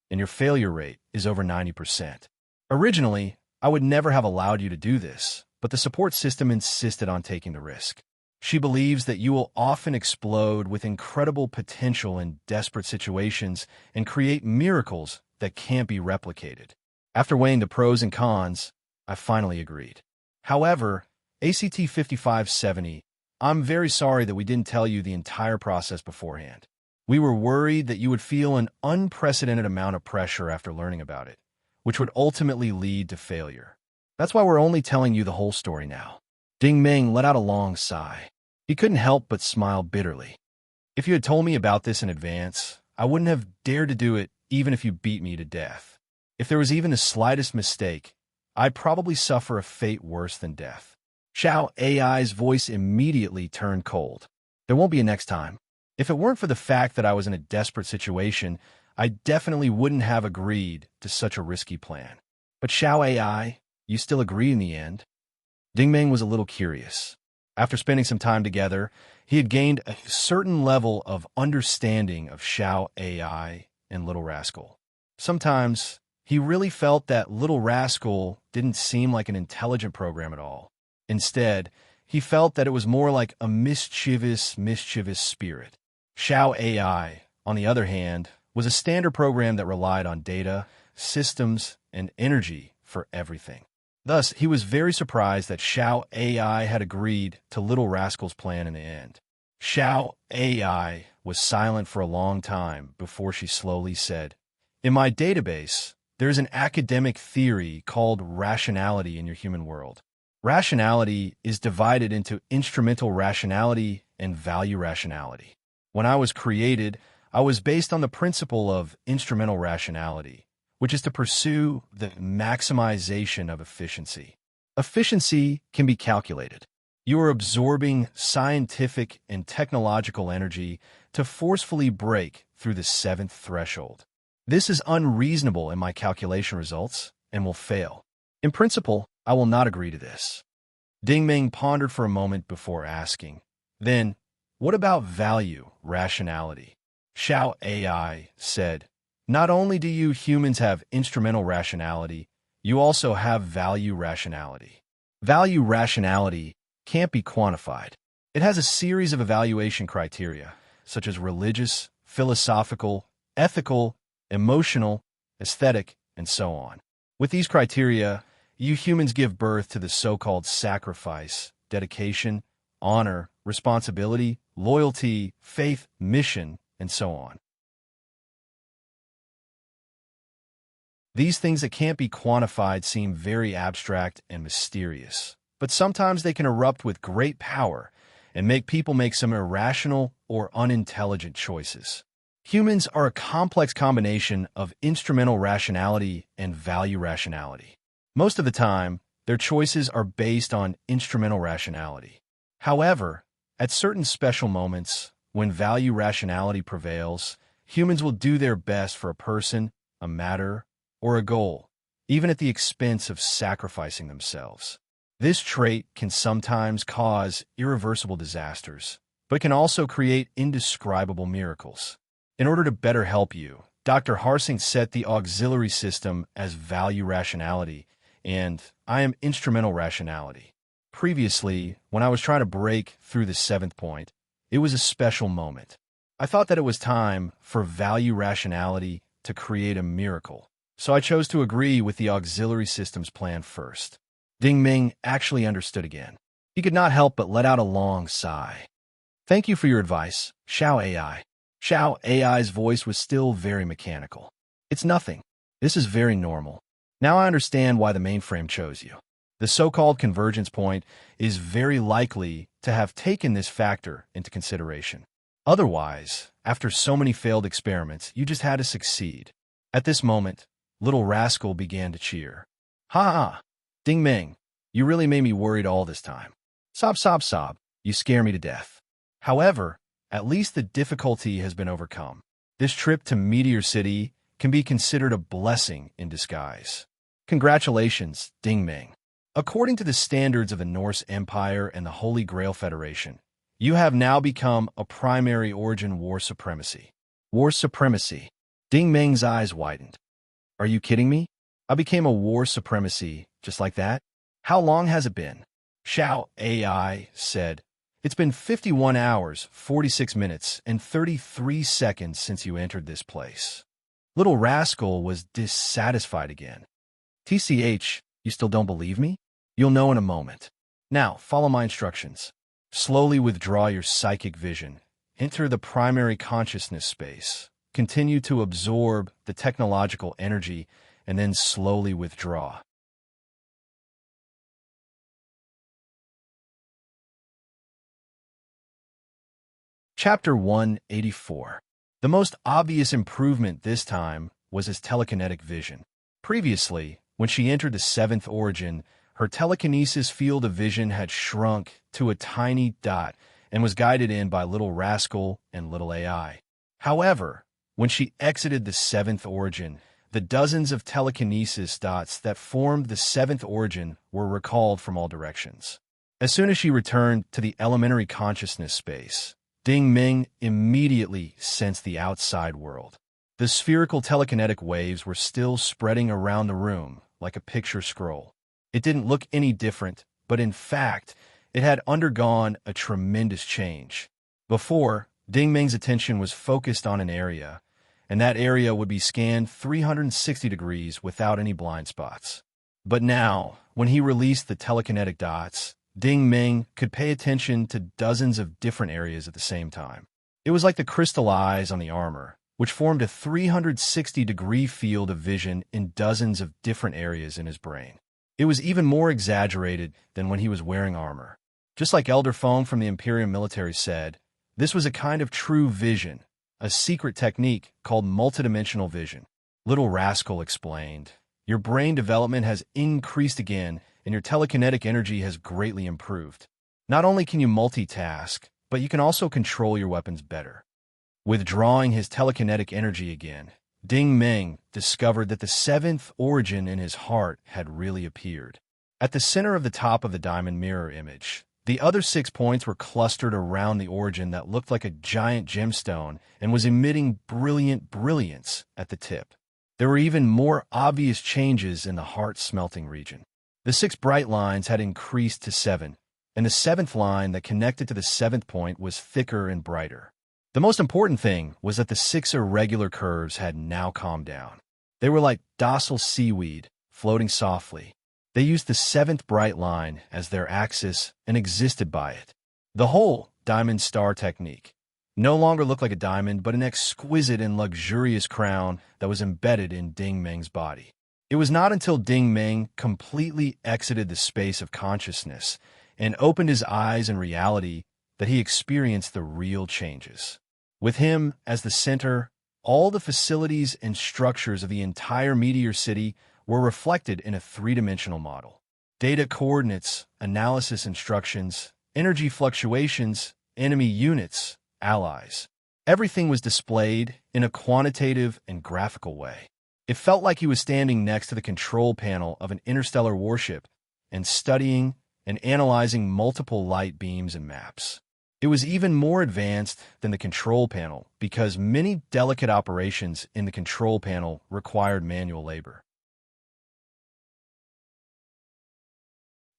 and your failure rate is over 90%. Originally, I would never have allowed you to do this, but the support system insisted on taking the risk. She believes that you will often explode with incredible potential in desperate situations and create miracles that can't be replicated. After weighing the pros and cons, I finally agreed. However, ACT 5570, I'm very sorry that we didn't tell you the entire process beforehand. We were worried that you would feel an unprecedented amount of pressure after learning about it, which would ultimately lead to failure. That's why we're only telling you the whole story now. Ding Ming let out a long sigh. He couldn't help but smile bitterly. If you had told me about this in advance, I wouldn't have dared to do it even if you beat me to death. If there was even the slightest mistake, I'd probably suffer a fate worse than death. Xiao AI's voice immediately turned cold. There won't be a next time. If it weren't for the fact that I was in a desperate situation, I definitely wouldn't have agreed to such a risky plan. But Xiao AI, you still agreed in the end? Ding Ming was a little curious. After spending some time together, he had gained a certain level of understanding of Xiao AI and Little Rascal. Sometimes, he really felt that Little Rascal didn't seem like an intelligent program at all. Instead, he felt that it was more like a mischievous spirit. Xiao AI, on the other hand, was a standard program that relied on data, systems, and energy for everything. Thus, he was very surprised that Xiao AI had agreed to Little Rascal's plan in the end. Xiao AI was silent for a long time before she slowly said, in my database, there's an academic theory called rationality in your human world. Rationality is divided into instrumental rationality and value rationality. When I was created, I was based on the principle of instrumental rationality, which is to pursue the maximization of efficiency. Efficiency can be calculated. You are absorbing scientific and technological energy to forcefully break through the 7th threshold. This is unreasonable in my calculation results and will fail. In principle, I will not agree to this. Ding Ming pondered for a moment before asking, then, what about value rationality? Xiao AI said, not only do you humans have instrumental rationality, you also have value rationality. Value rationality can't be quantified. It has a series of evaluation criteria, such as religious, philosophical, ethical, emotional, aesthetic, and so on. With these criteria, you humans give birth to the so-called sacrifice, dedication, honor, responsibility, loyalty, faith, mission, and so on. These things that can't be quantified seem very abstract and mysterious, but sometimes they can erupt with great power and make people make some irrational or unintelligent choices. Humans are a complex combination of instrumental rationality and value rationality. Most of the time, their choices are based on instrumental rationality. However, at certain special moments, when value rationality prevails, humans will do their best for a person, a matter, or a goal, even at the expense of sacrificing themselves. This trait can sometimes cause irreversible disasters, but it can also create indescribable miracles. In order to better help you, Dr. Harsing set the auxiliary system as value rationality, and I am instrumental rationality. Previously, when I was trying to break through the 7th point, it was a special moment. I thought that it was time for value rationality to create a miracle, so I chose to agree with the auxiliary system's plan first. Ding Ming actually understood again. He could not help but let out a long sigh. Thank you for your advice, Xiao AI. Xiao AI's voice was still very mechanical. It's nothing. This is very normal. Now I understand why the mainframe chose you. The so-called convergence point is very likely to have taken this factor into consideration. Otherwise, after so many failed experiments, you just had to succeed. At this moment, little rascal began to cheer. Ha ha! Ding Ming, you really made me worried all this time. Sob sob sob, you scare me to death. However, at least the difficulty has been overcome. This trip to Meteor City can be considered a blessing in disguise. Congratulations, Ding Ming. According to the standards of the Norse Empire and the Holy Grail Federation, you have now become a primary origin war supremacy. War supremacy. Ding Ming's eyes widened. Are you kidding me? I became a war supremacy just like that? How long has it been? Xiao AI said, it's been 51 hours, 46 minutes, and 33 seconds since you entered this place. Little rascal was dissatisfied again. TCH, you still don't believe me? You'll know in a moment. Now, follow my instructions. Slowly withdraw your psychic vision. Enter the primary consciousness space. Continue to absorb the technological energy, and then slowly withdraw. Chapter 184. The most obvious improvement this time was his telekinetic vision. Previously, when she entered the seventh origin, her telekinesis field of vision had shrunk to a tiny dot and was guided in by little rascal and little AI. However, when she exited the seventh origin, the dozens of telekinesis dots that formed the seventh origin were recalled from all directions. As soon as she returned to the elementary consciousness space, Ding Ming immediately sensed the outside world. The spherical telekinetic waves were still spreading around the room like a picture scroll. It didn't look any different, but in fact, it had undergone a tremendous change. Before, Ding Ming's attention was focused on an area, and that area would be scanned 360 degrees without any blind spots. But now, when he released the telekinetic dots, Ding Ming could pay attention to dozens of different areas at the same time. It was like the crystal eyes on the armor, which formed a 360-degree field of vision in dozens of different areas in his brain. It was even more exaggerated than when he was wearing armor. Just like Elder Fong from the Imperial military said, this was a kind of true vision, a secret technique called multidimensional vision. Little Rascal explained, your brain development has increased again, and your telekinetic energy has greatly improved. Not only can you multitask, but you can also control your weapons better. Withdrawing his telekinetic energy again, Ding Ming discovered that the seventh origin in his heart had really appeared. At the center of the top of the diamond mirror image, the other 6 points were clustered around the origin that looked like a giant gemstone and was emitting brilliant brilliance at the tip. There were even more obvious changes in the heart-smelting region. The 6 bright lines had increased to 7, and the 7th line that connected to the 7th point was thicker and brighter. The most important thing was that the 6 irregular curves had now calmed down. They were like docile seaweed, floating softly. They used the 7th bright line as their axis and existed by it. The whole diamond star technique no longer looked like a diamond, but an exquisite and luxurious crown that was embedded in Ding Ming's body. It was not until Ding Ming completely exited the space of consciousness and opened his eyes in reality that he experienced the real changes. With him as the center, all the facilities and structures of the entire Meteor City were reflected in a three-dimensional model. Data coordinates, analysis instructions, energy fluctuations, enemy units, allies. Everything was displayed in a quantitative and graphical way. It felt like he was standing next to the control panel of an interstellar warship and studying and analyzing multiple light beams and maps. It was even more advanced than the control panel because many delicate operations in the control panel required manual labor.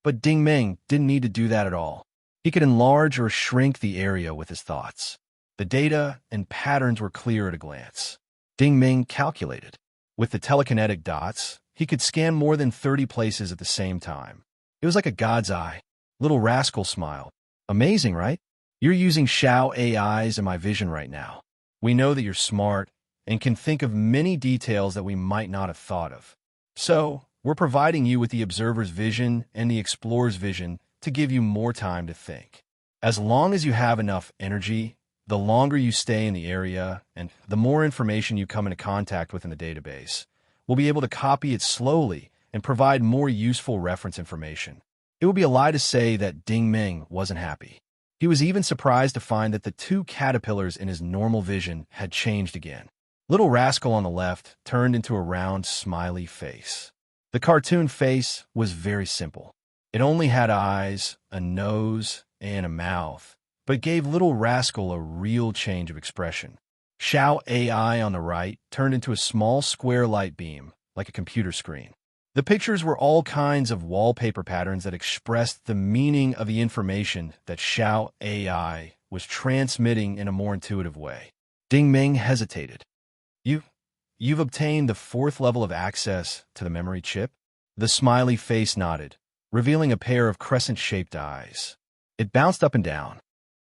But Ding Ming didn't need to do that at all. He could enlarge or shrink the area with his thoughts. The data and patterns were clear at a glance. Ding Ming calculated. With the telekinetic dots, he could scan more than 30 places at the same time. It was like a god's eye. Little Rascal smiled. Amazing, right? You're using Xiao AIs in my vision right now. We know that you're smart and can think of many details that we might not have thought of. So, we're providing you with the observer's vision and the explorer's vision to give you more time to think. As long as you have enough energy, the longer you stay in the area and the more information you come into contact with in the database, we'll be able to copy it slowly and provide more useful reference information. It would be a lie to say that Ding Ming wasn't happy. He was even surprised to find that the two caterpillars in his normal vision had changed again. Little Rascal on the left turned into a round, smiley face. The cartoon face was very simple. It only had eyes, a nose, and a mouth, but gave Little Rascal a real change of expression. Xiao AI on the right turned into a small square light beam, like a computer screen. The pictures were all kinds of wallpaper patterns that expressed the meaning of the information that Xiao AI was transmitting in a more intuitive way. Ding Ming hesitated. You've obtained the 4th level of access to the memory chip? The smiley face nodded, revealing a pair of crescent-shaped eyes. It bounced up and down.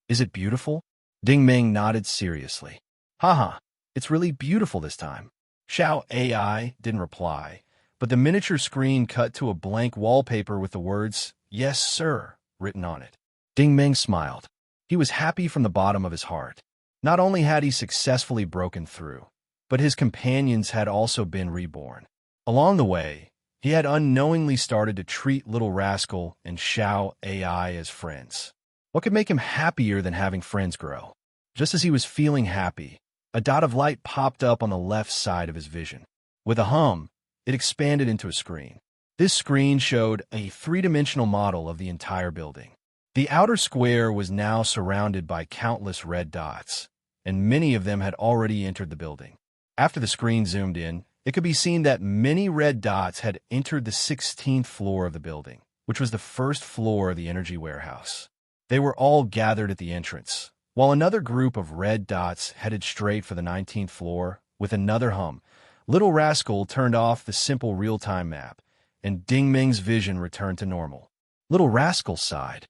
Is it beautiful? Ding Ming nodded seriously. Haha, it's really beautiful this time. Xiao AI didn't reply, but the miniature screen cut to a blank wallpaper with the words, "Yes, sir," written on it. Ding Ming smiled. He was happy from the bottom of his heart. Not only had he successfully broken through, but his companions had also been reborn. Along the way, he had unknowingly started to treat Little Rascal and Xiao AI as friends. What could make him happier than having friends grow? Just as he was feeling happy, a dot of light popped up on the left side of his vision. With a hum, it expanded into a screen. This screen showed a 3-dimensional model of the entire building. The outer square was now surrounded by countless red dots, and many of them had already entered the building. After the screen zoomed in, it could be seen that many red dots had entered the 16th floor of the building, which was the first floor of the energy warehouse. They were all gathered at the entrance, while another group of red dots headed straight for the 19th floor. With another hum, Little Rascal turned off the simple real-time map, and Ding Ming's vision returned to normal. Little Rascal sighed.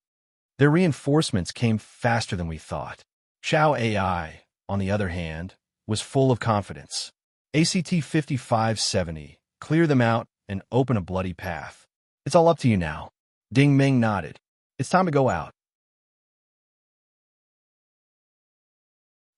Their reinforcements came faster than we thought. Xiao AI, on the other hand, was full of confidence. ACT 5570, clear them out and open a bloody path. It's all up to you now. Ding Ming nodded. It's time to go out.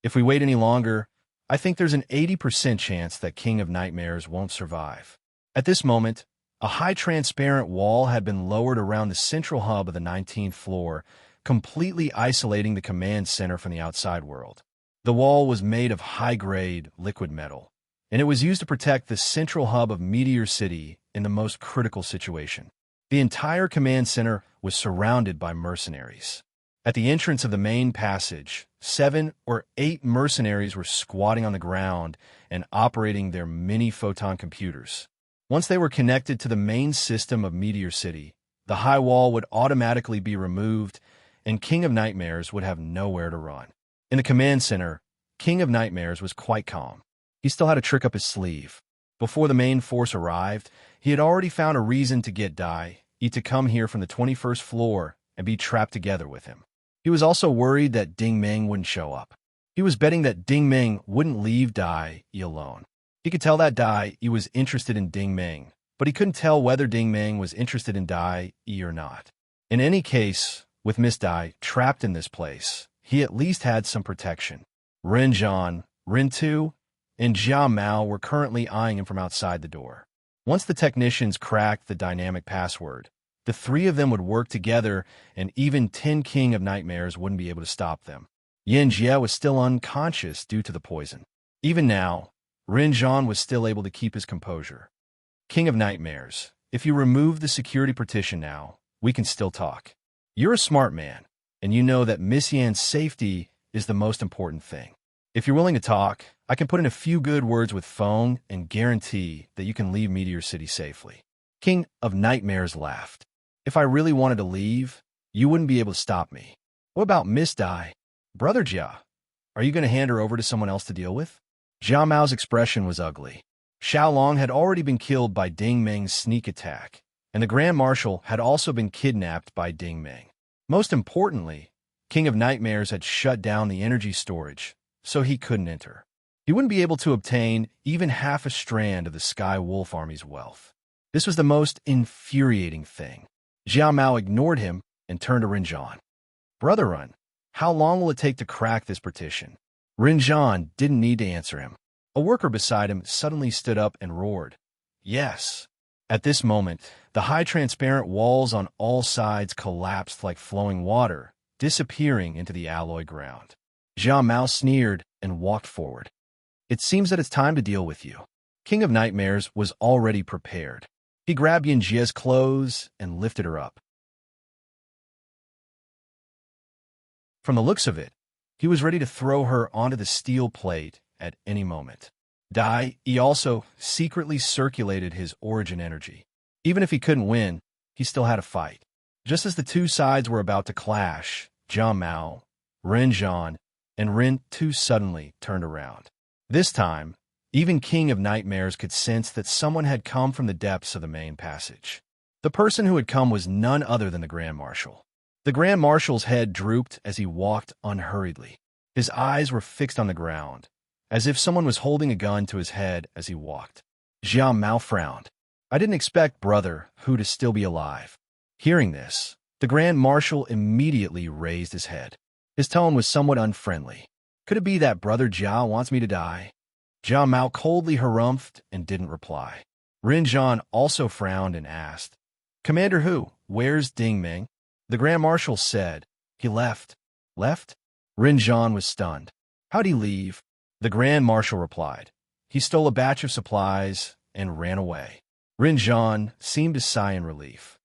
If we wait any longer, I think there's an 80% chance that King of Nightmares won't survive. At this moment, a high transparent wall had been lowered around the central hub of the 19th floor, completely isolating the command center from the outside world. The wall was made of high-grade liquid metal, and it was used to protect the central hub of Meteor City in the most critical situation. The entire command center was surrounded by mercenaries. At the entrance of the main passage, 7 or 8 mercenaries were squatting on the ground and operating their mini-photon computers. Once they were connected to the main system of Meteor City, the high wall would automatically be removed, and King of Nightmares would have nowhere to run. In the command center, King of Nightmares was quite calm. He still had a trick up his sleeve. Before the main force arrived, he had already found a reason to get Dai Yi to come here from the 21st floor and be trapped together with him. He was also worried that Ding Ming wouldn't show up. He was betting that Ding Ming wouldn't leave Dai Yi alone. He could tell that Dai Yi was interested in Ding Ming, but he couldn't tell whether Ding Ming was interested in Dai Yi or not. In any case, with Miss Dai trapped in this place, he at least had some protection. Ren Zhan, Ren Tu, and Jia Mao were currently eyeing him from outside the door. Once the technicians cracked the dynamic password, the 3 of them would work together, and even 10 King of Nightmares wouldn't be able to stop them. Yan Jie was still unconscious due to the poison. Even now, Ren Zhan was still able to keep his composure. King of Nightmares, if you remove the security partition now, we can still talk. You're a smart man, and you know that Miss Yan's safety is the most important thing. If you're willing to talk, I can put in a few good words with Feng and guarantee that you can leave Meteor City safely. King of Nightmares laughed. If I really wanted to leave, you wouldn't be able to stop me. What about Miss Dai? Brother Jia, are you going to hand her over to someone else to deal with? Jia Mao's expression was ugly. Xiaolong had already been killed by Ding Ming's sneak attack, and the Grand Marshal had also been kidnapped by Ding Ming. Most importantly, King of Nightmares had shut down the energy storage, so he couldn't enter. He wouldn't be able to obtain even half a strand of the Sky Wolf Army's wealth. This was the most infuriating thing. Jiao Mao ignored him and turned to Rinzhan. Brother Run, how long will it take to crack this partition? Rinzhan didn't need to answer him. A worker beside him suddenly stood up and roared, "Yes." At this moment, the high transparent walls on all sides collapsed like flowing water, disappearing into the alloy ground. Jiao Mao sneered and walked forward. "It seems that it's time to deal with you." King of Nightmares was already prepared. He grabbed Yanjia's clothes and lifted her up. From the looks of it, he was ready to throw her onto the steel plate at any moment. He also secretly circulated his origin energy. Even if he couldn't win, he still had a fight. Just as the two sides were about to clash, Jiao Mao, Rinzhan, and Rin Tu suddenly turned around. This time, even King of Nightmares could sense that someone had come from the depths of the main passage. The person who had come was none other than the Grand Marshal. The Grand Marshal's head drooped as he walked unhurriedly. His eyes were fixed on the ground, as if someone was holding a gun to his head as he walked. Jiao Mao frowned. "I didn't expect Brother Hu to still be alive." Hearing this, the Grand Marshal immediately raised his head. His tone was somewhat unfriendly. "Could it be that Brother Jiao wants me to die?" Jiao Mao coldly harumphed and didn't reply. Rinzhan also frowned and asked, "Commander Hu, where's Ding Ming?" The Grand Marshal said, "He left." "Left?" Rinzhan was stunned. "How'd he leave?" The Grand Marshal replied, "He stole a batch of supplies and ran away." Rinzhan seemed to sigh in relief.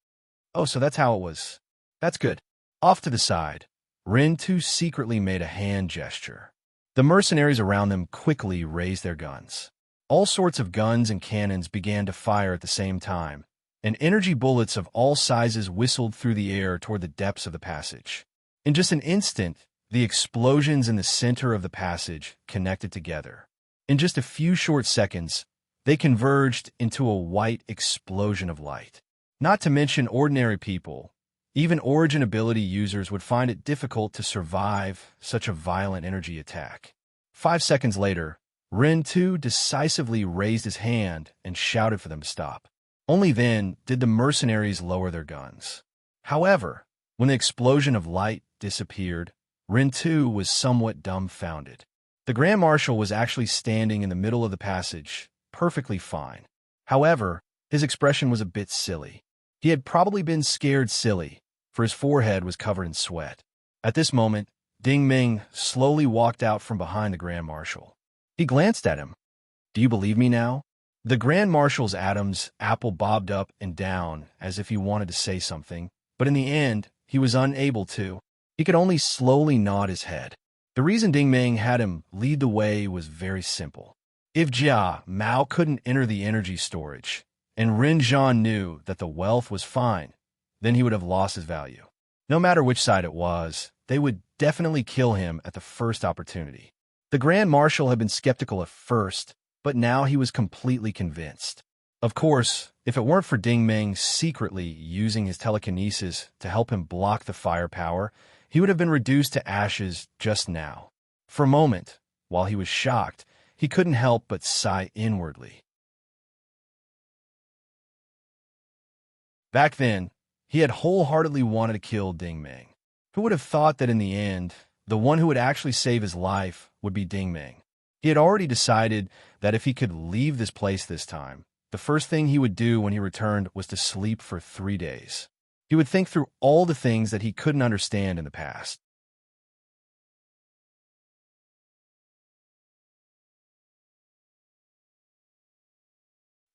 "Oh, so that's how it was. That's good." Off to the side, Rin Tu secretly made a hand gesture. The mercenaries around them quickly raised their guns. All sorts of guns and cannons began to fire at the same time, and energy bullets of all sizes whistled through the air toward the depths of the passage. In just an instant, the explosions in the center of the passage connected together. In just a few short seconds, they converged into a white explosion of light. Not to mention ordinary people, even origin ability users would find it difficult to survive such a violent energy attack. 5 seconds later, Rin Tu decisively raised his hand and shouted for them to stop. Only then did the mercenaries lower their guns. However, when the explosion of light disappeared, Rin Tu was somewhat dumbfounded. The Grand Marshal was actually standing in the middle of the passage, perfectly fine. However, his expression was a bit silly. He had probably been scared silly, for his forehead was covered in sweat. At this moment, Ding Ming slowly walked out from behind the Grand Marshal. He glanced at him. "Do you believe me now?" The Grand Marshal's Adam's apple bobbed up and down as if he wanted to say something, but in the end, he was unable to. He could only slowly nod his head. The reason Ding Ming had him lead the way was very simple. If Jiao Mao couldn't enter the energy storage, and Rinzhan knew that the wealth was fine, then he would have lost his value. No matter which side it was, they would definitely kill him at the first opportunity. The Grand Marshal had been skeptical at first, but now he was completely convinced. Of course, if it weren't for Ding Ming secretly using his telekinesis to help him block the firepower, he would have been reduced to ashes just now. For a moment, while he was shocked, he couldn't help but sigh inwardly. Back then, he had wholeheartedly wanted to kill Ding Ming. Who would have thought that in the end, the one who would actually save his life would be Ding Ming? He had already decided that if he could leave this place this time, the first thing he would do when he returned was to sleep for 3 days. He would think through all the things that he couldn't understand in the past.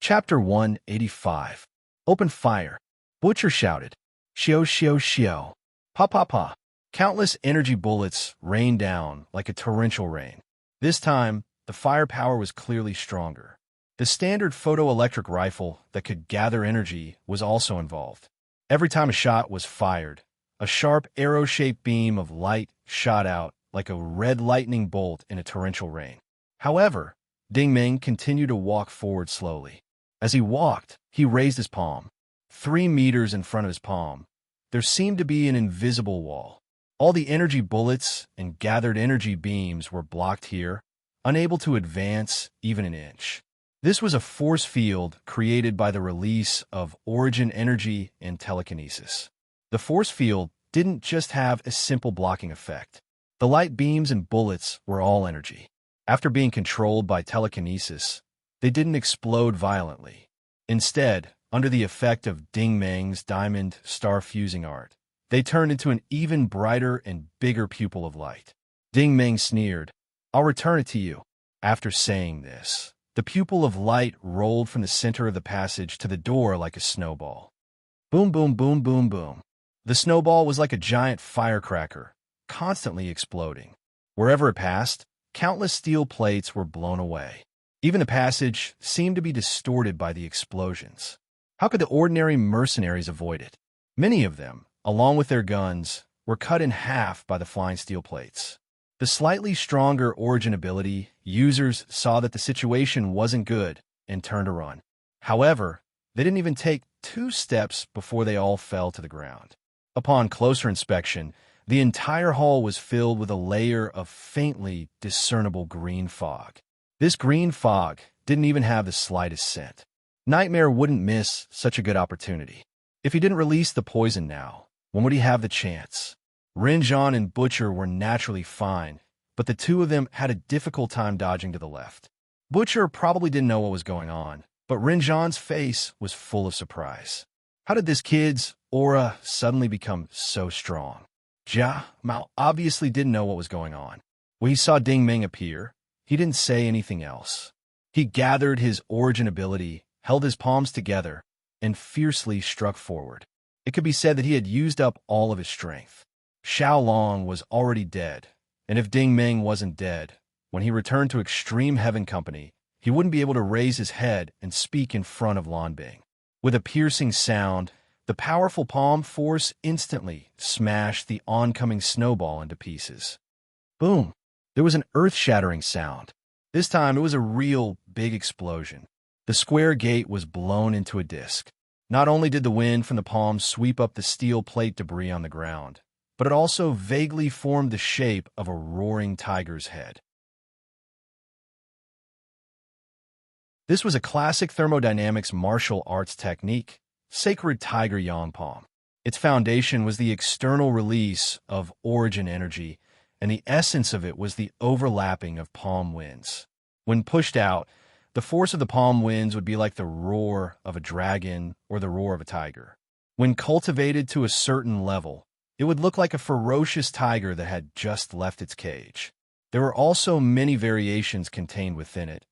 Chapter 185. Open fire. Butcher shouted, "Xiao, xiao, xiao." Pa, pa, pa. Countless energy bullets rained down like a torrential rain. This time, the firepower was clearly stronger. The standard photoelectric rifle that could gather energy was also involved. Every time a shot was fired, a sharp arrow-shaped beam of light shot out like a red lightning bolt in a torrential rain. However, Ding Ming continued to walk forward slowly. As he walked, he raised his palm. 3 meters in front of his palm, there seemed to be an invisible wall. All the energy bullets and gathered energy beams were blocked here, unable to advance even an inch. This was a force field created by the release of origin energy and telekinesis. The force field didn't just have a simple blocking effect. The light beams and bullets were all energy. After being controlled by telekinesis, they didn't explode violently. Instead, under the effect of Ding Meng's diamond star fusing art, they turned into an even brighter and bigger pupil of light. Ding Meng sneered, "I'll return it to you." After saying this, the pupil of light rolled from the center of the passage to the door like a snowball. Boom, boom, boom, boom, boom. The snowball was like a giant firecracker, constantly exploding. Wherever it passed, countless steel plates were blown away. Even the passage seemed to be distorted by the explosions. How could the ordinary mercenaries avoid it? Many of them, along with their guns, were cut in half by the flying steel plates. The slightly stronger origin ability users saw that the situation wasn't good and turned to run. However, they didn't even take 2 steps before they all fell to the ground. Upon closer inspection, the entire hall was filled with a layer of faintly discernible green fog. This green fog didn't even have the slightest scent. Nightmare wouldn't miss such a good opportunity. If he didn't release the poison now, when would he have the chance? Rinjan and Butcher were naturally fine, but the two of them had a difficult time dodging to the left. Butcher probably didn't know what was going on, but Rinjan's face was full of surprise. How did this kid's aura suddenly become so strong? Jia Mao obviously didn't know what was going on. When he saw Ding Meng appear, he didn't say anything else. He gathered his origin ability, held his palms together, and fiercely struck forward. It could be said that he had used up all of his strength. Xiao Long was already dead, and if Ding Meng wasn't dead, when he returned to Extreme Heaven Company, he wouldn't be able to raise his head and speak in front of Lan Bing. With a piercing sound, the powerful palm force instantly smashed the oncoming snowball into pieces. Boom! There was an earth-shattering sound. This time it was a real big explosion. The square gate was blown into a disc. Not only did the wind from the palm sweep up the steel plate debris on the ground, but it also vaguely formed the shape of a roaring tiger's head. This was a classic thermodynamics martial arts technique, Sacred Tiger Yang Palm. Its foundation was the external release of origin energy, and the essence of it was the overlapping of palm winds. When pushed out, the force of the palm winds would be like the roar of a dragon or the roar of a tiger. When cultivated to a certain level, it would look like a ferocious tiger that had just left its cage. There were also many variations contained within it,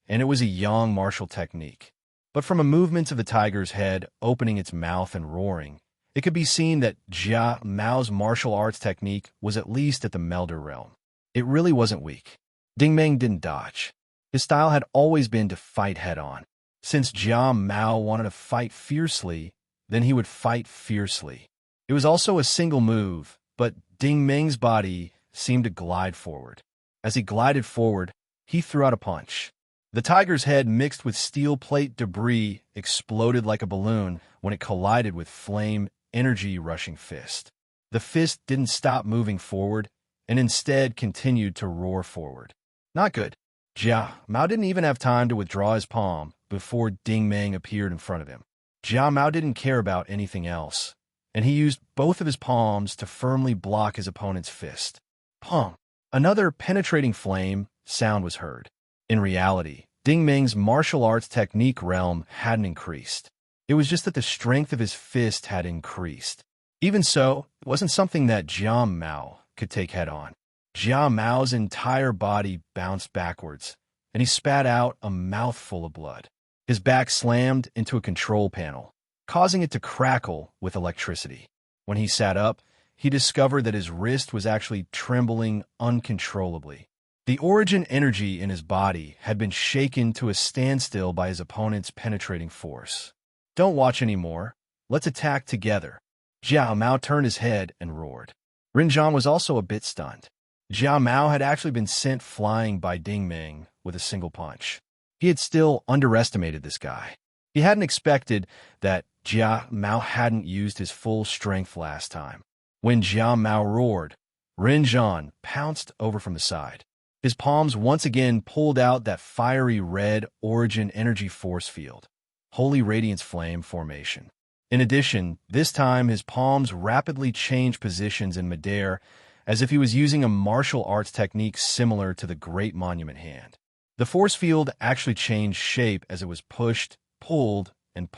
and it was a yang martial technique. But from a movement of the tiger's head opening its mouth and roaring, it could be seen that Jia Mao's martial arts technique was at least at the melder realm. It really wasn't weak. Ding Meng didn't dodge. His style had always been to fight head-on. Since Jia Mao wanted to fight fiercely, then he would fight fiercely. It was also a single move, but Ding Meng's body seemed to glide forward. As he glided forward, he threw out a punch. The tiger's head mixed with steel plate debris exploded like a balloon when it collided with flame energy-rushing fist. The fist didn't stop moving forward, and instead continued to roar forward. Not good. Jia Mao didn't even have time to withdraw his palm before Ding Meng appeared in front of him. Jia Mao didn't care about anything else, and he used both of his palms to firmly block his opponent's fist. Pong! Another penetrating flame sound was heard. In reality, Ding Meng's martial arts technique realm hadn't increased. It was just that the strength of his fist had increased. Even so, it wasn't something that Jia Mao could take head-on. Jia Mao's entire body bounced backwards, and he spat out a mouthful of blood. His back slammed into a control panel, causing it to crackle with electricity. When he sat up, he discovered that his wrist was actually trembling uncontrollably. The origin energy in his body had been shaken to a standstill by his opponent's penetrating force. Don't watch anymore. Let's attack together. Jia Mao turned his head and roared. Rinjan was also a bit stunned. Jia Mao had actually been sent flying by Ding Meng with a single punch. He had still underestimated this guy. He hadn't expected that Jia Mao hadn't used his full strength last time. When Jia Mao roared, Rinzhan pounced over from the side. His palms once again pulled out that fiery red origin energy force field, Holy Radiance Flame formation. In addition, this time his palms rapidly changed positions in midair as if he was using a martial arts technique similar to the Great Monument Hand. The force field actually changed shape as it was pushed, pulled, and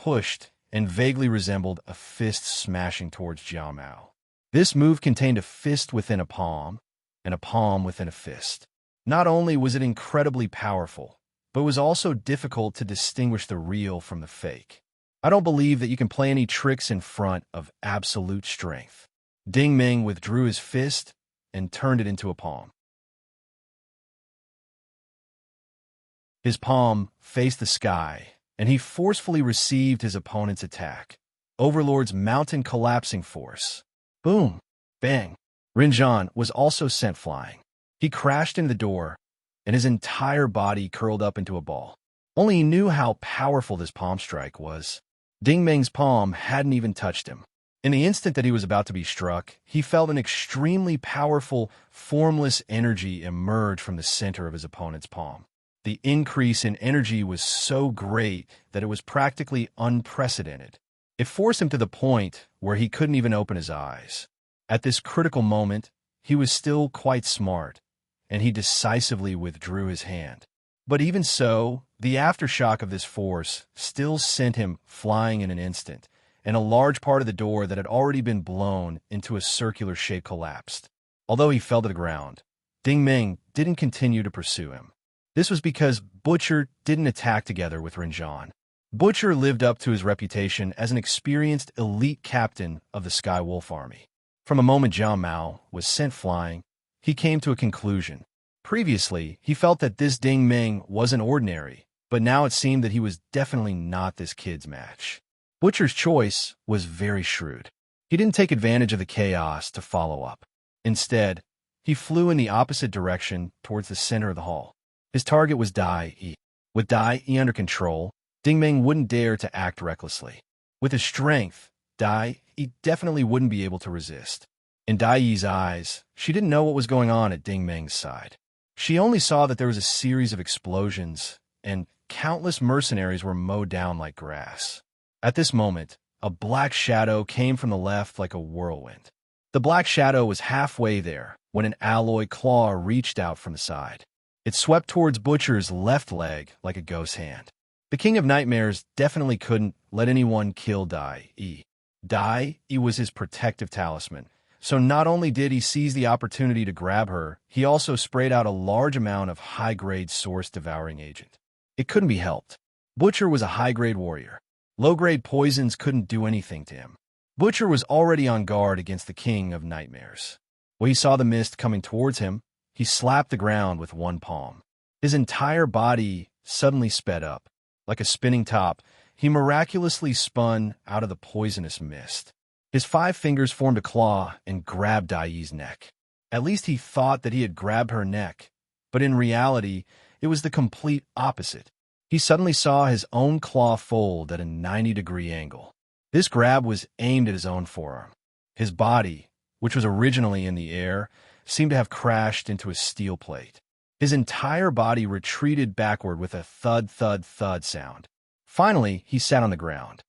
vaguely resembled a fist smashing towards Jiao Mao. This move contained a fist within a palm, and a palm within a fist. Not only was it incredibly powerful, but it was also difficult to distinguish the real from the fake. I don't believe that you can play any tricks in front of absolute strength. Ding Ming withdrew his fist and turned it into a palm. His palm faced the sky, and he forcefully received his opponent's attack. Overlord's mountain collapsing force. Boom! Bang! Rinzhan was also sent flying. He crashed into the door, and his entire body curled up into a ball. Only he knew how powerful this palm strike was. Ding Ming's palm hadn't even touched him. In the instant that he was about to be struck, he felt an extremely powerful, formless energy emerge from the center of his opponent's palm. The increase in energy was so great that it was practically unprecedented. It forced him to the point where he couldn't even open his eyes. At this critical moment, he was still quite smart, and he decisively withdrew his hand. But even so, the aftershock of this force still sent him flying in an instant, and a large part of the door that had already been blown into a circular shape collapsed. Although he fell to the ground, Ding Ming didn't continue to pursue him. This was because Butcher didn't attack together with Rinzhan. Butcher lived up to his reputation as an experienced elite captain of the Sky Wolf Army. From a moment Jiao Mao was sent flying, he came to a conclusion. Previously, he felt that this Ding Ming wasn't ordinary, but now it seemed that he was definitely not this kid's match. Butcher's choice was very shrewd. He didn't take advantage of the chaos to follow up. Instead, he flew in the opposite direction towards the center of the hall. His target was Dai Yi. With Dai Yi under control, Ding Ming wouldn't dare to act recklessly. With his strength, Dai Yi definitely wouldn't be able to resist. In Dai Yi's eyes, she didn't know what was going on at Ding Ming's side. She only saw that there was a series of explosions, and countless mercenaries were mowed down like grass. At this moment, a black shadow came from the left like a whirlwind. The black shadow was halfway there when an alloy claw reached out from the side. It swept towards Butcher's left leg like a ghost hand. The King of Nightmares definitely couldn't let anyone kill Dai Yi. Dai Yi was his protective talisman, so not only did he seize the opportunity to grab her, he also sprayed out a large amount of high-grade source-devouring agent. It couldn't be helped. Butcher was a high-grade warrior. Low-grade poisons couldn't do anything to him. Butcher was already on guard against the King of Nightmares. When he saw the mist coming towards him, he slapped the ground with one palm. His entire body suddenly sped up. Like a spinning top, he miraculously spun out of the poisonous mist. His 5 fingers formed a claw and grabbed Dai Yi's neck. At least he thought that he had grabbed her neck, but in reality, it was the complete opposite. He suddenly saw his own claw fold at a 90-degree angle. This grab was aimed at his own forearm. His body, which was originally in the air, seemed to have crashed into a steel plate. His entire body retreated backward with a thud, thud, thud sound. Finally, he sat on the ground.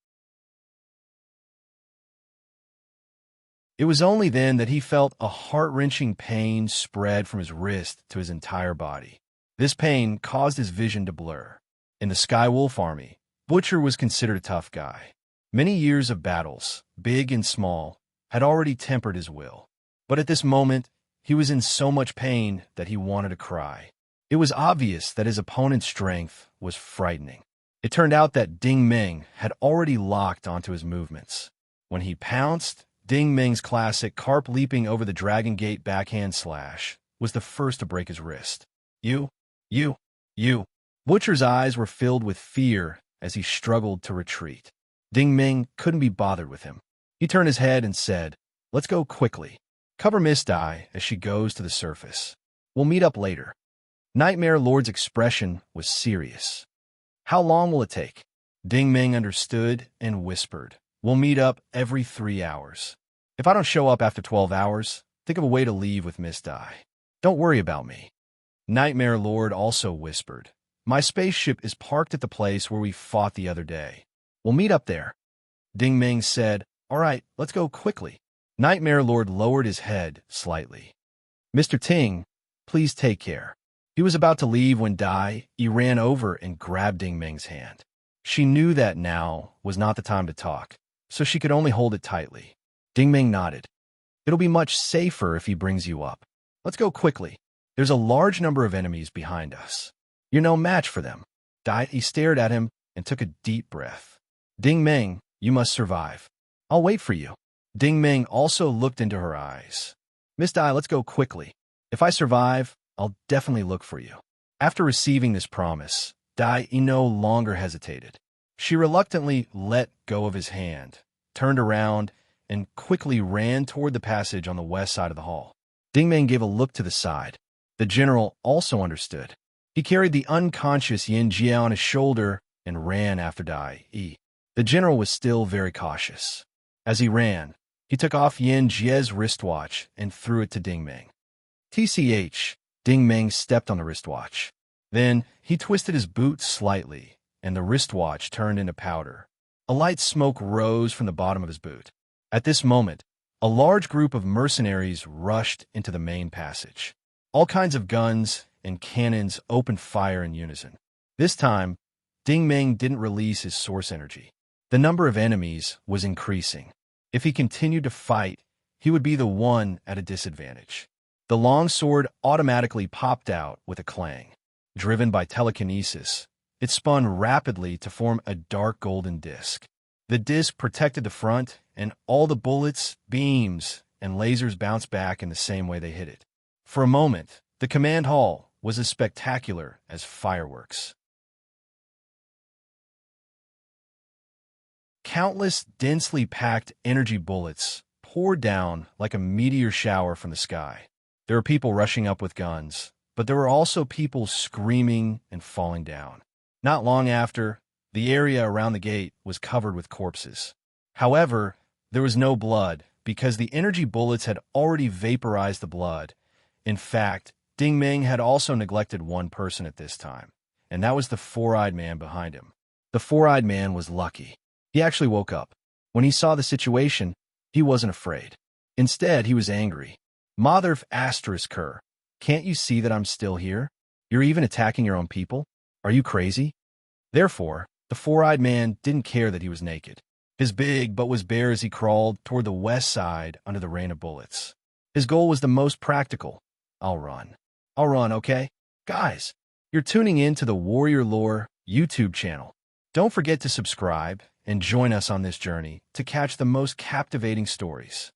It was only then that he felt a heart-wrenching pain spread from his wrist to his entire body. This pain caused his vision to blur. In the Sky Wolf Army, Butcher was considered a tough guy. Many years of battles, big and small, had already tempered his will. But at this moment, he was in so much pain that he wanted to cry. It was obvious that his opponent's strength was frightening. It turned out that Ding Ming had already locked onto his movements. When he pounced, Ding Ming's classic carp leaping over the Dragon Gate backhand slash was the first to break his wrist. You. Butcher's eyes were filled with fear as he struggled to retreat. Ding Ming couldn't be bothered with him. He turned his head and said, "Let's go quickly. Cover Miss Dai as she goes to the surface. We'll meet up later." Nightmare Lord's expression was serious. "How long will it take?" Ding Ming understood and whispered, "We'll meet up every 3 hours. If I don't show up after 12 hours, think of a way to leave with Misty. Don't worry about me. Nightmare Lord also whispered, my spaceship is parked at the place where we fought the other day. We'll meet up there. Ding Ming said, all right, let's go quickly. Nightmare Lord lowered his head slightly. Mr. Ting, please take care. He was about to leave when He ran over and grabbed Ding Ming's hand. She knew that now was not the time to talk, so she could only hold it tightly. Ding Ming nodded. It'll be much safer if he brings you up. Let's go quickly. There's a large number of enemies behind us. You're no match for them. He stared at him and took a deep breath. Ding Ming, you must survive. I'll wait for you. Ding Ming also looked into her eyes. Miss Dai, let's go quickly. If I survive, I'll definitely look for you. After receiving this promise, Dai no longer hesitated. She reluctantly let go of his hand, turned around, and quickly ran toward the passage on the west side of the hall. Ding Ming gave a look to the side. The general also understood. He carried the unconscious Yin Jie on his shoulder and ran after Dai. The general was still very cautious. As he ran, he took off Yin Jie's wristwatch and threw it to Ding Ming. TCH, Ding Ming stepped on the wristwatch. Then he twisted his boot slightly, and the wristwatch turned into powder. A light smoke rose from the bottom of his boot. At this moment, a large group of mercenaries rushed into the main passage. All kinds of guns and cannons opened fire in unison. This time, Ding Ming didn't release his source energy. The number of enemies was increasing. If he continued to fight, he would be the one at a disadvantage. The long sword automatically popped out with a clang. Driven by telekinesis, it spun rapidly to form a dark golden disc. The disc protected the front, and all the bullets, beams, and lasers bounced back in the same way they hit it. For a moment, the command hall was as spectacular as fireworks. Countless densely packed energy bullets poured down like a meteor shower from the sky. There were people rushing up with guns, but there were also people screaming and falling down. Not long after, the area around the gate was covered with corpses. However, there was no blood because the energy bullets had already vaporized the blood. In fact, Ding Ming had also neglected one person at this time, and that was the four-eyed man behind him. The four-eyed man was lucky. He actually woke up. When he saw the situation, he wasn't afraid. Instead, he was angry. Mother of Asterisker, can't you see that I'm still here? You're even attacking your own people? Are you crazy? Therefore, the four-eyed man didn't care that he was naked. His big butt was bare as he crawled toward the west side under the rain of bullets. His goal was the most practical. I'll run. I'll run, okay? Guys, you're tuning in to the Warrior Lore YouTube channel. Don't forget to subscribe and join us on this journey to catch the most captivating stories.